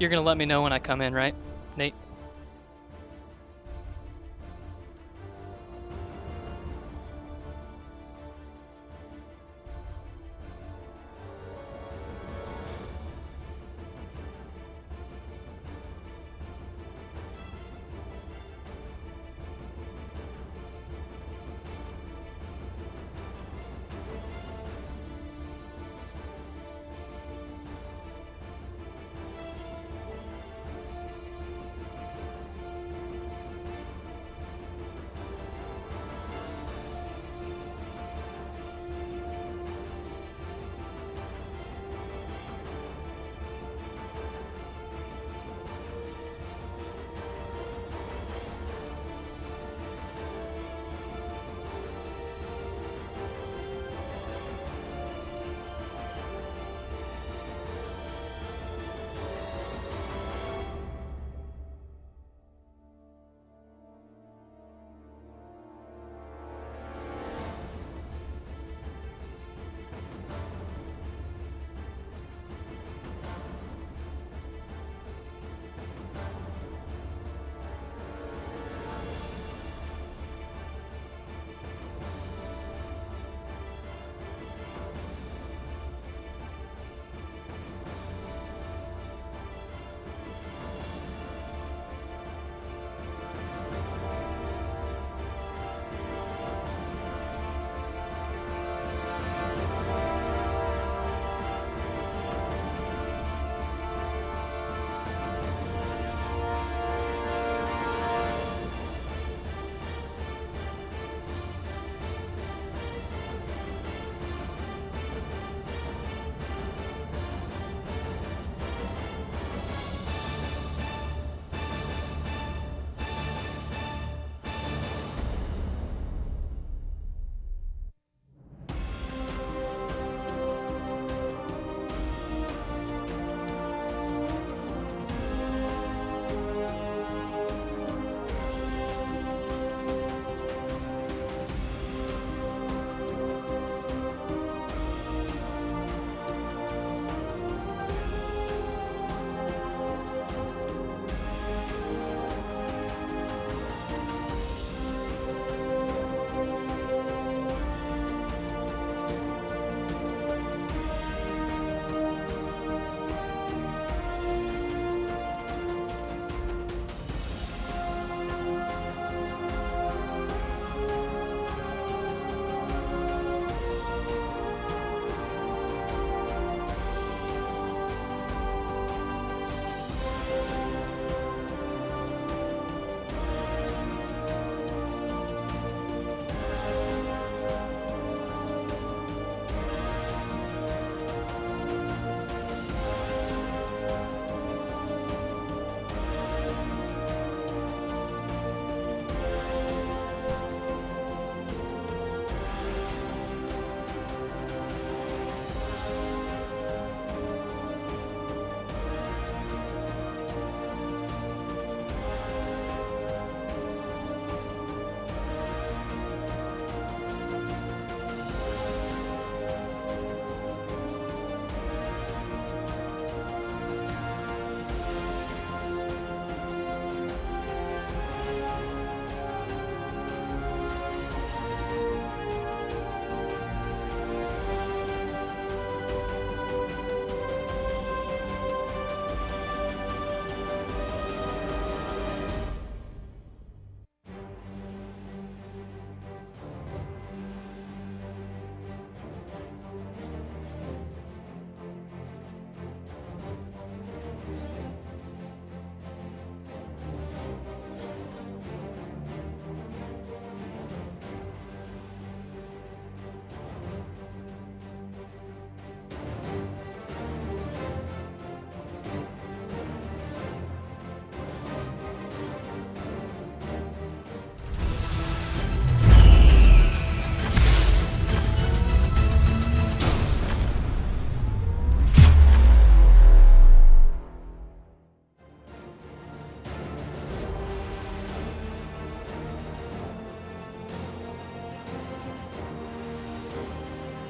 You're gonna let me know when I come in, right, Nate?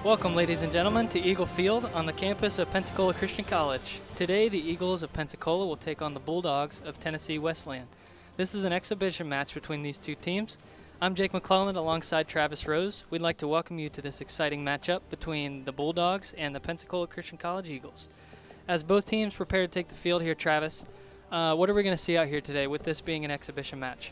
Welcome, ladies and gentlemen, to Eagle Field on the campus of Pensacola Christian College. Today, the Eagles of Pensacola will take on the Bulldogs of Tennessee Wesleyan. This is an exhibition match between these two teams. I'm Jake McClelland alongside Travis Rose. We'd like to welcome you to this exciting matchup between the Bulldogs and the Pensacola Christian College Eagles. As both teams prepare to take the field here, Travis, what are we going to see out here today with this being an exhibition match?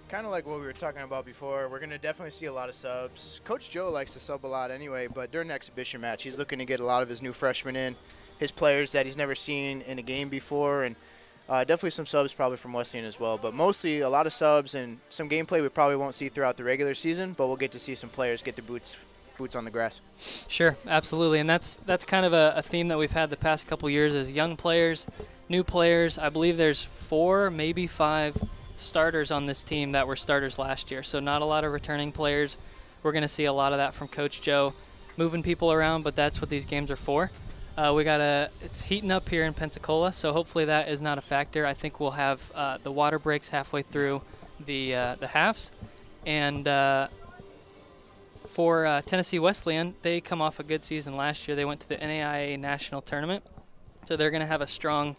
Kind of like what we were talking about before, we're going to definitely see a lot of subs. Coach Joe likes to sub a lot anyway, but during the exhibition match, he's looking to get a lot of his new freshmen in, his players that he's never seen in a game before, and definitely some subs probably from Wesleyan as well. But mostly a lot of subs and some gameplay we probably won't see throughout the regular season, but we'll get to see some players get their boots on the grass. Sure, absolutely, and that's kind of a theme that we've had the past couple years is young players, new players. I believe there's 4, maybe 5 starters on this team that were starters last year, so not a lot of returning players. We're going to see a lot of that from Coach Joe, moving people around, but that's what these games are for. It's heating up here in Pensacola, so hopefully that is not a factor. I think we'll have the water breaks halfway through the halves, and for Tennessee Wesleyan, they come off a good season last year. They went to the NAIA National Tournament, so they're going to have a strong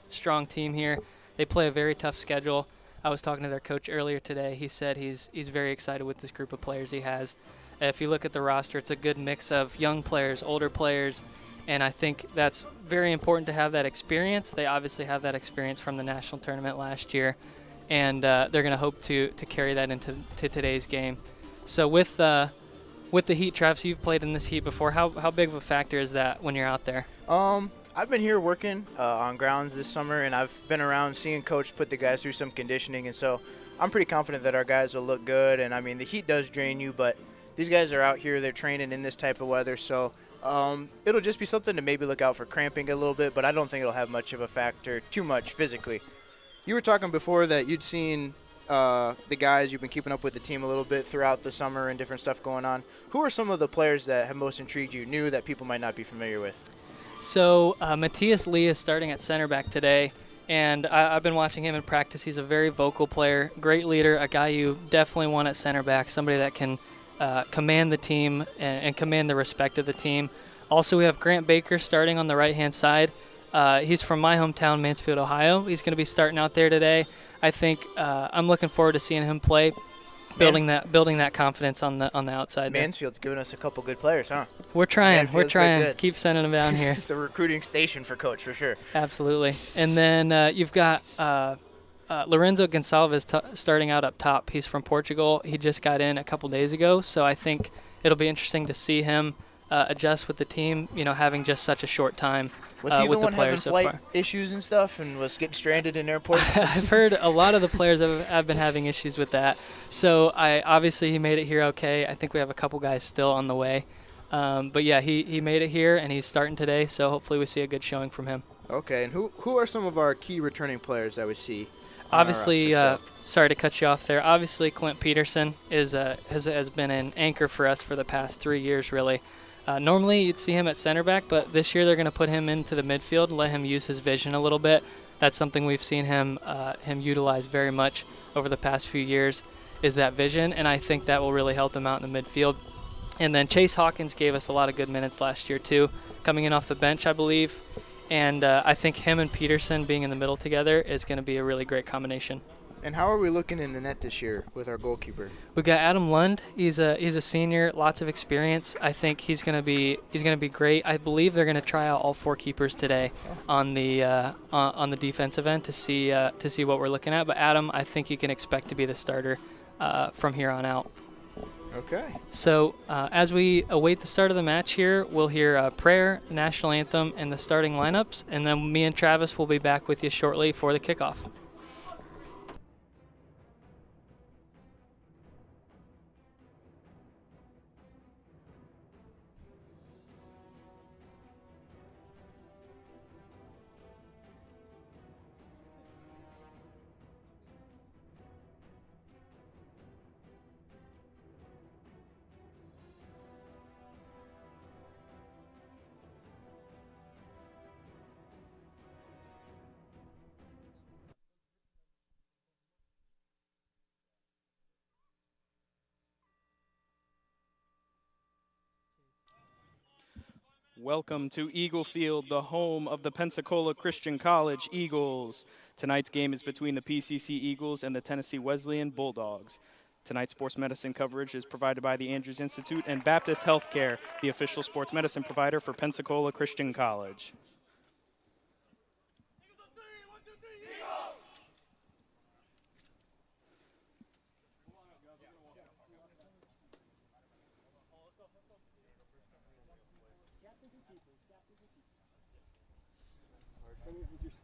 team here. They play a very tough schedule. I was talking to their coach earlier today. He said he's very excited with this group of players he has. If you look at the roster, it's a good mix of young players, older players, and I think that's very important to have that experience. They obviously have that experience from the national tournament last year, and they're going to hope to carry that into today's game. So with the heat, Travis, you've played in this heat before. How big of a factor is that when you're out there? I've been here working on grounds this summer, and I've been around seeing Coach put the guys through some conditioning, and so I'm pretty confident that our guys will look good. And, I mean, the heat does drain you, but these guys are out here. They're training in this type of weather, so it'll just be something to maybe look out for cramping a little bit, but I don't think it'll have much of a factor too much physically. You were talking before that you'd seen the guys, you've been keeping up with the team a little bit throughout the summer and different stuff going on. Who are some of the players that have most intrigued you, new, that people might not be familiar with? So Matthias Lee is starting at center back today, and I've been watching him in practice. He's a very vocal player, great leader, a guy you definitely want at center back, somebody that can command the team and command the respect of the team. Also, we have Grant Baker starting on the right-hand side. He's from my hometown, Mansfield, Ohio. He's going to be starting out there today. I think I'm looking forward to seeing him play. Building that confidence on the outside. Mansfield's giving us a couple good players, huh? We're trying. Keep sending them down here. It's a recruiting station for Coach, for sure. Absolutely. And then you've got Lorenzo Gonçalves starting out up top. He's from Portugal. He just got in a couple days ago, so I think it'll be interesting to see him adjust with the team, having just such a short time was he with the one the players having so flight far. issues and stuff and was getting stranded in airports? I've heard a lot of the players have been having issues with that. So obviously he made it here okay. I think we have a couple guys still on the way. But, yeah, he made it here, and he's starting today, so hopefully we see a good showing from him. Okay, and who are some of our key returning players that we see? Obviously, sorry to cut you off there. Obviously, Clint Peterson has been an anchor for us for the past 3 years, really. Normally, you'd see him at center back, but this year they're going to put him into the midfield and let him use his vision a little bit. That's something we've seen him utilize very much over the past few years, is that vision, and I think that will really help him out in the midfield. And then Chase Hawkins gave us a lot of good minutes last year, too, coming in off the bench, I believe. And I think him and Peterson being in the middle together is going to be a really great combination. And how are we looking in the net this year with our goalkeeper? We got Adam Lund. He's a senior, lots of experience. I think he's going to be great. I believe they're going to try out all 4 keepers today on the defensive end to see what we're looking at. But Adam, I think you can expect to be the starter from here on out. Okay. So as we await the start of the match here, we'll hear prayer, national anthem, and the starting lineups, and then me and Travis will be back with you shortly for the kickoff. Welcome to Eagle Field, the home of the Pensacola Christian College Eagles. Tonight's game is between the PCC Eagles and the Tennessee Wesleyan Bulldogs. Tonight's sports medicine coverage is provided by the Andrews Institute and Baptist Healthcare, the official sports medicine provider for Pensacola Christian College.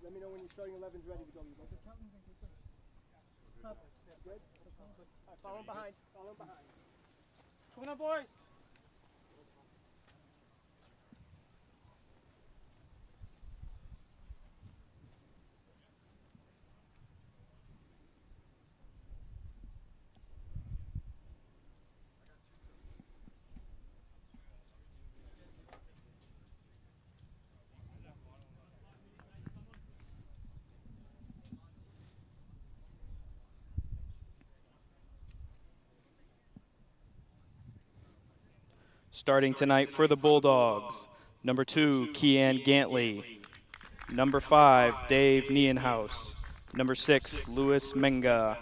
Let me know when your starting 11's ready to go. Good? All right, follow him behind. Follow him behind. Coming up, boys. Starting tonight for the Bulldogs, number 2, Kean Gantley. Number 5, Dave Nienhaus. Number 6, Louis Menga.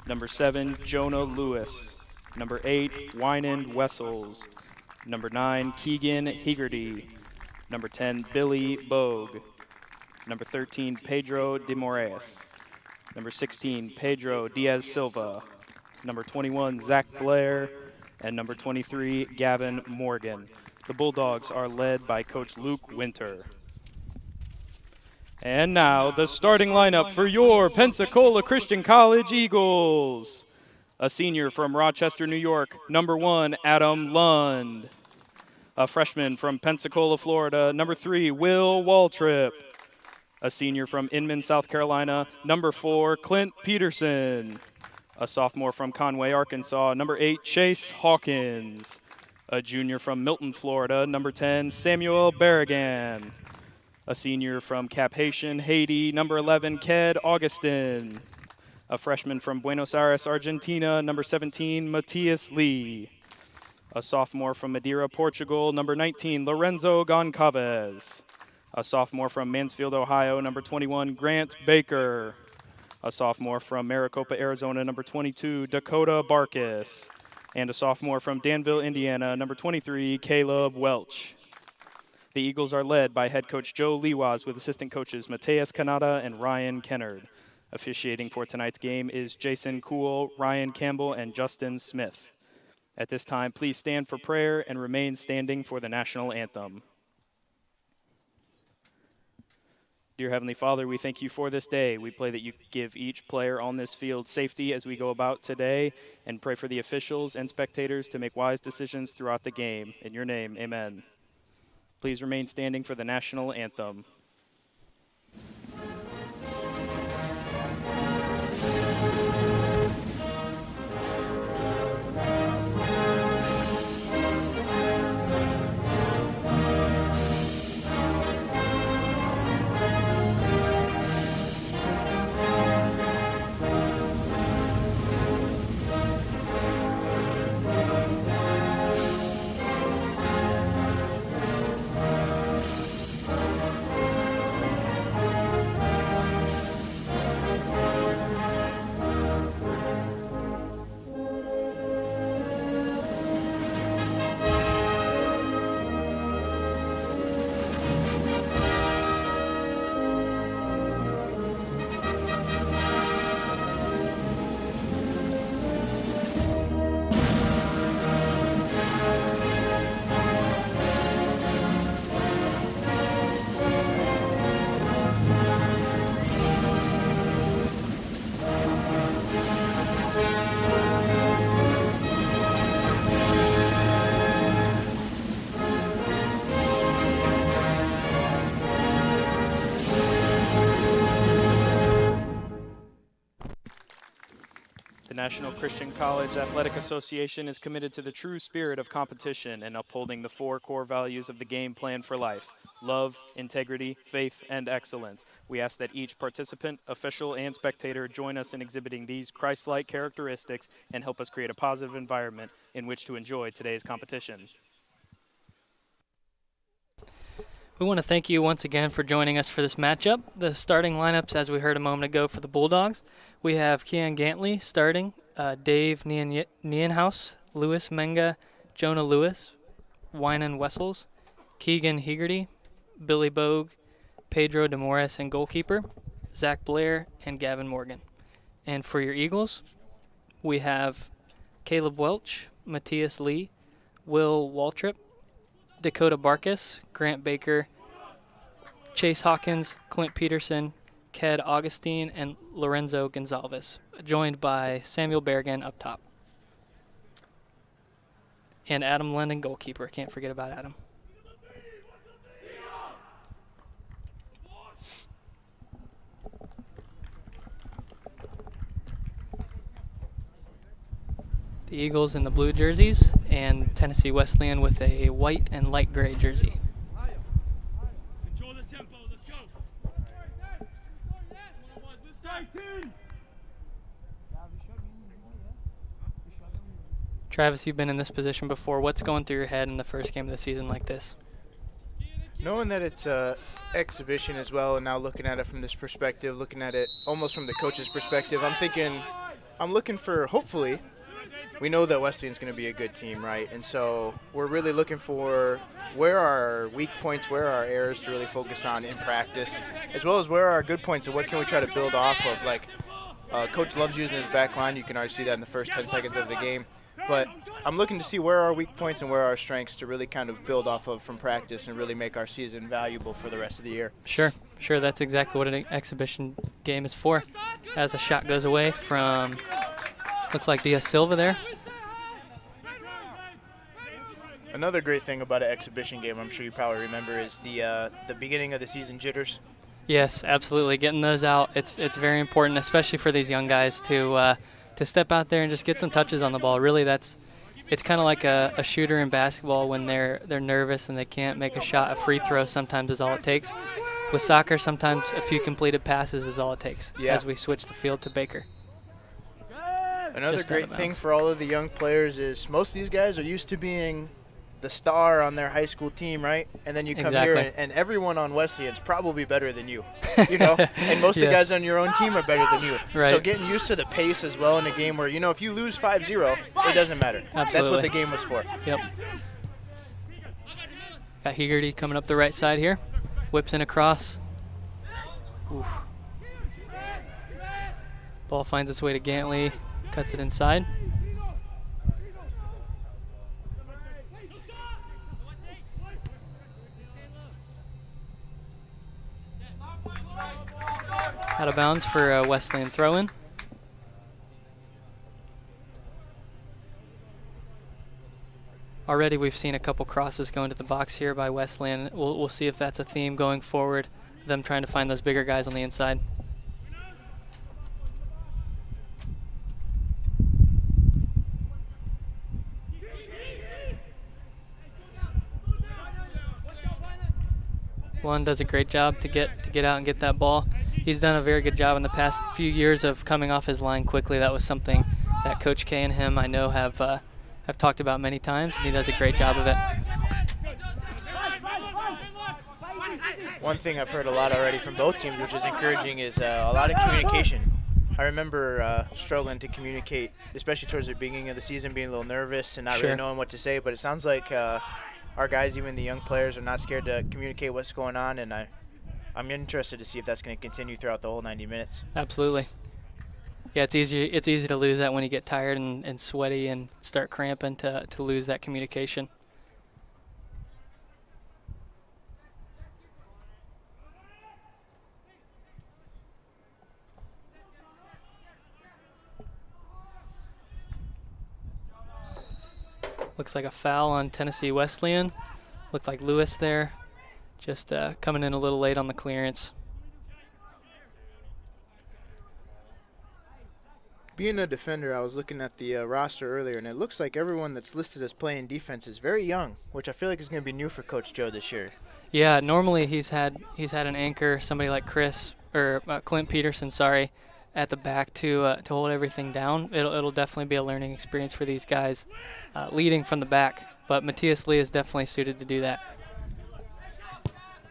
Number 7, Jonah Lewis. Number 8, Wynand Wessels. Number 9, Keegan Hegarty. Number 10, Billy Bogue. Number 13, Pedro de Moraes. Number 16, Pedro Diaz Silva. Number 21, Zach Blair. And number 23, Gavin Morgan. The Bulldogs are led by Coach Luke Winter. And now, the starting lineup for your Pensacola Christian College Eagles. A senior from Rochester, New York, number 1, Adam Lund. A freshman from Pensacola, Florida, number 3, Will Waltrip. A senior from Inman, South Carolina, number 4, Clint Peterson. A sophomore from Conway, Arkansas, number 8, Chase Hawkins. A junior from Milton, Florida, number 10, Samuel Barragan. A senior from Cap Haitian, Haiti, number 11, Ked Augustin. A freshman from Buenos Aires, Argentina, number 17, Matias Lee. A sophomore from Madeira, Portugal, number 19, Lorenzo Goncalves. A sophomore from Mansfield, Ohio, number 21, Grant Baker. A sophomore from Maricopa, Arizona, number 22, Dakota Barkis. And a sophomore from Danville, Indiana, number 23, Caleb Welch. The Eagles are led by head coach Joe Lewas with assistant coaches Mateus Canada and Ryan Kennard. Officiating for tonight's game is Jason Kuhl, Ryan Campbell, and Justin Smith. At this time, please stand for prayer and remain standing for the national anthem. Dear Heavenly Father, we thank you for this day. We pray that you give each player on this field safety as we go about today, and pray for the officials and spectators to make wise decisions throughout the game. In your name, amen. Please remain standing for the national anthem. The National Christian College Athletic Association is committed to the true spirit of competition and upholding the 4 core values of the game plan for life: love, integrity, faith, and excellence. We ask that each participant, official, and spectator join us in exhibiting these Christ-like characteristics and help us create a positive environment in which to enjoy today's competition. We want to thank you once again for joining us for this matchup. The starting lineups, as we heard a moment ago for the Bulldogs, we have Keon Gantley starting, Dave Nienhaus, Lewis Menga, Jonah Lewis, Winan Wessels, Keegan Hegarty, Billy Bogue, Pedro DeMorris, and goalkeeper, Zach Blair, and Gavin Morgan. And for your Eagles, we have Caleb Welch, Matthias Lee, Will Waltrip, Dakota Barkus, Grant Baker, Chase Hawkins, Clint Peterson, Ked Augustine, and Lorenzo Gonzalez, joined by Samuel Bergen up top. And Adam London, goalkeeper. Can't forget about Adam. The Eagles in the blue jerseys, and Tennessee Wesleyan with a white and light gray jersey. Control the tempo, let's go. Travis, you've been in this position before. What's going through your head in the first game of the season like this? Knowing that it's a exhibition as well, and now looking at it from this perspective, looking at it almost from the coach's perspective, I'm looking for, hopefully, we know that Wesleyan's going to be a good team, right? And so we're really looking for where are our weak points, where are our errors to really focus on in practice, as well as where are our good points and what can we try to build off of. Like, Coach loves using his back line. You can already see that in the first 10 seconds of the game. But I'm looking to see where are our weak points and where are our strengths to really kind of build off of from practice and really make our season valuable for the rest of the year. Sure. That's exactly what an exhibition game is for. As a shot goes away from, looked like Diaz Silva there. Another great thing about an exhibition game, I'm sure you probably remember, is the beginning of the season jitters. Yes, absolutely. Getting those out, it's very important, especially for these young guys to step out there and just get some touches on the ball. Really, it's kind of like a shooter in basketball when they're nervous and they can't make a shot. A free throw sometimes is all it takes. With soccer, sometimes a few completed passes is all it takes. As we switch the field to Baker. Another great thing for all of the young players is most of these guys are used to being the star on their high school team, right? And then you come here and everyone on Wesleyan's probably better than you, you know? And most of the guys on your own team are better than you. Right. So getting used to the pace as well in a game where, you know, if you lose 5-0, it doesn't matter. Absolutely. That's what the game was for. Yep. Got Hegarty coming up the right side here. Whips in across. Oof. Ball finds its way to Gantley. Cuts it inside. Out of bounds for a Wesleyan throw-in. Already we've seen a couple crosses go into the box here by Wesleyan. We'll see if that's a theme going forward, them trying to find those bigger guys on the inside. One does a great job to get out and get that ball. He's done a very good job in the past few years of coming off his line quickly. That was something that Coach K and him I know have talked about many times, and he does a great job of it. One thing I've heard a lot already from both teams, which is encouraging, is a lot of communication. I remember struggling to communicate, especially towards the beginning of the season, being a little nervous and not really knowing what to say, but it sounds like our guys, even the young players, are not scared to communicate what's going on, and I'm interested to see if that's going to continue throughout the whole 90 minutes. Absolutely. Yeah, it's easy to lose that when you get tired and sweaty and start cramping to lose that communication. Looks like a foul on Tennessee Wesleyan. Looked like Lewis there. Just coming in a little late on the clearance. Being a defender, I was looking at the roster earlier, and it looks like everyone that's listed as playing defense is very young, which I feel like is going to be new for Coach Joe this year. Yeah, normally he's had an anchor, somebody like Clint Peterson, at the back to hold everything down. It'll definitely be a learning experience for these guys, leading from the back. But Matthias Lee is definitely suited to do that.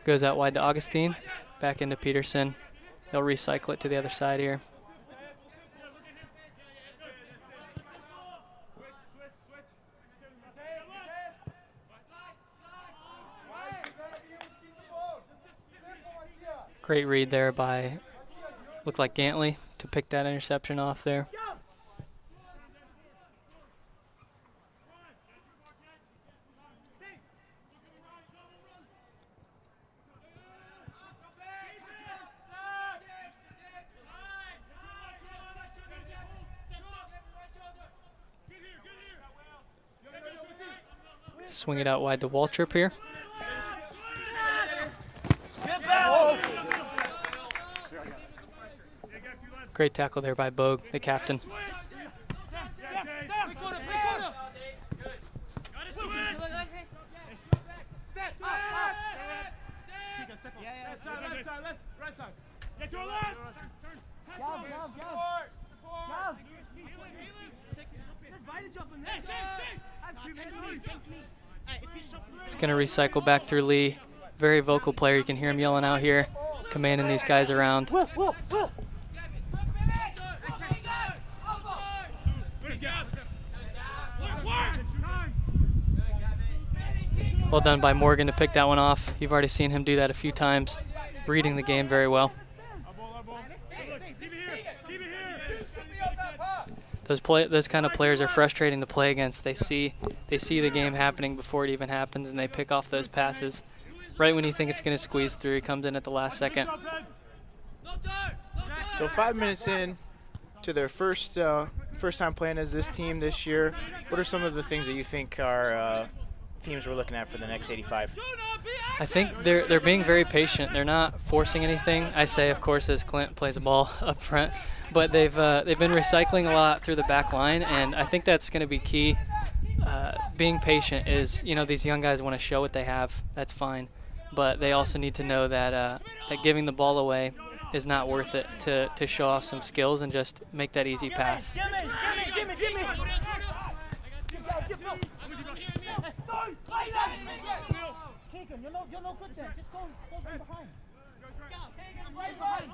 Goes out wide to Augustine, back into Peterson. He'll recycle it to the other side here. Great read there by, looked like Gantley to pick that interception off there. Swing it out wide to Waltrip here. Great tackle there by Bogue, the captain. It's going to recycle back through Lee. Very vocal player. You can hear him yelling out here, commanding these guys around. Well done by Morgan to pick that one off. You've already seen him do that a few times, reading the game very well. Those kind of players are frustrating to play against. They see the game happening before it even happens, and they pick off those passes. Right when you think it's going to squeeze through, he comes in at the last second. So 5 minutes in to their first time playing as this team this year, what are some of the things that you think are themes we're looking at for the next 85? I think they're being very patient. They're not forcing anything. I say, of course, as Clint plays a ball up front, but they've been recycling a lot through the back line, and I think that's going to be key. Being patient is, these young guys want to show what they have. That's fine, but they also need to know that that giving the ball away is not worth it to show off some skills and just make that easy pass. Give me. You're no good there. Just go from behind. Right behind.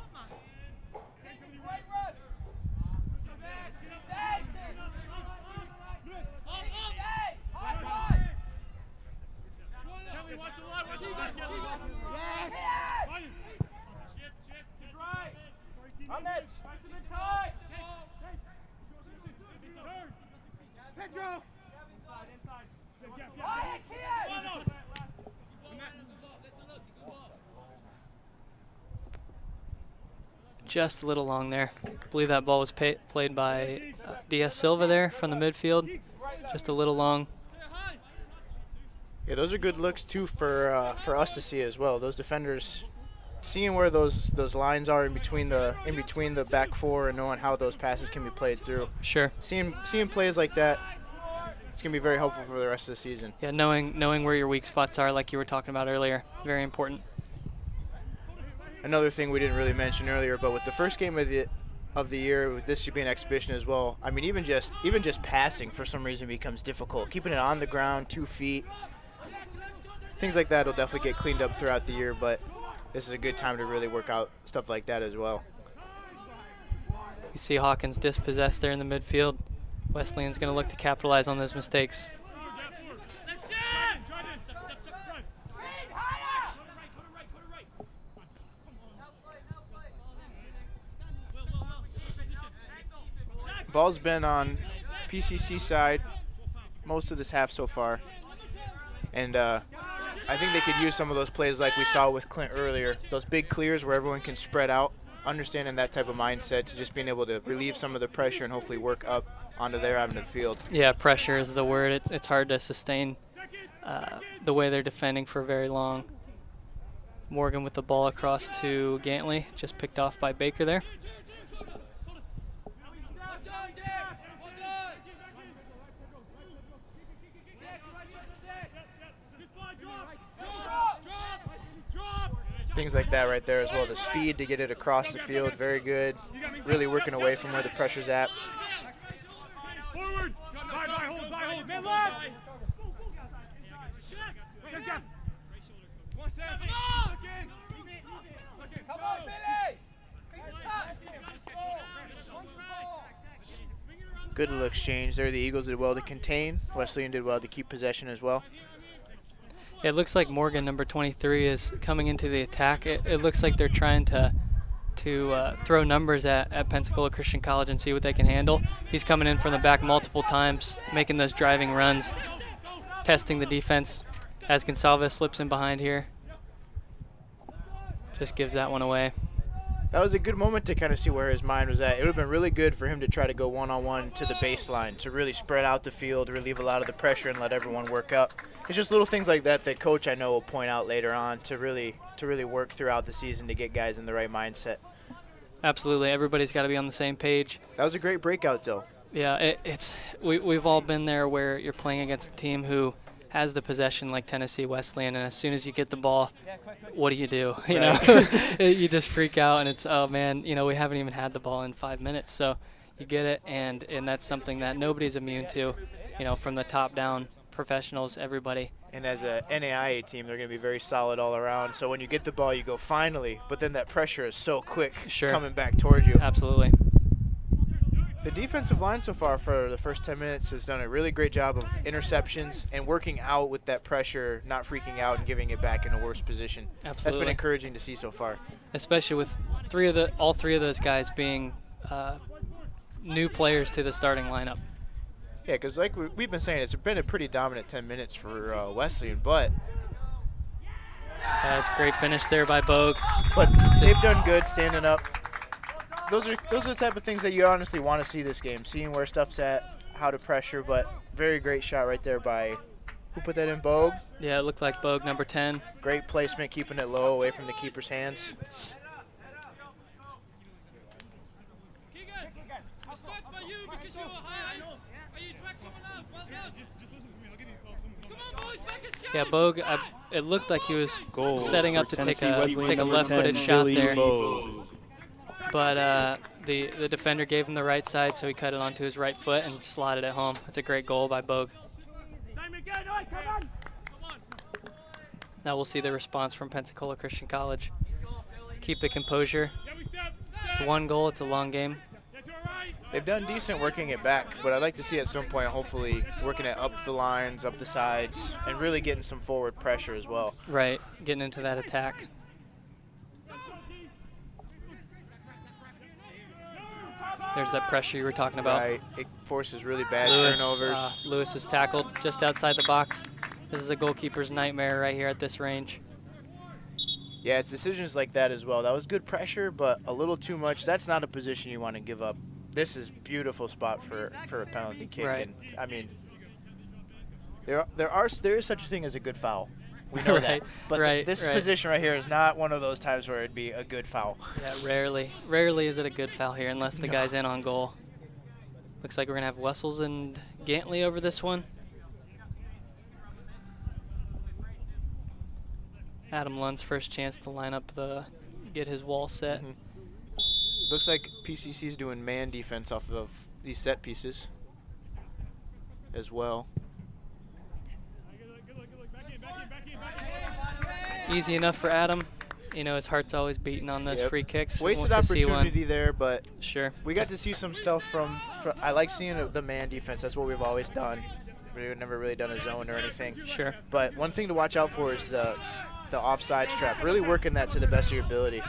Just a little long there. I believe that ball was played by Diaz Silva there from the midfield. Just a little long. Yeah, those are good looks too for us to see as well. Those defenders seeing where those lines are in between the back four and knowing how those passes can be played through. Sure. Seeing plays like that, it's gonna be very helpful for the rest of the season. Yeah, knowing where your weak spots are, like you were talking about earlier, very important. Another thing we didn't really mention earlier, but with the first game of the year, with this should be an exhibition as well. I mean, even just passing for some reason becomes difficult. Keeping it on the ground, 2 feet, things like that will definitely get cleaned up throughout the year. But this is a good time to really work out stuff like that as well. You see Hawkins dispossessed there in the midfield. Wesleyan's going to look to capitalize on those mistakes. Ball's been on PCC side most of this half so far, and I think they could use some of those plays like we saw with Clint earlier, those big clears where everyone can spread out, understanding that type of mindset to just being able to relieve some of the pressure and hopefully work up onto their end of the field. Yeah, pressure is the word. It's hard to sustain the way they're defending for very long. Morgan with the ball across to Gantley, just picked off by Baker there. Things like that right there as well. The speed to get it across the field, very good. Really working away from where the pressure's at. Forward! Hold, man left! One second. Good little exchange there. The Eagles did well to contain. Wesleyan did well to keep possession as well. It looks like Morgan, number 23, is coming into the attack. It looks like they're trying to throw numbers at Pensacola Christian College and see what they can handle. He's coming in from the back multiple times, making those driving runs, testing the defense as Gonsalves slips in behind here. Just gives that one away. That was a good moment to kind of see where his mind was at. It would have been really good for him to try to go one-on-one to the baseline, to really spread out the field, relieve a lot of the pressure, and let everyone work up. It's just little things like that that Coach, I know, will point out later on to really work throughout the season to get guys in the right mindset. Absolutely. Everybody's got to be on the same page. That was a great breakout, though. Yeah, we've all been there where you're playing against a team who has the possession like Tennessee Wesleyan, and as soon as you get the ball, what do? You know, you just freak out, and it's, oh man, you know, we haven't even had the ball in 5 minutes. So you get it, and that's something that nobody's immune to, you know, from the top down, professionals, everybody. And as a NAIA team, they're going to be very solid all around. So when you get the ball, you go finally, but then that pressure is so quick coming back towards you. Absolutely. The defensive line so far for the first 10 minutes has done a really great job of interceptions and working out with that pressure, not freaking out and giving it back in a worse position. Absolutely. That's been encouraging to see so far. Especially with all three of those guys being new players to the starting lineup. Yeah, because like we've been saying, it's been a pretty dominant 10 minutes for Wesleyan, but that's a great finish there by Bogue. But they've done good standing up. Those are the type of things that you honestly want to see this game, seeing where stuff's at, how to pressure, but very great shot right there by, who put that in, Bogue? Yeah, it looked like Bogue, number 10. Great placement, keeping it low, away from the keeper's hands. Yeah, Bogue, it looked like he was setting up to take a left-footed 10, shot there. Bogue. But the defender gave him the right side, so he cut it onto his right foot and slotted it home. That's a great goal by Bogue. Now we'll see the response from Pensacola Christian College. Keep the composure. It's one goal. It's a long game. They've done decent working it back, but I'd like to see at some point, hopefully, working it up the lines, up the sides, and really getting some forward pressure as well. Right, getting into that attack. There's that pressure you were talking about. Right, it forces really bad turnovers. Lewis is tackled just outside the box. This is a goalkeeper's nightmare right here at this range. Yeah, it's decisions like that as well. That was good pressure, but a little too much. That's not a position you want to give up. This is a beautiful spot for a penalty kick. Right. And I mean, there is such a thing as a good foul. We know that. But this position right here is not one of those times where it'd be a good foul. Yeah, rarely is it a good foul here unless the guy's in on goal. Looks like we're going to have Wessels and Gantley over this one. Adam Lund's first chance to line up get his wall set. Looks like PCC's doing man defense off of these set pieces as well. Easy enough for Adam. You know, his heart's always beating on those free kicks. Wasted opportunity there, but sure. We got to see some stuff from I like seeing the man defense. That's what we've always done. We've never really done a zone or anything. Sure. But one thing to watch out for is the offside trap. Really working that to the best of your ability.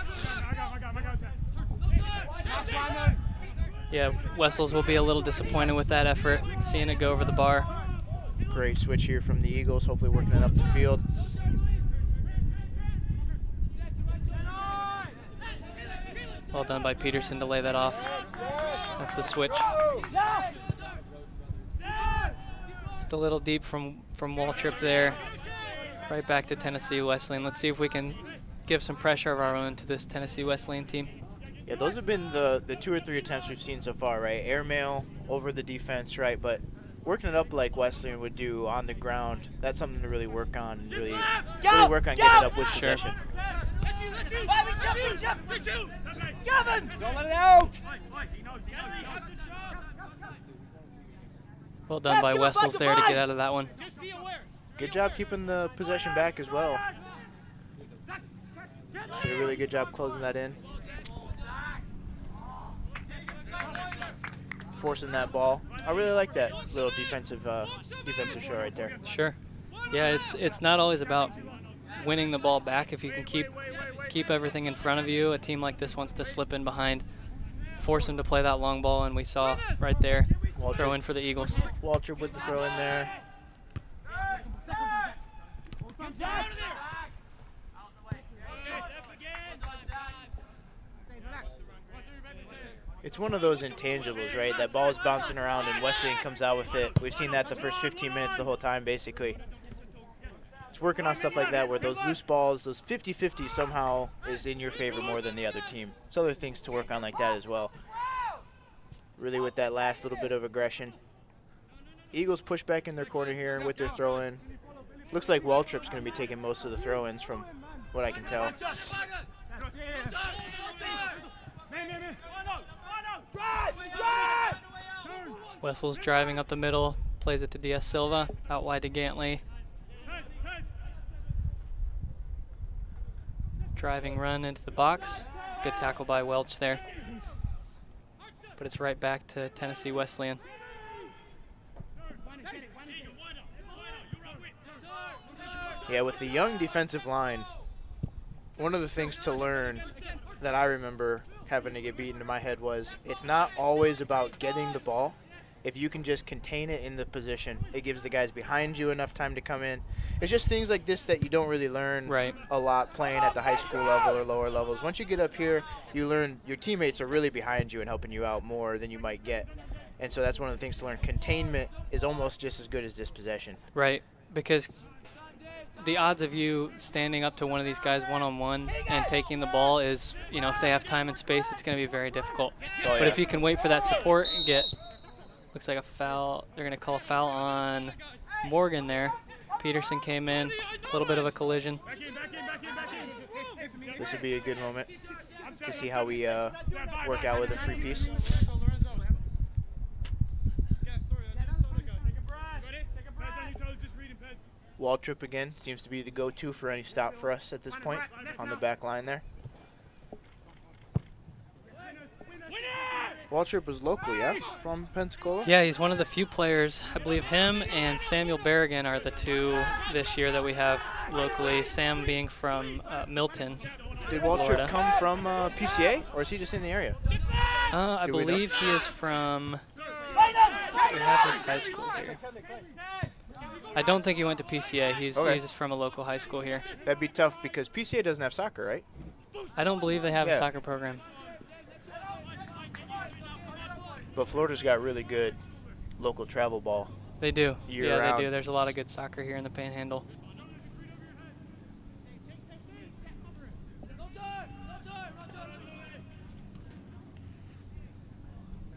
Yeah, Wessels will be a little disappointed with that effort, seeing it go over the bar. Great switch here from the Eagles, hopefully working it up the field. Well done by Peterson to lay that off. That's the switch. Just a little deep from Waltrip there. Right back to Tennessee Wesleyan. Let's see if we can give some pressure of our own to this Tennessee Wesleyan team. Yeah, those have been the 2 or 3 attempts we've seen so far, right? Airmail over the defense, right? But working it up like Wesleyan would do on the ground, that's something to really work on and really work on getting it up with possession. Gavin! Don't let it out! Well done by Wessels there to get out of that one. Good job keeping the possession back as well. Did a really good job closing that in. forcing that ball. I really like that little defensive show right there. Sure. Yeah, it's not always about winning the ball back. If you can keep everything in front of you, a team like this wants to slip in behind, force them to play that long ball, and we saw right there, throw in for the Eagles. Waltrip with the throw in there. It's one of those intangibles, right? That ball is bouncing around and Wesleyan comes out with it. We've seen that the first 15 minutes the whole time, basically. It's working on stuff like that where those loose balls, those 50-50 somehow is in your favor more than the other team. There's other things to work on like that as well. Really with that last little bit of aggression. Eagles push back in their corner here with their throw-in. Looks like Waltrip's going to be taking most of the throw-ins from what I can tell. Wessel's driving up the middle, plays it to Diaz Silva, out wide to Gantley. Driving run into the box. Good tackle by Welch there. But it's right back to Tennessee Wesleyan. Yeah, with the young defensive line, one of the things to learn that I remember having to get beaten to my head was it's not always about getting the ball. If you can just contain it in the position, it gives the guys behind you enough time to come in. It's just things like this that you don't really learn a lot playing at the high school level or lower levels. Once you get up here, you learn your teammates are really behind you and helping you out more than you might get. And so that's one of the things to learn. Containment is almost just as good as dispossession. Right, because the odds of you standing up to one of these guys one-on-one and taking the ball is, you know, if they have time and space, it's going to be very difficult. But if you can wait for that support and get, looks like a foul, they're going to call a foul on Morgan there. Peterson came in, a little bit of a collision. This would be a good moment to see how we work out with a free piece. Waltrip again seems to be the go-to for any stop for us at this point on the back line there. Waltrip was local, yeah, from Pensacola? Yeah, he's one of the few players. I believe him and Samuel Berrigan are the two this year that we have locally, Sam being from Milton. Did Waltrip Florida. come from PCA, or is he just in the area? I believe he is from, we have his high school here. I don't think he went to PCA. He's from a local high school here. That'd be tough because PCA doesn't have soccer, right? I don't believe they have a soccer program. But Florida's got really good local travel ball. They do. Year-round. They do. There's a lot of good soccer here in the Panhandle.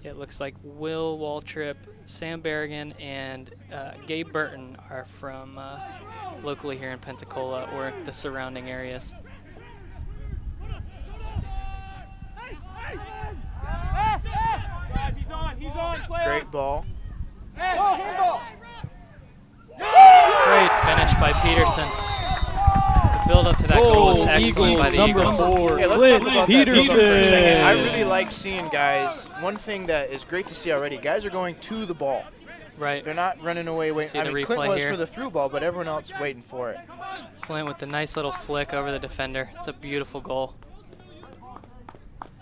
It looks like Will Waltrip, Sam Berrigan, and Gabe Burton are from locally here in Pensacola or the surrounding areas. Great ball. Great finish by Peterson. The build up to that goal was excellent by the Eagles. Hey, let's talk about that for a second. I really like seeing guys. One thing that is great to see already, guys are going to the ball. Right. They're not running away waiting. I mean, Clint was for the through ball, but everyone else waiting for it. Clint with the nice little flick over the defender. It's a beautiful goal.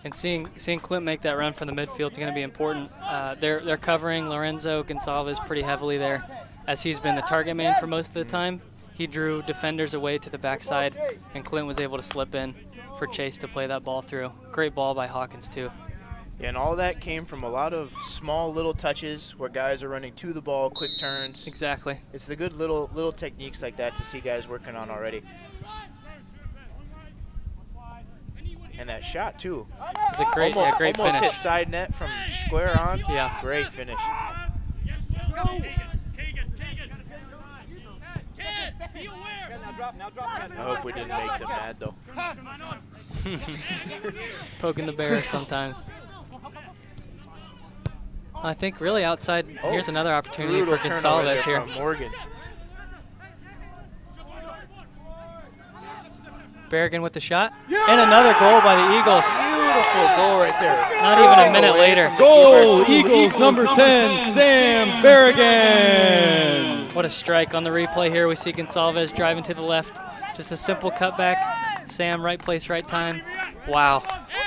And seeing Clint make that run from the midfield is going to be important. They're covering Lorenzo Gonsalves pretty heavily there, as he's been the target man for most of the time. He drew defenders away to the backside, and Clint was able to slip in for Chase to play that ball through. Great ball by Hawkins, too. Yeah, and all that came from a lot of small little touches where guys are running to the ball, quick turns. Exactly. It's the good little techniques like that to see guys working on already. And that shot, too. It's a great finish. Almost hit side net from square on. Yeah. Great finish. I hope we didn't make them mad, though. Poking the bear sometimes. I think really outside, here's another opportunity for Gonsalves here. Morgan. Berrigan with the shot. And another goal by the Eagles. Beautiful goal right there. Not even a minute later. Goal, Eagles number 10, Sam Berrigan. What a strike on the replay here. We see Gonsalves driving to the left. Just a simple cutback. Sam, right place, right time. Wow.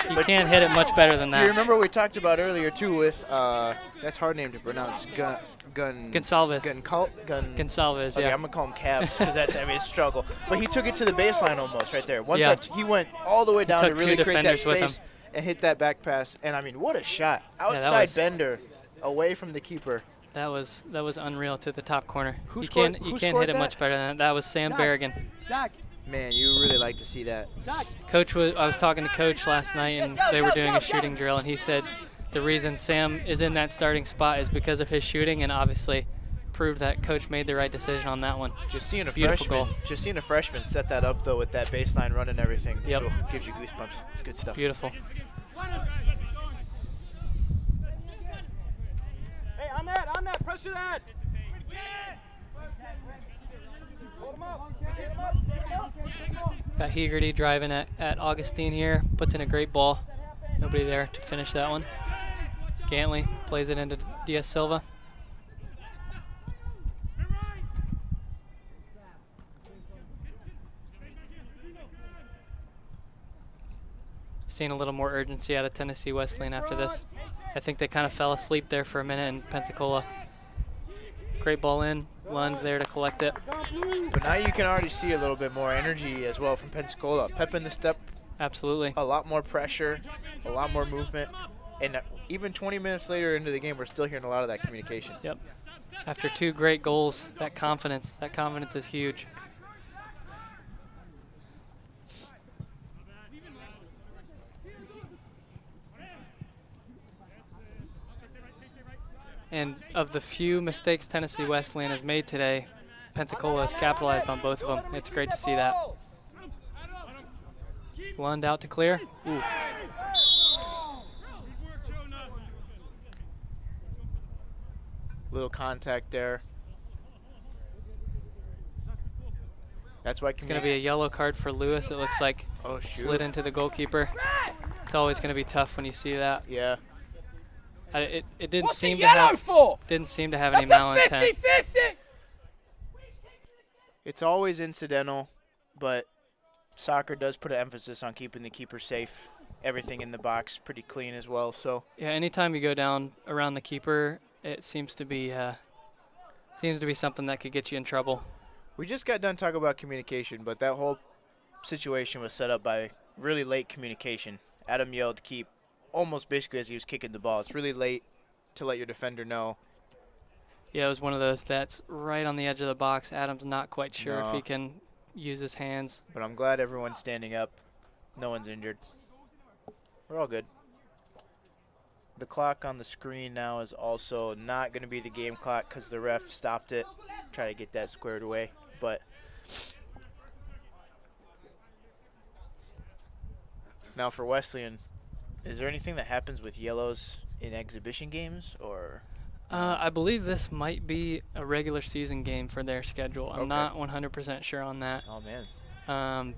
You can't hit it much better than You that. remember we talked about earlier too with that's hard name to pronounce. Gonsalves. Gonsalves, Okay, yeah. I'm gonna call him Cabs because that's it's a struggle. But he took it to the baseline almost right there. Once Yeah. he went all the way down to took really two create that defenders with space him. and hit that back pass. And I mean, what a shot! that Outside was- bender, away from the keeper. That was unreal to the top corner. Who you scored- can't who hit scored it that? much better than that. That was Sam Berrigan. Zach, Man, you really like to see that. Coach I was talking to Coach last night, and they were doing a shooting drill, and he said the reason Sam is in that starting spot is because of his shooting, and obviously proved that Coach made the right decision on that one. Just seeing a Beautiful freshman, goal. just seeing a freshman set that up though with that baseline run and everything. Yep. Ooh, gives you goosebumps. It's good stuff. Beautiful. hey, on that, pressure that. Hold him up. Hit him up. Got Hegarty driving at Augustine here. Puts in a great ball. Nobody there to finish that one. Gantley plays it into Diaz Silva. Seeing a little more urgency out of Tennessee Wesleyan after this. I think they kind of fell asleep there for a minute in Pensacola. Great ball in. Lund there to collect it. But now you can already see a little bit more energy as well from Pensacola. Pep in the step, Absolutely. a lot more pressure, a lot more movement. And even 20 minutes later into the game, we're still hearing a lot of that communication. Yep. After two great goals, that confidence is huge. And of the few mistakes Tennessee Wesleyan has made today, Pensacola has capitalized on both of them. It's great to see that. Lund out to clear. Oof. Little contact there. That's why It's going to be a yellow card for Lewis. It looks like Oh shoot. slid into the goalkeeper. It's always going to be tough when you see that. Yeah. It didn't What's seem the to yellow have for? didn't seem to have any That's a malintent. 50-50. It's always incidental, but soccer does put an emphasis on keeping the keeper safe. Everything in the box pretty clean as well. So Yeah, anytime you go down around the keeper, it seems to be something that could get you in trouble. we just got done talking about communication, but that whole situation was set up by really late communication. Adam yelled keep almost basically as he was kicking the ball. It's really late to let your defender know. Yeah, it was one of those that's right on the edge of the box. Adam's not quite sure if No. he can use his hands. But I'm glad everyone's standing up. No one's injured. We're all good. The clock on the screen now is also not going to be the game clock because the ref stopped it. Try to get that squared away. But now for Wesleyan, is there anything that happens with yellows in exhibition games or? I believe this might be a regular season game for their schedule. I'm Okay. not 100% sure on that. Oh man.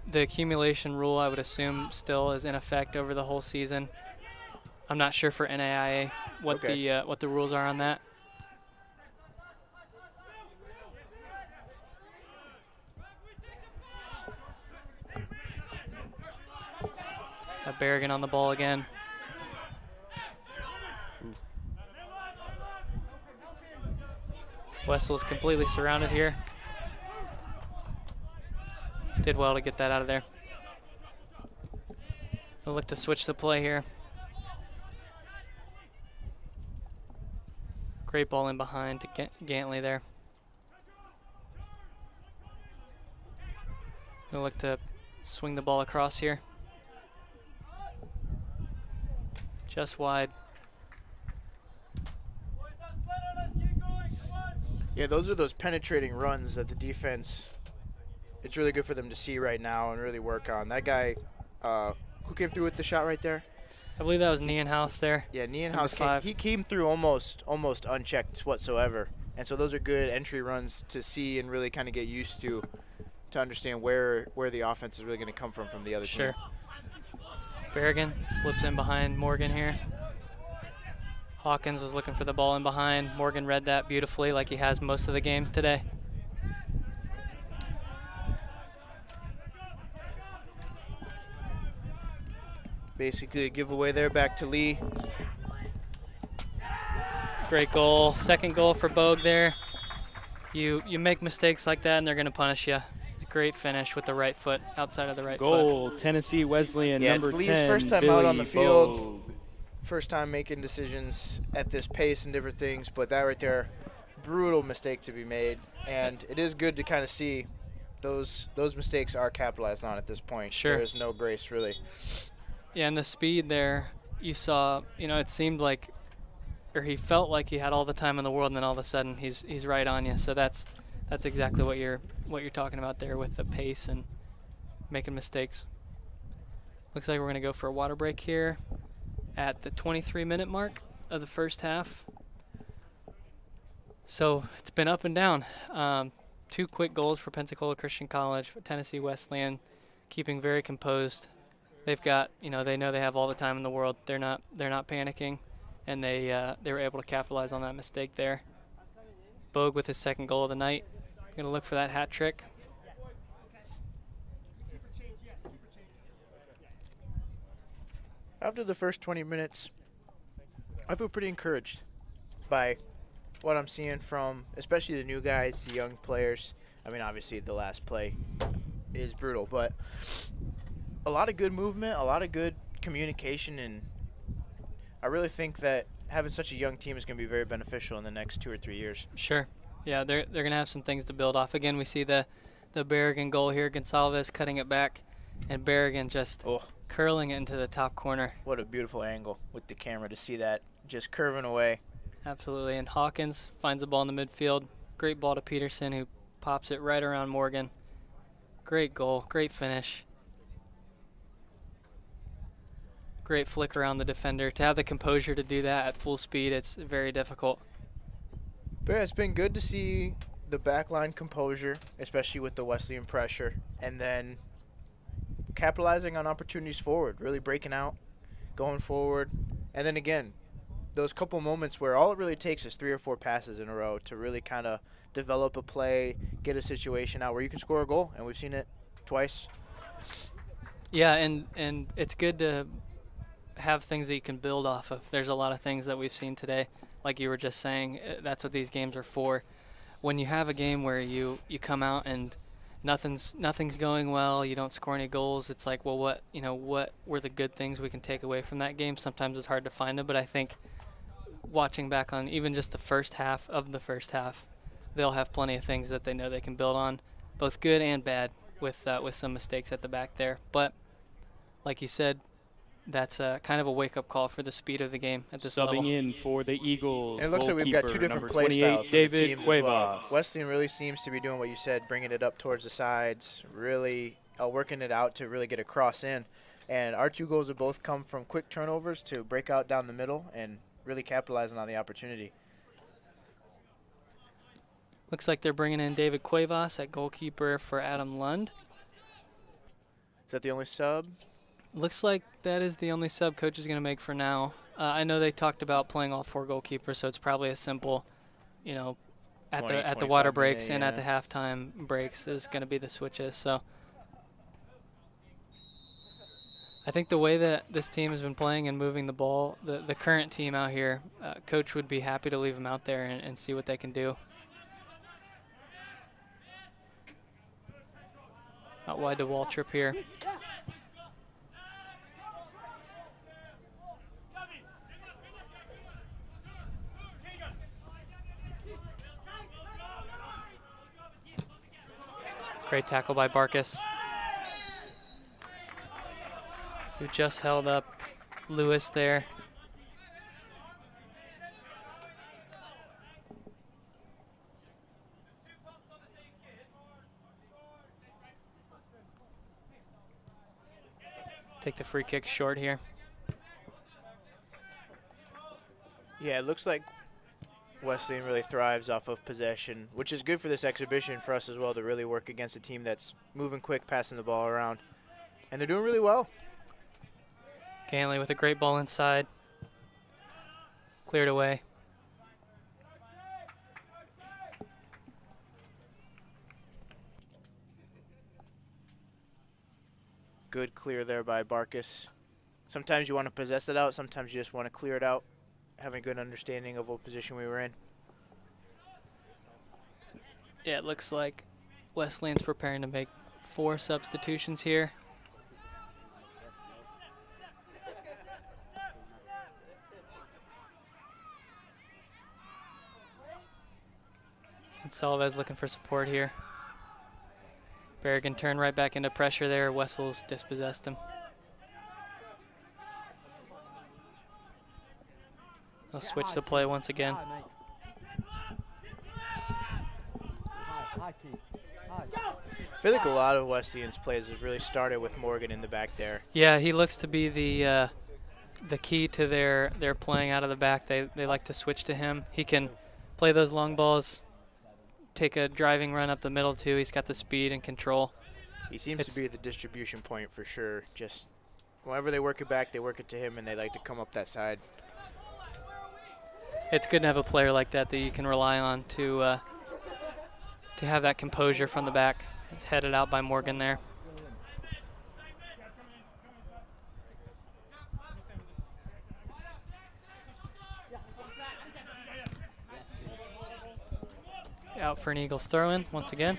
The accumulation rule, I would assume, still is in effect over the whole season. I'm not sure for NAIA what the rules are on that. Berrigan on the ball again. Wessel's completely surrounded here. Did well to get that out of there. We'll look to switch the play here. Great ball in behind to Gantley there. We'll look to swing the ball across here. Just wide. Yeah, those are those penetrating runs that the defense, it's really good for them to see right now and really work on. That guy, who came through with the shot right there? I believe that was Nienhaus there. Yeah, Number Nienhaus 5. he came through almost unchecked whatsoever. And so those are good entry runs to see and really kind of get used to understand where the offense is really going to come from the other Sure. team. Berrigan slips in behind Morgan here. Hawkins was looking for the ball in behind. Morgan read that beautifully like he has most of the game today. Basically a giveaway there back to Lee. Great goal. Second goal for Bogue there. You make mistakes like that and they're going to punish you. It's a great finish with the right foot outside of the right foot. Goal, Tennessee Wesleyan, Yeah, number it's 10, Lee's first time Billy out on the field. Bogue. First time making decisions at this pace and different things, but that right there, brutal mistake to be made. And it is good to kind of see those mistakes are capitalized on at this point. Sure. There is no grace, really. Yeah, and the speed there, you saw, it seemed like, or he felt like he had all the time in the world, and then all of a sudden he's right on you. So that's exactly what you're talking about there with the pace and making mistakes. Looks like we're going to go for a water break here at the 23-minute mark of the first half. So it's been up and down. 2 quick goals for Pensacola Christian College, Tennessee Wesleyan keeping very composed. They've got, they know they have all the time in the world. They're not panicking, and they were able to capitalize on that mistake there. Bogue with his second goal of the night. Going to look for that hat trick. After the first 20 minutes, I feel pretty encouraged by what I'm seeing from especially the new guys, the young players. I mean, obviously the last play is brutal, but a lot of good movement, a lot of good communication, and I really think that having such a young team is going to be very beneficial in the next 2 or 3 years. Sure. Yeah, they're going to have some things to build off. Again, we see the Berrigan goal here. Gonsalves cutting it back, and Berrigan just curling it into the top corner. What a beautiful angle with the camera to see that just curving away. Absolutely. And Hawkins finds the ball in the midfield. Great ball to Peterson, who pops it right around Morgan. Great goal. Great finish. Great flick around the defender. To have the composure to do that at full speed, it's very difficult. But yeah, it's been good to see the backline composure, especially with the Wesleyan pressure, and then capitalizing on opportunities forward, really breaking out, going forward. And then again, those couple moments where all it really takes is 3 or 4 passes in a row to really kind of develop a play, get a situation out where you can score a goal, and we've seen it twice. Yeah, and it's good to have things that you can build off of. There's a lot of things that we've seen today, like you were just saying. That's what these games are for. When you have a game where you come out and nothing's going well, you don't score any goals, it's like, well, what were the good things we can take away from that game? Sometimes it's hard to find them, but I think watching back on even just the first half, they'll have plenty of things that they know they can build on, both good and bad, with some mistakes at the back there. But like you said, that's kind of a wake-up call for the speed of the game at this level. Subbing in for the Eagles. And it looks like we've got 2 different number play 28, styles for the David teams as well. Cuevas. Wesleyan really seems to be doing what you said, bringing it up towards the sides, really working it out to really get a cross in. And our 2 goals have both come from quick turnovers to break out down the middle and really capitalizing on the opportunity. Looks like they're bringing in David Cuevas at goalkeeper for Adam Lund. Is that the only sub? Looks like that is the only sub coach is going to make for now. I know they talked about playing all 4 goalkeepers, so it's probably a simple, at the water breaks and at the halftime breaks is going to be the switches. So I think the way that this team has been playing and moving the ball, the current team out here, coach would be happy to leave them out there and see what they can do. Out wide to Waltrip here. Great tackle by Barkas, who just held up Lewis there. Take the free kick short here. Yeah, it looks like Wesleyan really thrives off of possession, which is good for this exhibition for us as well, to really work against a team that's moving quick, passing the ball around. And they're doing really well. Ganley with a great ball inside. Cleared away. Good clear there by Barkus. Sometimes you want to possess it out. Sometimes you just want to clear it out. Having a good understanding of what position we were in. Yeah, it looks like Wesleyan's preparing to make 4 substitutions here. And Salvez looking for support here. Berrigan turned right back into pressure there. Wessels dispossessed him. They'll switch the play once again. I feel like a lot of Wesleyan's plays have really started with Morgan in the back there. Yeah, he looks to be the key to their playing out of the back. They like to switch to him. He can play those long balls, take a driving run up the middle too. He's got the speed and control. He seems to be the distribution point for sure. Just whenever they work it back, they work it to him, and they like to come up that side. It's good to have a player like that you can rely on to have that composure from the back. It's headed out by Morgan there. Out for an Eagles throw-in once again.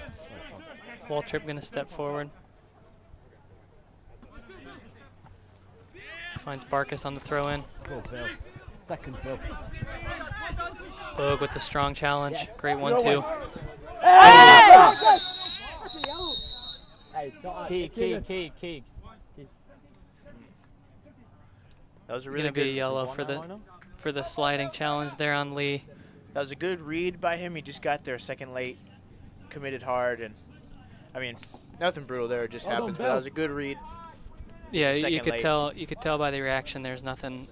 Waltrip going to step forward. Finds Barkus on the throw-in. Second, Phil. Bogue with the strong challenge. Great 1-2. Key. That was a Going really to be good. yellow for the sliding challenge there on Lee. That was a good read by him. He just got there a second late, committed hard, and I mean, nothing brutal there. It just happens. But that was a good read. Yeah, Just a you second could late. tell. You could tell by the reaction. There's nothing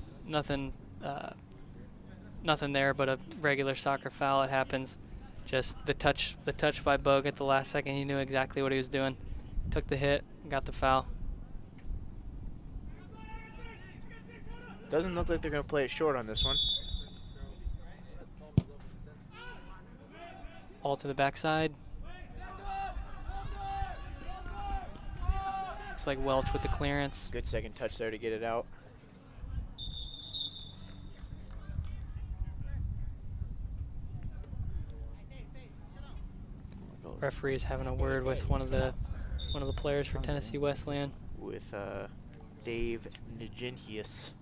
there but a regular soccer foul. It happens. Just the touch by Bogue at the last second. He knew exactly what he was doing. Took the hit, got the foul. Doesn't look like they're going to play it short on this one. All to the backside. Looks like Welch with the clearance. Good second touch there to get it out. Referee is having a word with one of the players for Tennessee Wesleyan. With Dave Nijinhius.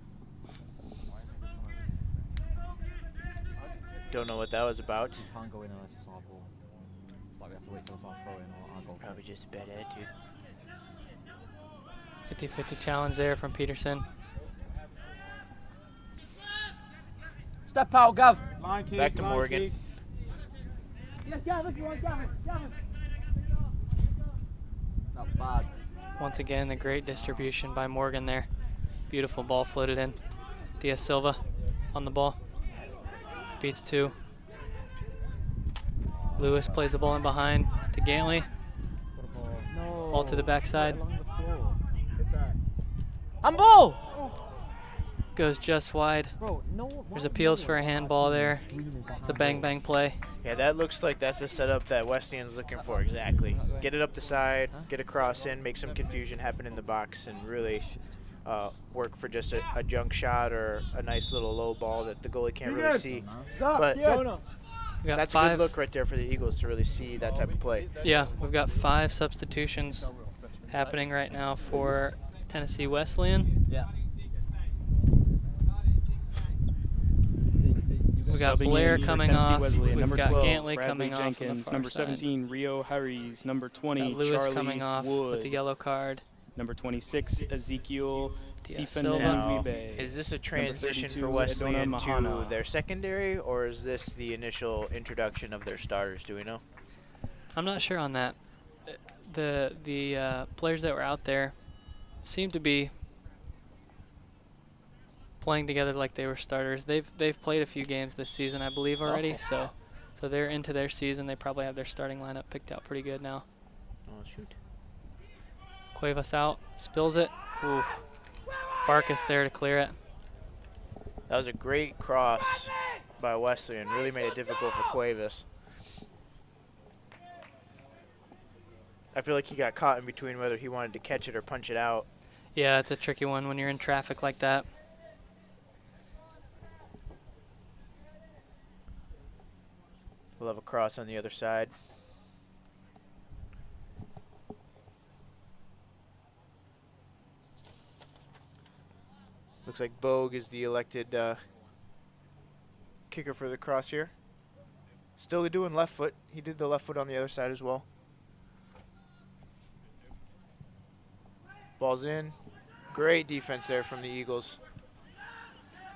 Don't know what that was about. You can't go in unless it's our ball. It's like we have to wait till it's our throw in or our goal. Probably just a bad attitude. 50-50 challenge there from Peterson. Step out, Gav. Back to Morgan. Not bad. Once again, a great distribution by Morgan there. Beautiful ball floated in. Diaz Silva on the ball. Beats 2. Lewis plays the ball in behind to Gantley. No. Ball to the backside. Handball! Goes just wide. Bro, no. There's appeals for a handball there. It's a bang-bang play. Yeah, that looks like that's the setup that Wesleyan's looking for exactly. Get it up the side, get a cross in, make some confusion happen in the box, and really work for just a junk shot or a nice little low ball that the goalie can't really see. But We got that's a good look right there for the Eagles to really see that type of play. Yeah, we've got 5 substitutions happening right now for Tennessee Wesleyan. Yeah. We got Subbing Blair in for coming Tennessee off. Wesleyan, We've number got 12, Gantley Bradley coming off on the Jenkins, far number side. 17, Rio Harries, number 20, Got Lewis Charlie coming off Wood, with the yellow card. number 26, Ezekiel Diaz Silva. Sifanenwibe. Is this a transition 32, for Wesleyan Edona to Mahana. their secondary, or is this the initial introduction of their starters? Do we know? I'm not sure on that. The players that were out there seem to be playing together like they were starters. They've played a few games this season, I believe, already. So they're into their season. They probably have their starting lineup picked out pretty good now. Oh shoot! Cuevas out, spills it. Ooh. Barkus there to clear it. That was a great cross by Wesleyan. Really made it difficult for Cuevas. I feel like he got caught in between whether he wanted to catch it or punch it out. Yeah, it's a tricky one when you're in traffic like that. We'll have a cross on the other side. Looks like Bogue is the elected kicker for the cross here. Still doing left foot. He did the left foot on the other side as well. Ball's in. Great defense there from the Eagles.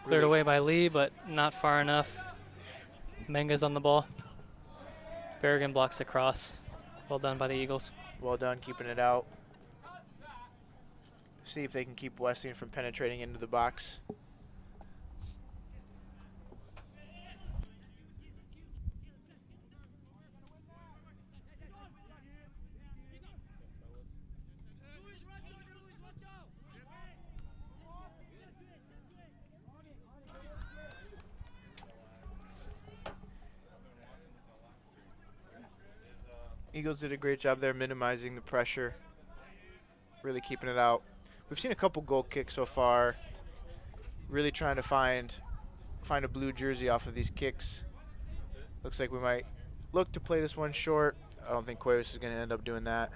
Cleared away by Lee, but not far enough. Menga's on the ball. Berrigan blocks the cross. Well done by the Eagles. Well done keeping it out. See if they can keep Wesleyan from penetrating into the box. Eagles did a great job there minimizing the pressure, really keeping it out. We've seen a couple goal kicks so far, really trying to find a blue jersey off of these kicks. Looks like we might look to play this one short. I don't think Cuevas is going to end up doing that.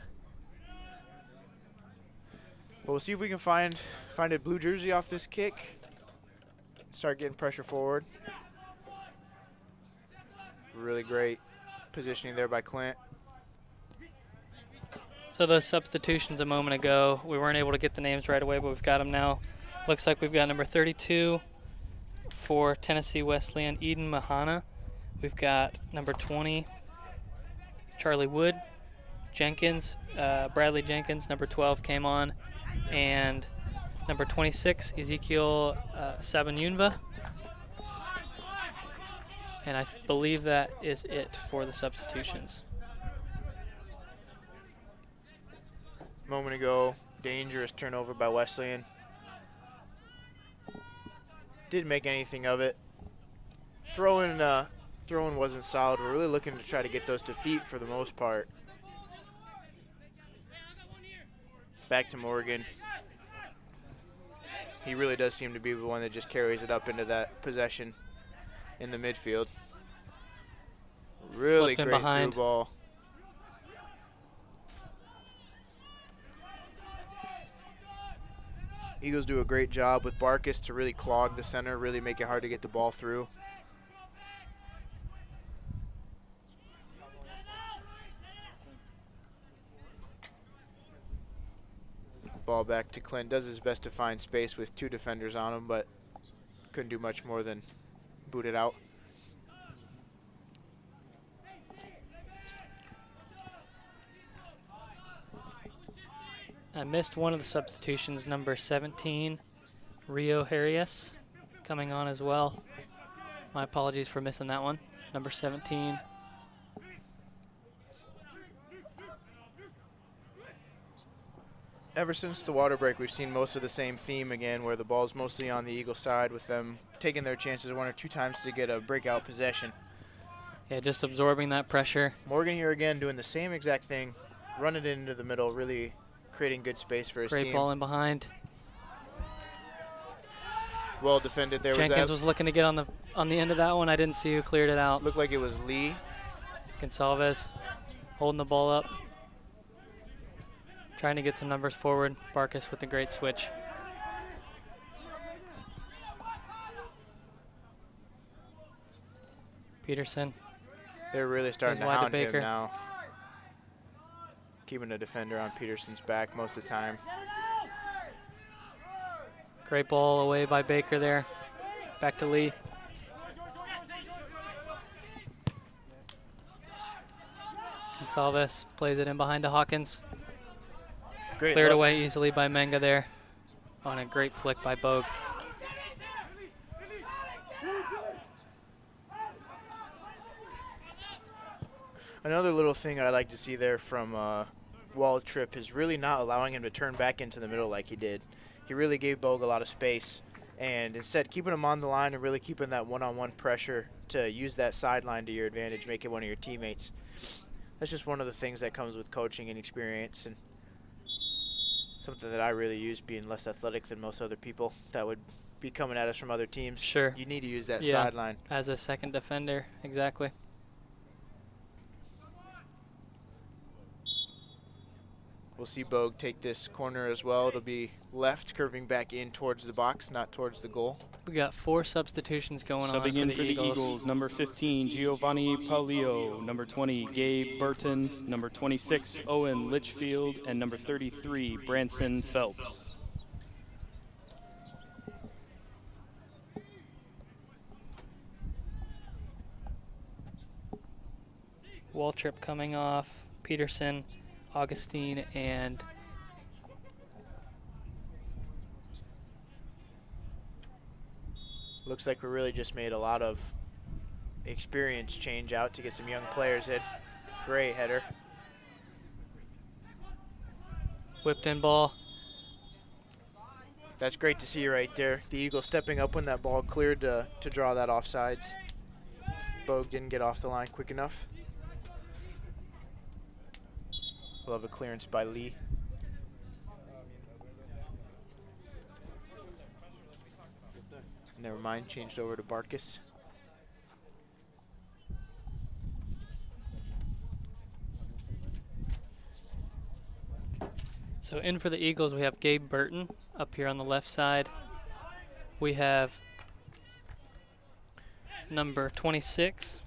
But we'll see if we can find a blue jersey off this kick. Start getting pressure forward. Really great positioning there by Clint. So those substitutions a moment ago, we weren't able to get the names right away, but we've got them now. Looks like we've got number 32 for Tennessee Wesleyan, Eden Mahana. We've got number 20, Charlie Wood. Jenkins, Bradley Jenkins, number 12 came on. And number 26, Ezekiel Sabanyunva. And I believe that is it for the substitutions. Moment ago, dangerous turnover by Wesleyan. Didn't make anything of it. Throwing wasn't solid. We're really looking to try to get those to feet for the most part. Back to Morgan. He really does seem to be the one that just carries it up into that possession in the midfield. Really great through ball. Eagles do a great job with Barkus to really clog the center, really make it hard to get the ball through. Ball back to Clint. Does his best to find space with two defenders on him, but couldn't do much more than boot it out. I missed one of the substitutions, number 17, Rio Harrias, coming on as well. My apologies for missing that one. Number 17. Ever since the water break, we've seen most of the same theme again, where the ball's mostly on the Eagle side with them taking their chances one or two times to get a breakout possession. Yeah, just absorbing that pressure. Morgan here again doing the same exact thing, running it into the middle, really creating good space for his team. Great ball in behind. Well defended there. Jenkins was looking to get on the end of that one. I didn't see who cleared it out. Looked like it was Lee. Gonsalves holding the ball up. Trying to get some numbers forward. Barkus with a great switch. Peterson. They're really starting to wide to hound him Baker. now. Keeping a defender on Peterson's back most of the time. Great ball away by Baker there. Back to Lee. Gonsalves plays it in behind to Hawkins. Great Cleared look. away easily by Menga there. On a great flick by Bogue. Another little thing I like to see there from Wall Tripp is really not allowing him to turn back into the middle like he did. he really gave Bogue a lot of space. And instead, keeping him on the line and really keeping that one-on-one pressure to use that sideline to your advantage, make it one of your teammates. That's just one of the things that comes with coaching and experience, and something that I really use, being less athletic than most other people that would be coming at us from other teams. Sure. You need to use that Yeah, sideline. as a second defender, exactly. We'll see Bogue take this corner as well. It'll be left, curving back in towards the box, not towards the goal. We got 4 substitutions going on Subbing in for the Eagles. Eagles, number 15, Giovanni Paulio, number 20, Gabe Burton, number 26, Owen Litchfield, and number 33, Branson Phelps. Waltrip coming off, Peterson, Augustine, and Looks like we really just made a lot of experience change out to get some young players in. Great header. whipped in ball. That's great to see right there. The Eagles stepping up when that ball cleared to draw that offsides. Bogue didn't get off the line quick enough. We'll have a clearance by Lee. Never mind, changed over to Barkus. So in for the Eagles, we have Gabe Burton up here on the left side. We have number 26,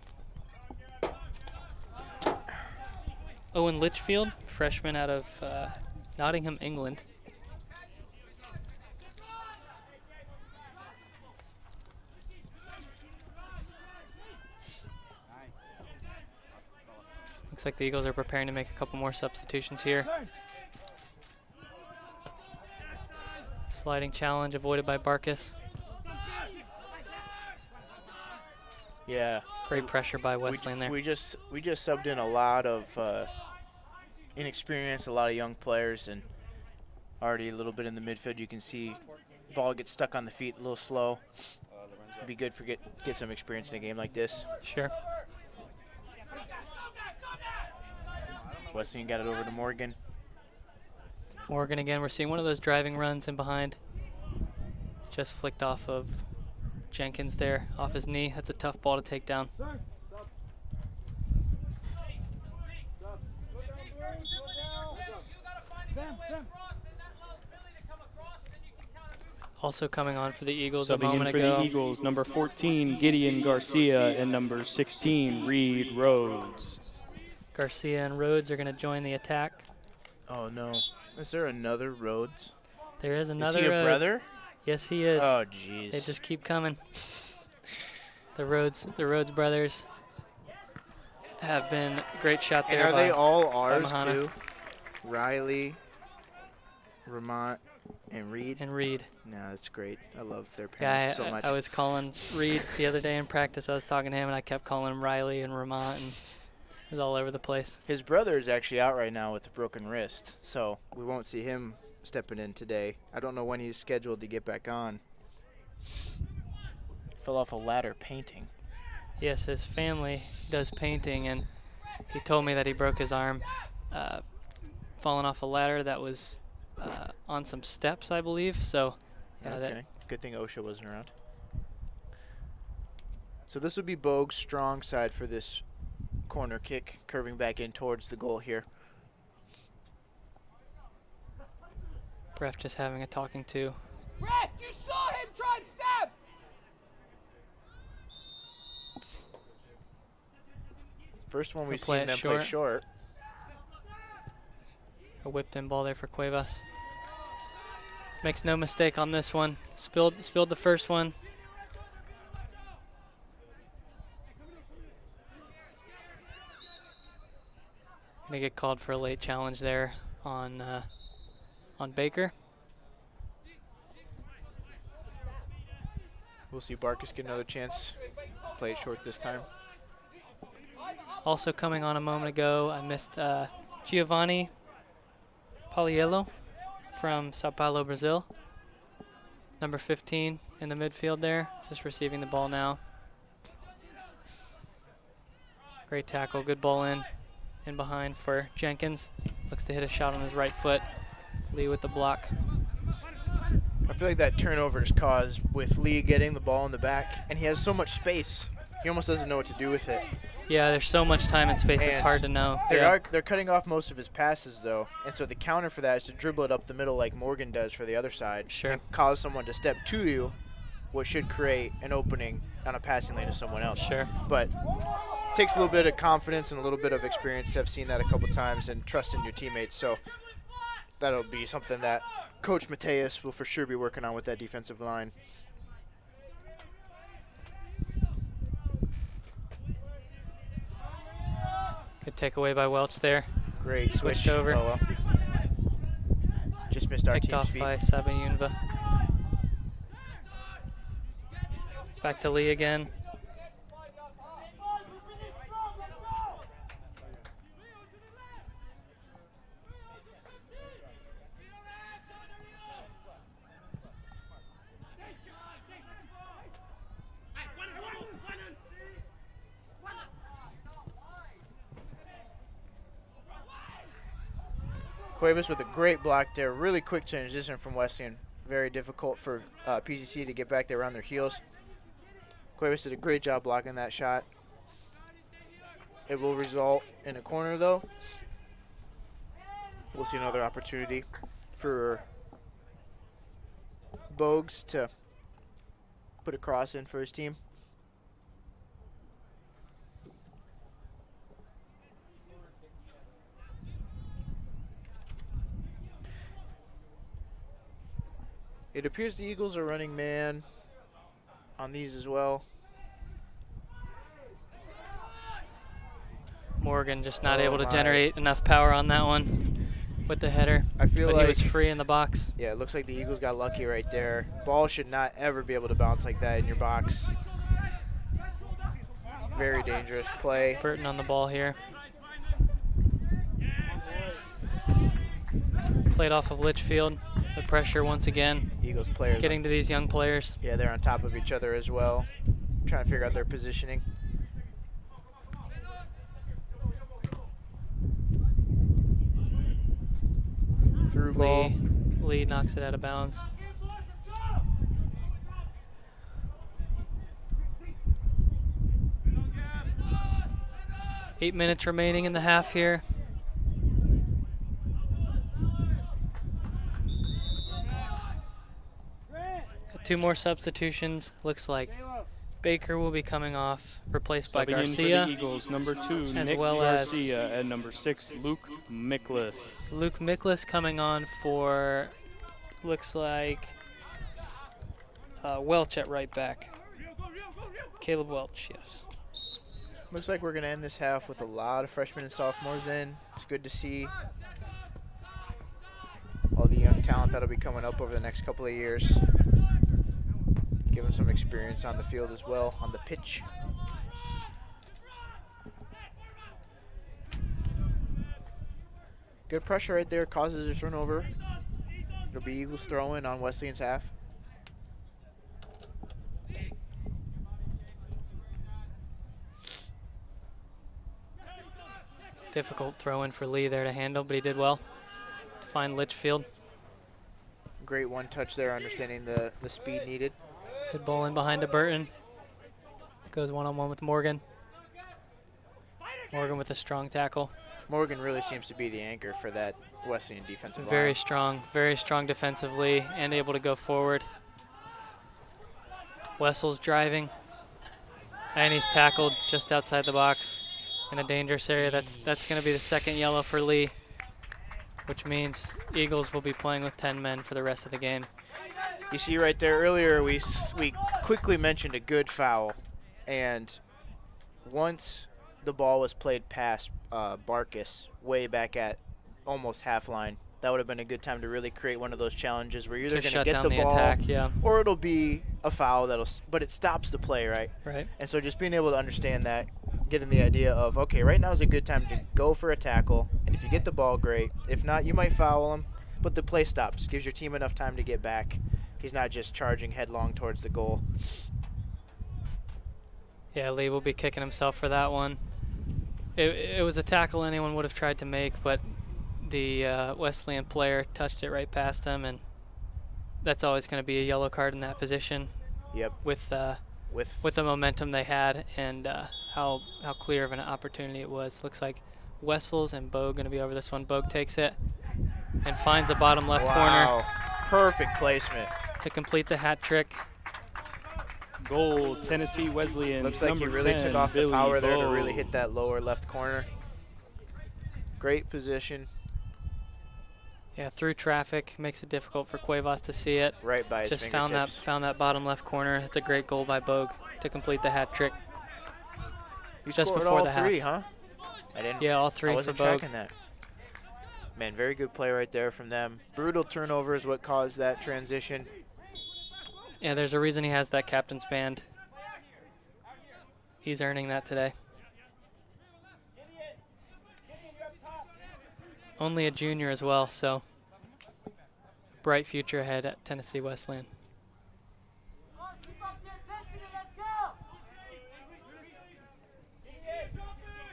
Owen Litchfield, freshman out of Nottingham, England. Looks like the Eagles are preparing to make a couple more substitutions here. Sliding challenge avoided by Barkus. Yeah. Great pressure by Wesleyan there. We just subbed in a lot of inexperience, a lot of young players, and already a little bit in the midfield. You can see the ball gets stuck on the feet a little slow. It'd be good for get some experience in a game like this. Sure. Wesleyan got it over to Morgan. Morgan again, we're seeing one of those driving runs in behind. Just flicked off of Jenkins there, off his knee. That's a tough ball to take down. Also coming on for the Eagles a Subbing moment in for ago. the Eagles, number 14, Gideon Garcia, and number 16, Reed Rhodes. Garcia and Rhodes are going to join the attack. Oh no. Is there another Rhodes? There is another Is he a Rhodes. brother? Yes, he is. Oh jeez. They just keep coming. The Rhodes brothers have been a great shot And there. are they all ours Mahana. too? Riley, Vermont, and Reed. And Reed. No, that's great. I love their Yeah, parents so much. I was calling Reed the other day in practice. I was talking to him, and I kept calling him Riley and Vermont, and it was all over the place. His brother is actually out right now with a broken wrist, so we won't see him stepping in today. I don't know when he's scheduled to get back on. Fell off a ladder painting. Yes, his family does painting, and he told me that he broke his arm falling off a ladder that was on some steps, I believe. So, yeah, Okay. Good thing OSHA wasn't around. So this would be Bogue's strong side for this corner kick, curving back in towards the goal here. ref just having a talking to. Ref, you saw him try and stab! First one we've play seen it them play short. A whipped in ball there for Cuevas. Makes no mistake on this one. Spilled the first one. Gonna get called for a late challenge there on Baker. We'll see Barkus get another chance. Play it short this time. Also coming on a moment ago, I missed Giovanni Pauliello from Sao Paulo, Brazil. Number 15 in the midfield there, just receiving the ball now. Great tackle, good ball in behind for Jenkins. Looks to hit a shot on his right foot. Lee with the block. I feel like that turnover is caused with Lee getting the ball in the back, and he has so much space. He almost doesn't know what to do with it. Yeah, there's so much time and space, it's And hard to know. They're cutting off most of his passes, though, and so the counter for that is to dribble it up the middle like Morgan does for the other side. Sure. And cause someone to step to you, which should create an opening on a passing lane to someone else. Sure. But takes a little bit of confidence and a little bit of experience to have seen that a couple times and trust in your teammates. So that'll be something that Coach Mateus will for sure be working on with that defensive line. Good takeaway by Welch there. Great Switched switch. over. Oh, well. Just missed our Picked team's off feet. by Sabayunva. Back to Lee again. Cuevas with a great block there. Really quick transition from Wesleyan. Very difficult for PCC to get back there on their heels. Cuevas did a great job blocking that shot. It will result in a corner, though. We'll see another opportunity for Bogues to put a cross in for his team. It appears the Eagles are running man on these as well. Morgan just not Oh able to my. generate enough power on that one with the header. I feel But like he was free in the box. Yeah, it looks like the Eagles got lucky right there. Ball should not ever be able to bounce like that in your box. Very dangerous play. Burton on the ball here. Played off of Litchfield. The pressure once again. Eagles players. Getting to these young players. Yeah, they're on top of each other as well. Trying to figure out their positioning. Through ball. Lee knocks it out of bounds. Eight minutes remaining in the half here. Two more substitutions. Looks like Baker will be coming off, replaced by Subbing in for Garcia. the Eagles, number 2, as Nick well as- Garcia, and number 6, Luke Miklas. Luke Miklas coming on for, looks like, Welch at right back. Caleb Welch, yes. Looks like we're going to end this half with a lot of freshmen and sophomores in. It's good to see all the young talent that'll be coming up over the next couple of years. Give them some experience on the field as well, on the pitch. Good pressure right there, causes a turnover. It'll be Eagles throwing on Wesleyan's half. Difficult throw in for Lee there to handle, but he did well to find Litchfield. Great one touch there, understanding the speed needed. Good ball in behind to Burton. Goes one-on-one with Morgan. Morgan with a strong tackle. Morgan really seems to be the anchor for that Wesleyan defensive line. Very strong defensively and able to go forward. Wessel's driving, and he's tackled just outside the box in a dangerous area. That's going to be the second yellow for Lee, which means Eagles will be playing with 10 men for the rest of the game. You see right there earlier, we quickly mentioned a good foul, and once the ball was played past Barkus way back at almost half line, that would have been a good time to really create one of those challenges where you're either To going to shut get down the the ball attack, yeah. or it'll be a foul but it stops the play, right? Right. And so just being able to understand that, getting the idea of, okay, right now is a good time to go for a tackle, and if you get the ball, great. If not, you might foul them, but the play stops. Gives your team enough time to get back. he's not just charging headlong towards the goal. Yeah, Lee will be kicking himself for that one. It was a tackle anyone would have tried to make, but the Wesleyan player touched it right past him, and that's always going to be a yellow card in that position. Yep. With the momentum they had and how clear of an opportunity it was. Looks like Wessels and Bogue going to be over this one. Bogue takes it and finds the bottom left corner. Perfect placement to complete the hat trick. Goal, Tennessee Wesleyan. Looks like he really took off the power there to really hit that lower left corner. Great position. Yeah, through traffic makes it difficult for Cuevas to see it. Right by his Just fingertips. found that bottom left corner. It's a great goal by Bogue to complete the hat trick. He just scored before all the three, half. huh? I didn't. Yeah, all three I wasn't for Bogue. tracking that. Man, very good play right there from them. Brutal turnover is what caused that transition. Yeah, there's a reason he has that captain's band. He's earning that today. Only a junior as well, so bright future ahead at Tennessee Wesleyan.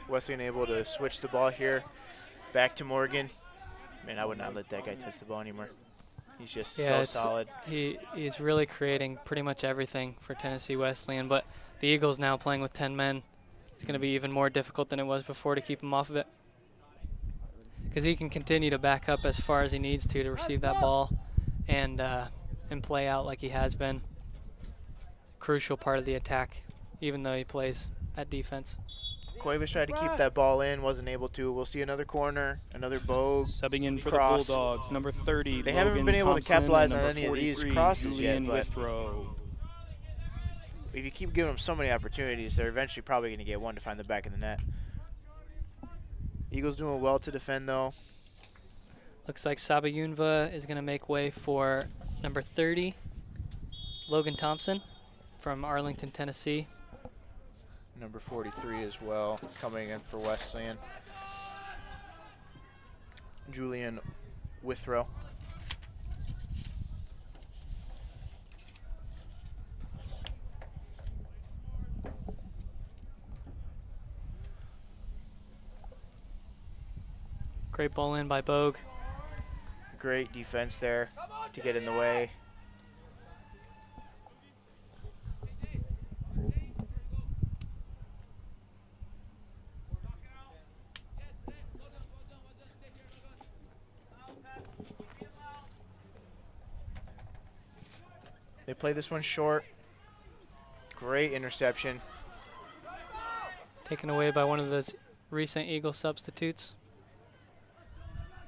Wesleyan able to switch the ball here. Back to Morgan. Man, I would not let that guy touch the ball anymore. He's just so solid. He's really creating pretty much everything for Tennessee Wesleyan, but the Eagles now playing with 10 men. It's going to be even more difficult than it was before to keep him off of it. Because he can continue to back up as far as he needs to receive that ball and play out like he has been. Crucial part of the attack, even though he plays at defense. Cuevas tried to keep that ball in, wasn't able to. We'll see another corner, another Bogue. Subbing in for cross. the Bulldogs, number 30. They haven't been able to capitalize on any of these crosses yet, but if you keep giving them so many opportunities, they're eventually probably going to get one to find the back of the net. Eagles doing well to defend, though. Looks like Sabayunva is going to make way for number 30, Logan Thompson from Arlington, Tennessee. Number 43 as well, coming in for Wesleyan. Julian Withrow. Great ball in by Bogue. Great defense there to get in the way. They play this one short. Great interception. Taken away by one of those recent Eagle substitutes.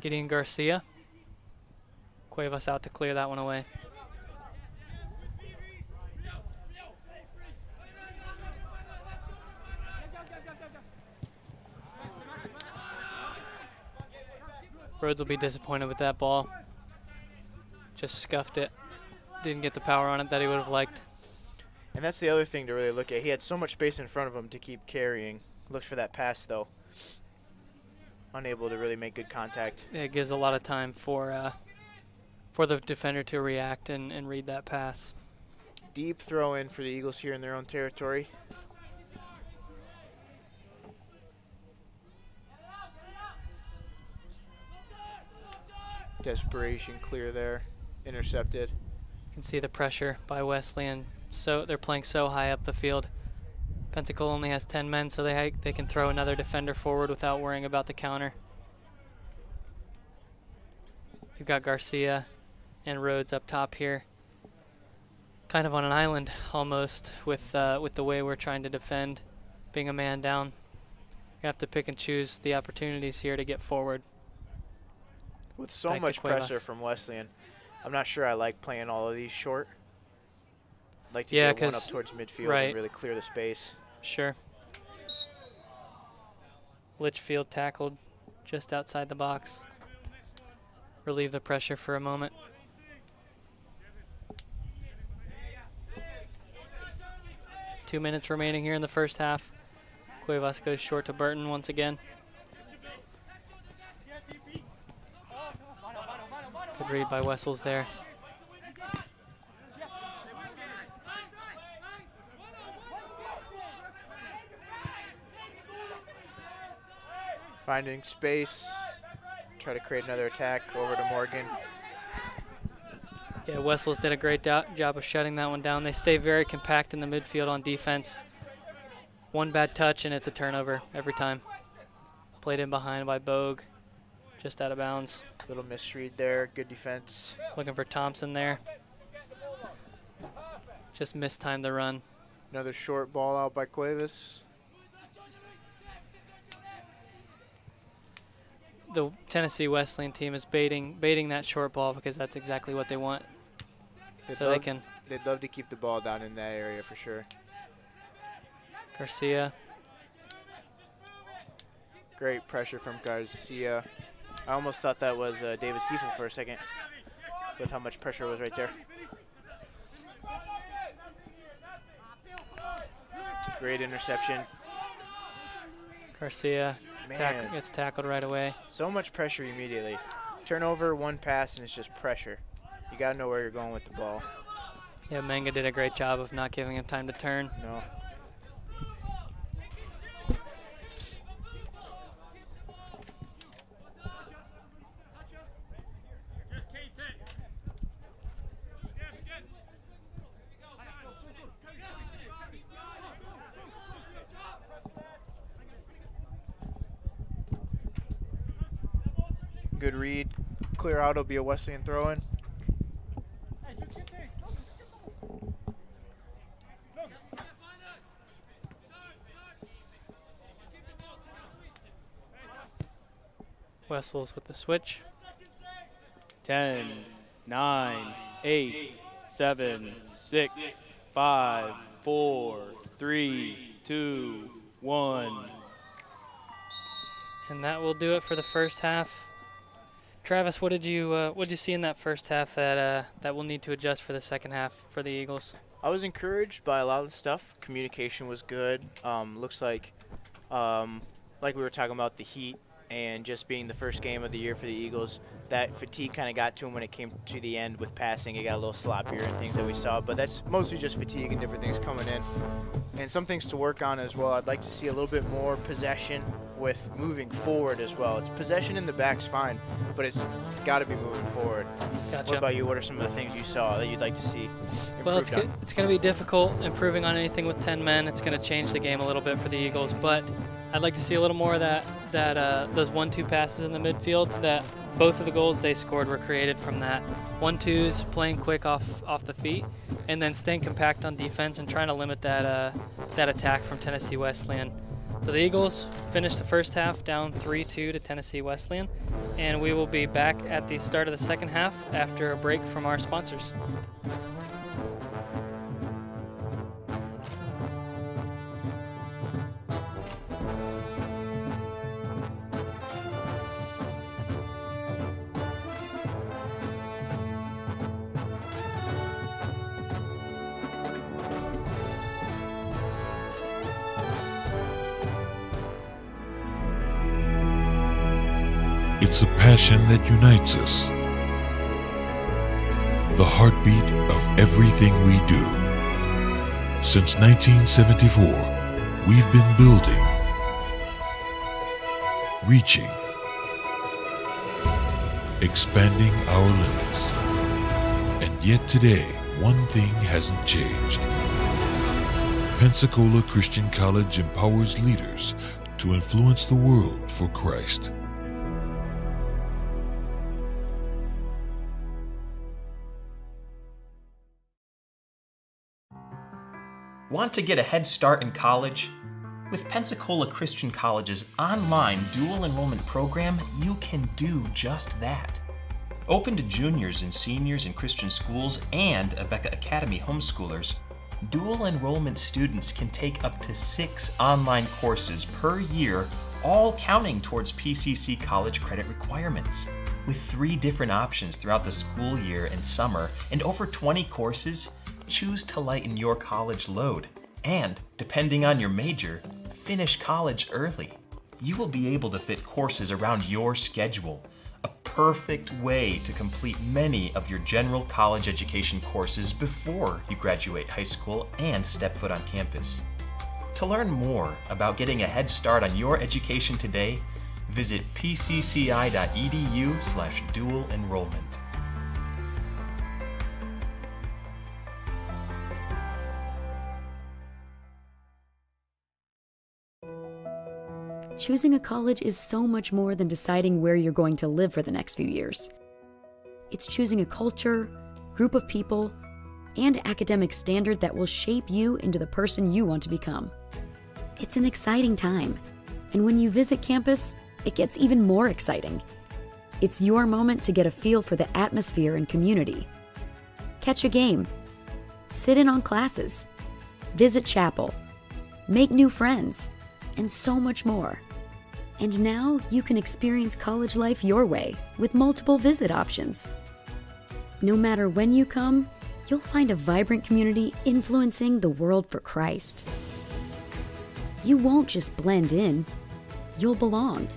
Gideon Garcia. Cuevas out to clear that one away. Rhodes will be disappointed with that ball. Just scuffed it. Didn't get the power on it that he would have liked. And that's the other thing to really look at. He had so much space in front of him to keep carrying. Looks for that pass, though. Unable to really make good contact. It gives a lot of time for the defender to react and read that pass. Deep throw in for the Eagles here in their own territory. Desperation clear there. Intercepted. You can see the pressure by Wesleyan. So they're playing so high up the field. Pensacola only has 10 men, so they can throw another defender forward without worrying about the counter. You've got Garcia and Rhodes up top here. Kind of on an island almost with the way we're trying to defend, being a man down. You have to pick and choose the opportunities here to get forward. With so much pressure from Wesleyan, I'm not sure I like playing all of these short. I'd like to get one up towards midfield and really clear the space. Sure. Litchfield tackled just outside the box. Relieve the pressure for a moment. Two minutes remaining here in the first half. Cuevas goes short to Burton once again. Good read by Wessels there. finding space. Try to create another attack over to Morgan. Yeah, Wesleyan did a great job of shutting that one down. They stay very compact in the midfield on defense. One bad touch and it's a turnover every time. Played in behind by Bogue, just out of bounds. Little misread there, good defense. Looking for Thompson there. Just mistimed the run. Another short ball out by Cuevas. The Tennessee Wesleyan team is baiting that short ball because that's exactly what they want. They'd love to keep the ball down in that area for sure. Garcia. Great pressure from Garcia. I almost thought that was David Stiefel for a second with how much pressure was right there. Great interception. Garcia Man. gets tackled right away. So much pressure immediately. Turnover, one pass, and it's just pressure. You got to know where you're going with the ball. Yeah, Manga did a great job of not giving him time to turn. No. Good read. Clear out will be a Wesleyan throw-in. Wessel's with the switch. 10, 9, 8, 7, 6, 5, 4, 3, 2, 1. And that will do it for the first half. Travis, what did you see in that first half that we'll need to adjust for the second half for the Eagles? I was encouraged by a lot of the stuff. Communication was good. Looks like we were talking about the heat and just being the first game of the year for the Eagles, that fatigue kind of got to them when it came to the end with passing. It got a little sloppier and things that we saw, but that's mostly just fatigue and different things coming in. And some things to work on as well. I'd like to see a little bit more possession with moving forward as well. It's possession in the back's fine, but it's got to be moving forward. Gotcha. What about you? What are some of the things you saw that you'd like to see improved Well, on? it's going to be difficult improving on anything with 10 men. It's going to change the game a little bit for the Eagles, but I'd like to see a little more of those 1-2 passes in the midfield. That both of the goals they scored were created from that 1-2s, playing quick off the feet, and then staying compact on defense and trying to limit that attack from Tennessee Wesleyan. So the Eagles finished the first half down 3-2 to Tennessee Wesleyan, and we will be back at the start of the second half after a break from our sponsors. It's a passion that unites us, the heartbeat of everything we do. Since 1974, we've been building, reaching, expanding our limits. And yet today, one thing hasn't changed. Pensacola Christian College empowers leaders to influence the world for Christ. Want to get a head start in college? With Pensacola Christian College's online dual enrollment program, you can do just that. Open to juniors and seniors in Christian schools and Abeka Academy homeschoolers, dual enrollment students can take up to 6 online courses per year, all counting towards PCC college credit requirements. With 3 different options throughout the school year and summer and over 20 courses, choose to lighten your college load and, depending on your major, finish college early. You will be able to fit courses around your schedule, a perfect way to complete many of your general college education courses before you graduate high school and step foot on campus. To learn more about getting a head start on your education today, Visit pcci.edu/dual enrollment. Choosing a college is so much more than deciding where you're going to live for the next few years. It's choosing a culture, group of people, and academic standard that will shape you into the person you want to become. It's an exciting time, and when you visit campus, it gets even more exciting. It's your moment to get a feel for the atmosphere and community. Catch a game, sit in on classes, visit chapel, make new friends, and so much more. And now you can experience college life your way with multiple visit options. No matter when you come, you'll find a vibrant community influencing the world for Christ. You won't just blend in, you'll belong.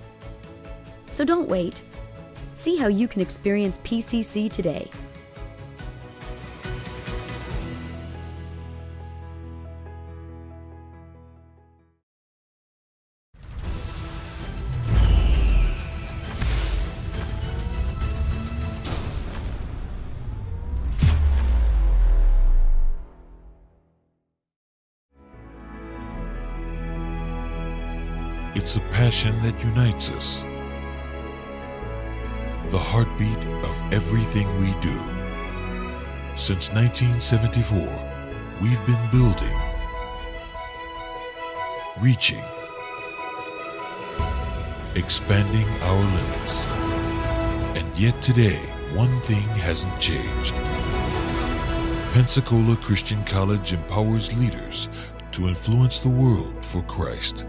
So don't wait. See how you can experience PCC today. It's a passion that unites us. The heartbeat of everything we do. Since 1974, we've been building, reaching, expanding our limits. And yet today, one thing hasn't changed. Pensacola Christian College empowers leaders to influence the world for Christ.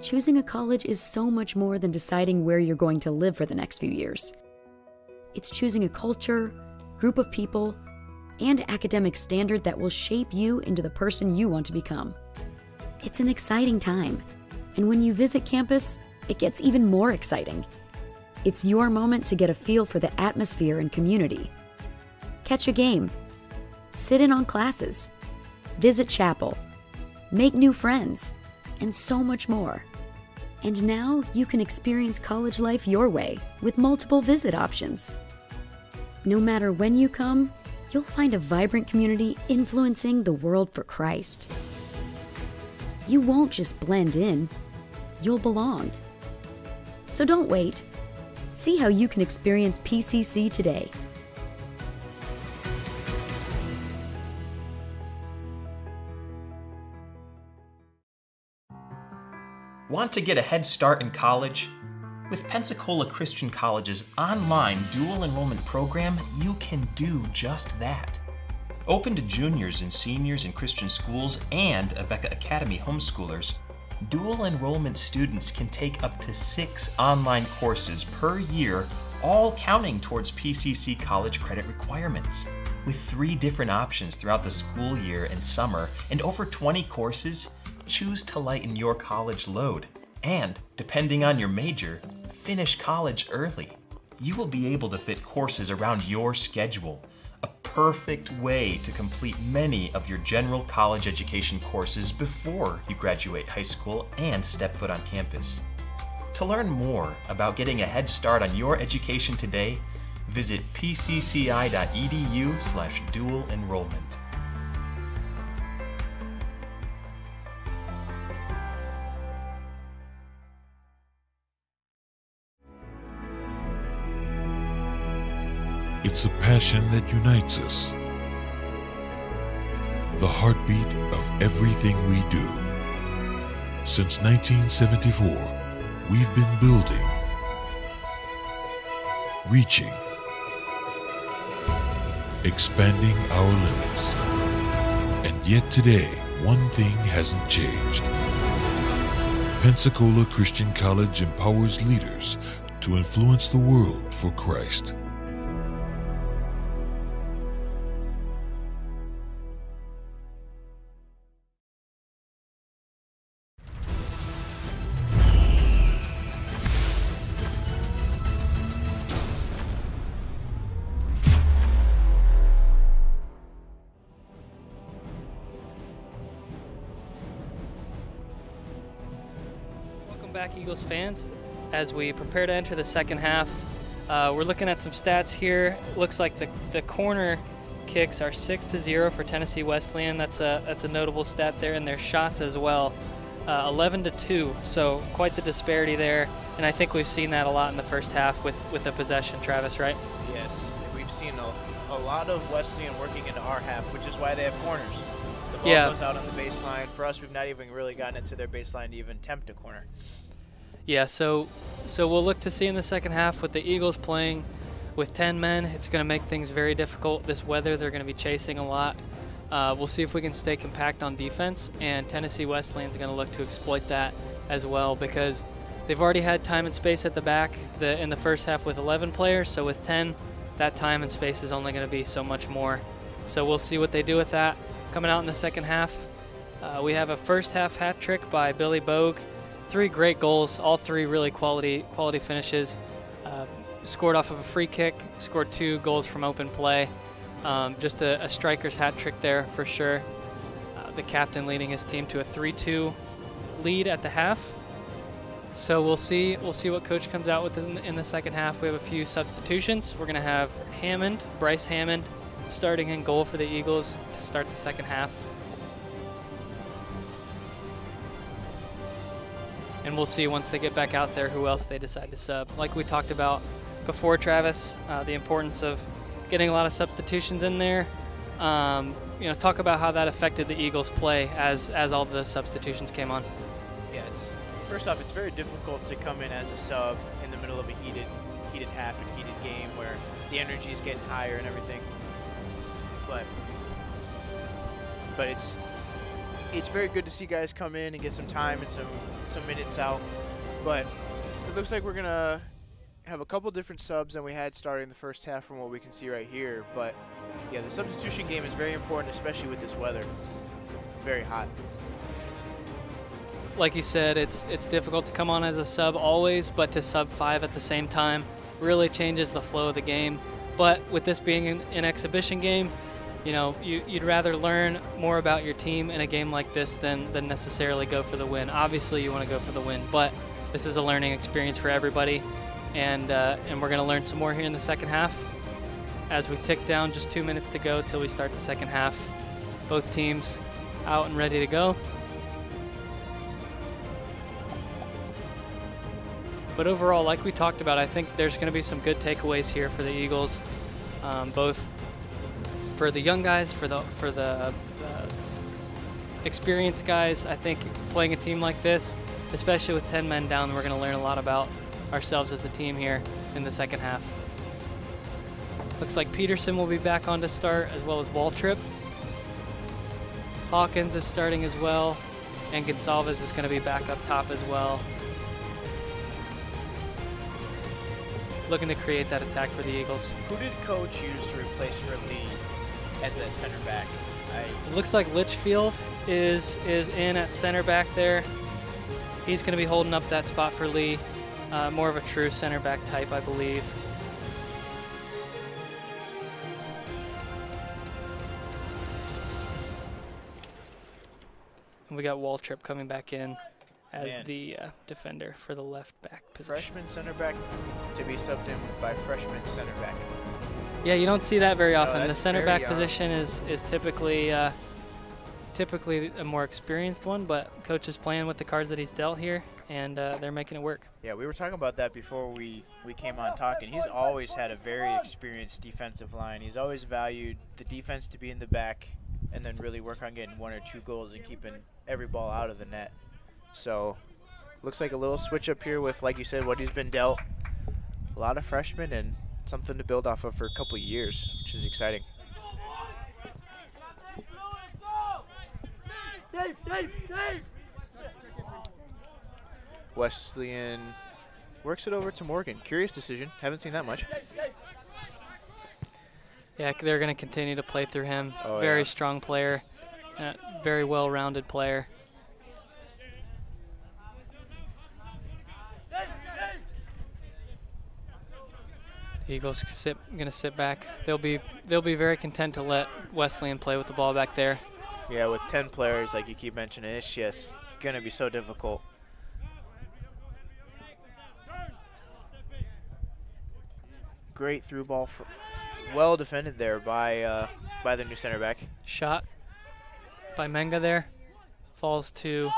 choosing a college is so much more than deciding where you're going to live for the next few years. It's choosing a culture, group of people, and academic standard that will shape you into the person you want to become. It's an exciting time, and when you visit campus, it gets even more exciting. It's your moment to get a feel for the atmosphere and community. Catch a game, sit in on classes, visit chapel, make new friends, and so much more. And now you can experience college life your way with multiple visit options. No matter when you come, you'll find a vibrant community influencing the world for Christ. You won't just blend in, you'll belong. So don't wait. See how you can experience PCC today. Want to get a head start in college? With Pensacola Christian College's online dual enrollment program, you can do just that. Open to juniors and seniors in Christian schools and Abeka Academy homeschoolers, dual enrollment students can take up to 6 online courses per year, all counting towards PCC college credit requirements. With 3 different options throughout the school year and summer and over 20 courses, choose to lighten your college load. And, depending on your major, finish college early. You will be able to fit courses around your schedule, a perfect way to complete many of your general college education courses before you graduate high school and step foot on campus. To learn more about getting a head start on your education today, visit pcci.edu/dual enrollment. It's a passion that unites us. The heartbeat of everything we do. Since 1974, we've been building, reaching, expanding our limits. And yet today, one thing hasn't changed. Pensacola Christian College empowers leaders to influence the world for Christ. Back, Eagles fans, as we prepare to enter the second half. We're looking at some stats here. Looks like the corner kicks are 6-0 for Tennessee Wesleyan. That's a notable stat there, and their shots as well, 11-2. So quite the disparity there, and I think we've seen that a lot in the first half with the possession. Travis, right? Yes, we've seen a lot of Wesleyan working into our half, which is why they have corners. The ball goes out on the baseline. For us, we've not even really gotten into their baseline to even tempt a corner. Yeah, so we'll look to see in the second half with the Eagles playing with 10 men. It's going to make things very difficult. This weather, they're going to be chasing a lot. We'll see if we can stay compact on defense, and Tennessee Wesleyan's going to look to exploit that as well because they've already had time and space at the back in the first half with 11 players. So with 10, that time and space is only going to be so much more. So we'll see what they do with that. Coming out in the second half, we have a first half hat trick by Billy Bogue. 3 great goals, all 3 really quality finishes. Scored off of a free kick, scored 2 goals from open play. Just a striker's hat trick there for sure. The captain leading his team to a 3-2 lead at the half. So we'll see what coach comes out with in the second half. We have a few substitutions. We're going to have Bryce Hammond, starting in goal for the Eagles to start the second half. And we'll see once they get back out there who else they decide to sub. Like we talked about before, Travis, the importance of getting a lot of substitutions in there. Talk about how that affected the Eagles' play as all the substitutions came on. Yeah, first off, it's very difficult to come in as a sub in the middle of a heated half and heated game where the energy is getting higher and everything. But it's it's very good to see guys come in and get some time and some minutes out. But it looks like we're going to have a couple different subs than we had starting the first half from what we can see right here. But, yeah, the substitution game is very important, especially with this weather. Very hot. Like you said, it's difficult to come on as a sub always, but to sub 5 at the same time really changes the flow of the game. But with this being an exhibition game, you know, you'd rather learn more about your team in a game like this than necessarily go for the win. Obviously, you want to go for the win, but this is a learning experience for everybody, and we're going to learn some more here in the second half as we tick down just 2 minutes to go till we start the second half. Both teams out and ready to go. But overall, like we talked about, I think there's going to be some good takeaways here for the Eagles, both for the young guys, for the experienced guys. I think playing a team like this, especially with 10 men down, we're going to learn a lot about ourselves as a team here in the second half. Looks like Peterson will be back on to start, as well as Waltrip. Hawkins is starting as well, and Gonsalves is going to be back up top as well. Looking to create that attack for the Eagles. Who did coach use to replace for Lee as a center back? It looks like Litchfield is in at center back there. He's going to be holding up that spot for Lee. More of a true center back type, I believe. And we got Waltrip coming back in as the defender for the left back position. Freshman center back to be subbed in by freshman center back. Yeah, you don't see that very often. No, the center back position is typically a more experienced one, but coach is playing with the cards that he's dealt here, and they're making it work. Yeah, we were talking about that before we came on talking. He's always had a very experienced defensive line. He's always valued the defense to be in the back and then really work on getting 1 or 2 goals and keeping every ball out of the net. So looks like a little switch up here with, like you said, what he's been dealt. A lot of freshmen and something to build off of for a couple years, which is exciting. Wesleyan works it over to Morgan. Curious decision. Haven't seen that much. Yeah, they're going to continue to play through him. Oh, very strong player, very well-rounded player. The Eagles going to sit back. They'll be very content to let Wesleyan play with the ball back there. Yeah, with 10 players, like you keep mentioning, it's just going to be so difficult. Great through ball, well defended there by the new center back. Shot by Menga there, falls to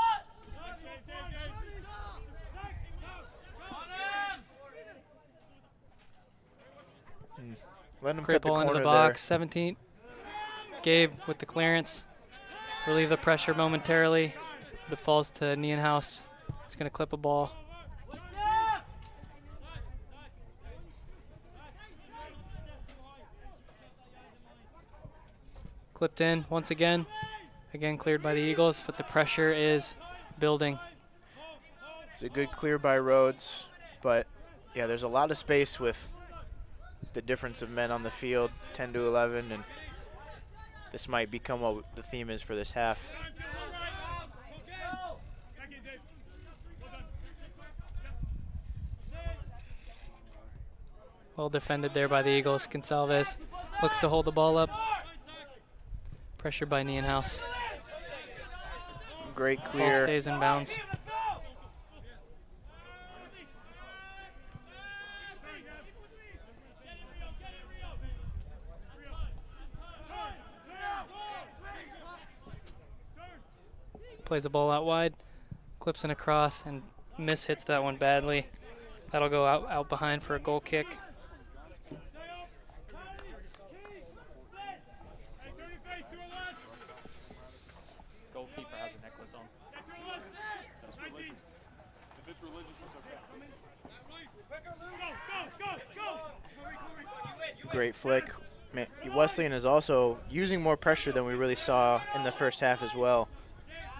Let him great cut the ball corner into the box. there. 17. Gabe with the clearance, relieve the pressure momentarily, but it falls to Nienhuis. He's going to clip a ball. Clipped in once again. Again cleared by the Eagles, but the pressure is building. It's a good clear by Rhodes, but yeah, there's a lot of space with the difference of men on the field, 10 to 11, and this might become what the theme is for this half. Well defended there by the Eagles. Gonsalves looks to hold the ball up. Pressure by Nienhuis. Great clear. Ball stays in bounds. Plays the ball out wide, clips in across, and hits that one badly. That'll go out behind for a goal kick. Goalkeeper has a necklace on. Great flick. Man, Wesleyan is also using more pressure than we really saw in the first half as well.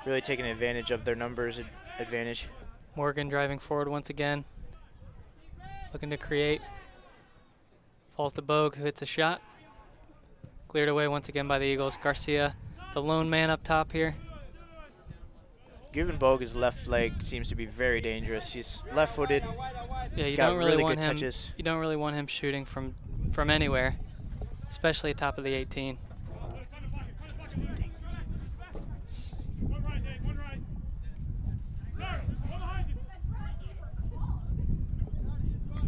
really taking advantage of their numbers advantage. Morgan driving forward once again, looking to create. Falls to Bogue, who hits a shot. Cleared away once again by the Eagles. Garcia, the lone man up top here. Given Bogue's left leg seems to be very dangerous. He's left-footed. Yeah, you got don't really want good him. touches. You don't really want him shooting from anywhere, especially top of the 18.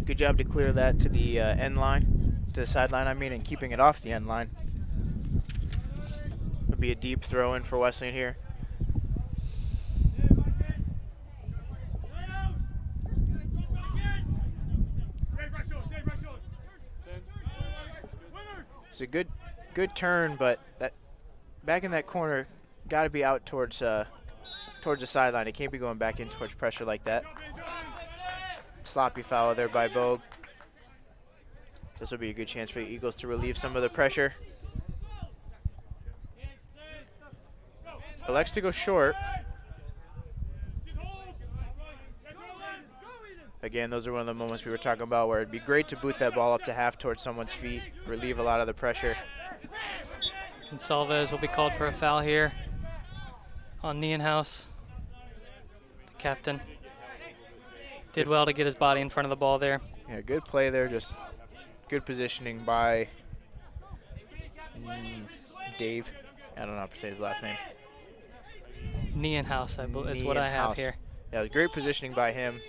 Good job to clear that to the end line, to the sideline, and keeping it off the end line. Would be a deep throw in for Wesleyan here. It's a good turn, but that back in that corner, got to be out towards the sideline. It can't be going back in towards pressure like that. Sloppy foul there by Bogue. This will be a good chance for the Eagles to relieve some of the pressure. Elects to go short. Again, those are one of the moments we were talking about where it'd be great to boot that ball up to half towards someone's feet, relieve a lot of the pressure. Gonsalves will be called for a foul here on Nienhuis, the captain. Did well to get his body in front of the ball there. Yeah, good play there, just good positioning by Dave. I don't know how to say his last name. Nienhuis, I believe, is what I have here. Yeah, it was great positioning by him.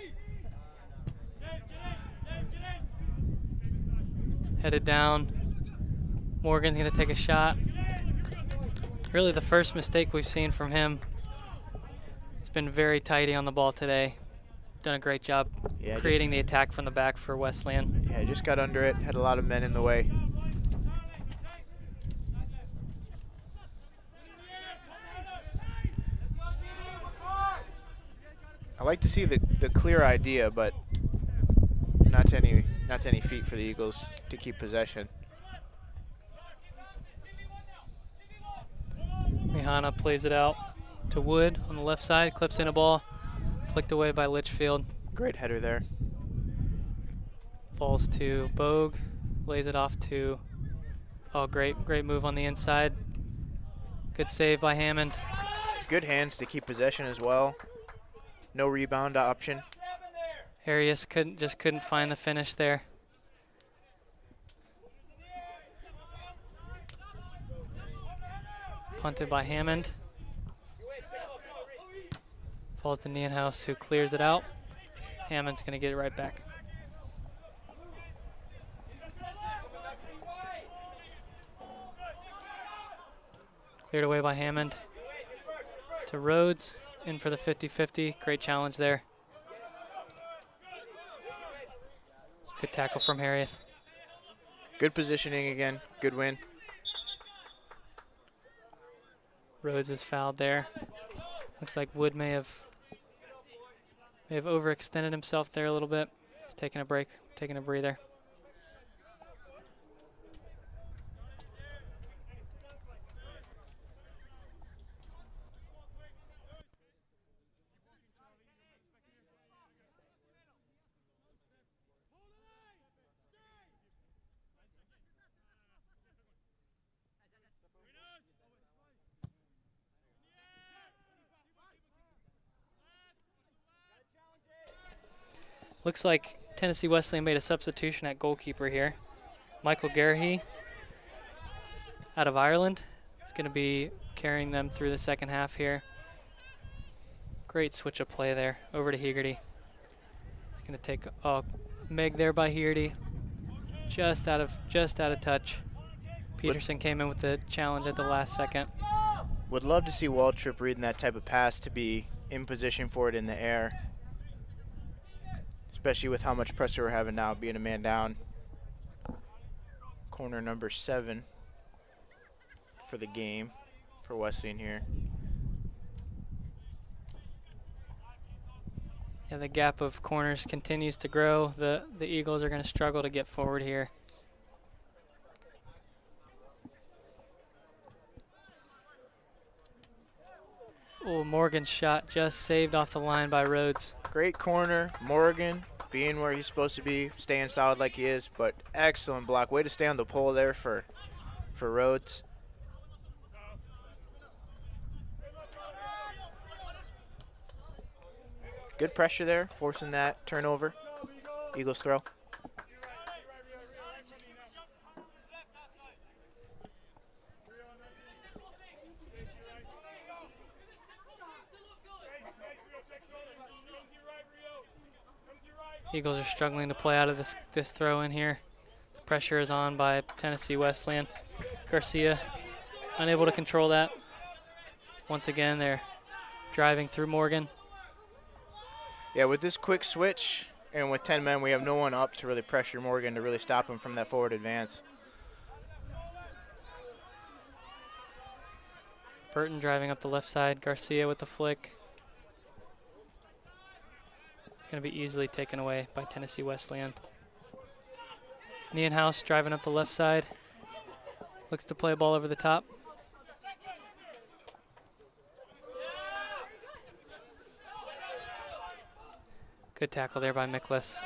Headed down. Morgan's going to take a shot. Really the first mistake we've seen from him. He's been very tidy on the ball today. Done a great job creating the attack from the back for Wesleyan. Yeah, just got under it, had a lot of men in the way. I like to see the clear idea, but not to any feet for the Eagles to keep possession. Mihana plays it out to Wood on the left side, clips in a ball, flicked away by Litchfield. Great header there. Falls to Bogue, lays it off to, great move on the inside. Good save by Hammond. Good hands to keep possession as well. No rebound option. Arias couldn't find the finish there. Punted by Hammond. Falls to Nienhuis, who clears it out. Hammond's going to get it right back. Cleared away by Hammond. To Rhodes, in for the 50-50. Great challenge there. Good tackle from Arias. Good positioning again, good win. Rhodes is fouled there. Looks like Wood may have overextended himself there a little bit. He's taking a break, taking a breather. Looks like Tennessee Wesleyan made a substitution at goalkeeper here. Michael Garahy out of Ireland is going to be carrying them through the second half here. Great switch of play there over to Hegarty. He's going to take Meg there by Hegarty. Just out of touch. Peterson came in with the challenge at the last second. Would love to see Waltrip reading that type of pass to be in position for it in the air. Especially with how much pressure we're having now, being a man down. Corner number 7 for the game for Wesleyan here. Yeah, the gap of corners continues to grow. The Eagles are going to struggle to get forward here. Oh, Morgan's shot just saved off the line by Rhodes. Great corner. Morgan being where he's supposed to be, staying solid like he is, but excellent block. Way to stay on the pole there for Rhodes. Good pressure there, forcing that turnover. Eagles throw. Eagles are struggling to play out of this throw in here. The pressure is on by Tennessee Wesleyan. Garcia unable to control that. Once again, they're driving through Morgan. Yeah, with this quick switch and with 10 men, we have no one up to really pressure Morgan to really stop him from that forward advance. Burton driving up the left side. Garcia with the flick. It's going to be easily taken away by Tennessee Wesleyan. Nienhouse driving up the left side. Looks to play a ball over the top. Good tackle there by Miklas.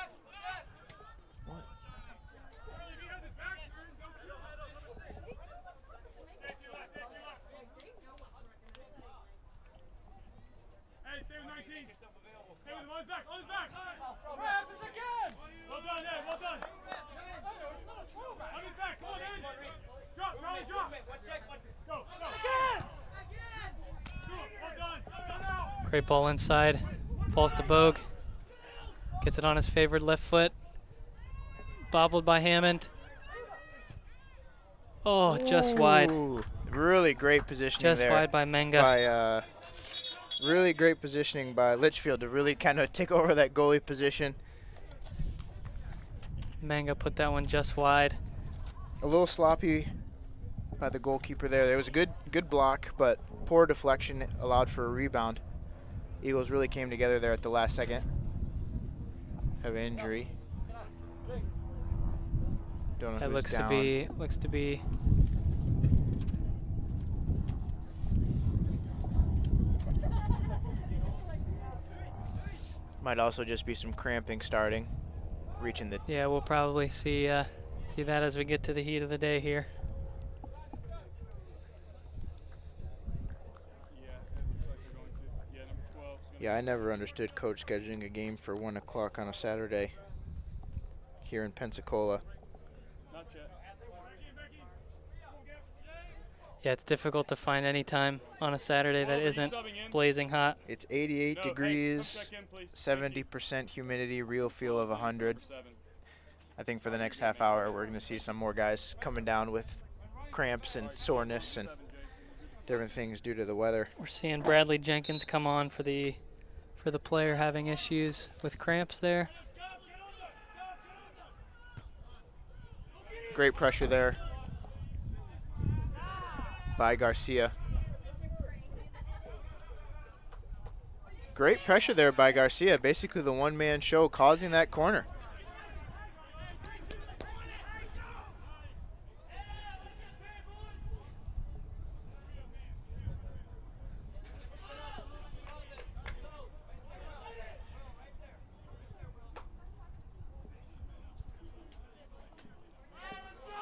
Great ball inside. Falls to Bogue. Gets it on his favored left foot. Bobbled by Hammond. Oh, just wide. Really great positioning Just there. wide by Menga. Really great positioning by Litchfield to really kind of take over that goalie position. Menga put that one just wide. A little sloppy by the goalkeeper there. There was a good block, but poor deflection allowed for a rebound. Eagles really came together there at the last second. Have an injury. Don't know That who's looks down. to be Might also just be some cramping starting, reaching the. Yeah, we'll probably see that as we get to the heat of the day here. Yeah, I never understood coach scheduling a game for 1 o'clock on a Saturday here in Pensacola. Yeah, it's difficult to find any time on a Saturday that isn't blazing hot. It's 88 degrees, 70% humidity, real feel of 100. I think for the next half hour, we're going to see some more guys coming down with cramps and soreness and different things due to the weather. We're seeing Bradley Jenkins come on for the player having issues with cramps there. Great pressure there by Garcia. Great pressure there by Garcia. Basically the one-man show causing that corner.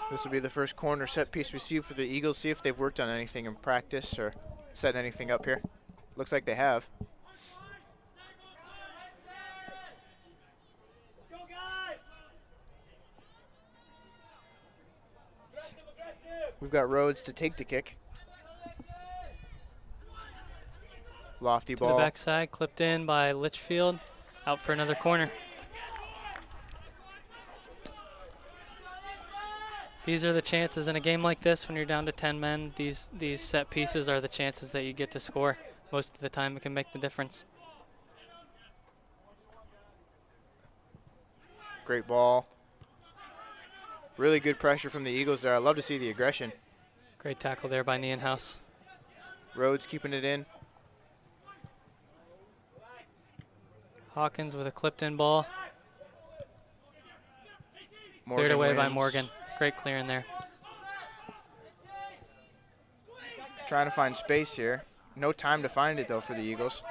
This will be the first corner set piece received for the Eagles. See if they've worked on anything in practice or set anything up here. Looks like they have. We've got Rhodes to take the kick. Lofty ball. To the backside, clipped in by Litchfield. Out for another corner. These are the chances in a game like this when you're down to 10 men. These set pieces are the chances that you get to score. Most of the time it can make the difference. Great ball. Really good pressure from the Eagles there. I love to see the aggression. Great tackle there by Nienhouse. Rhodes keeping it in. Hawkins with a clipped in ball. Morgan Cleared away by wins. Morgan. Great clearing there. Trying to find space here. No time to find it, though, for the Eagles.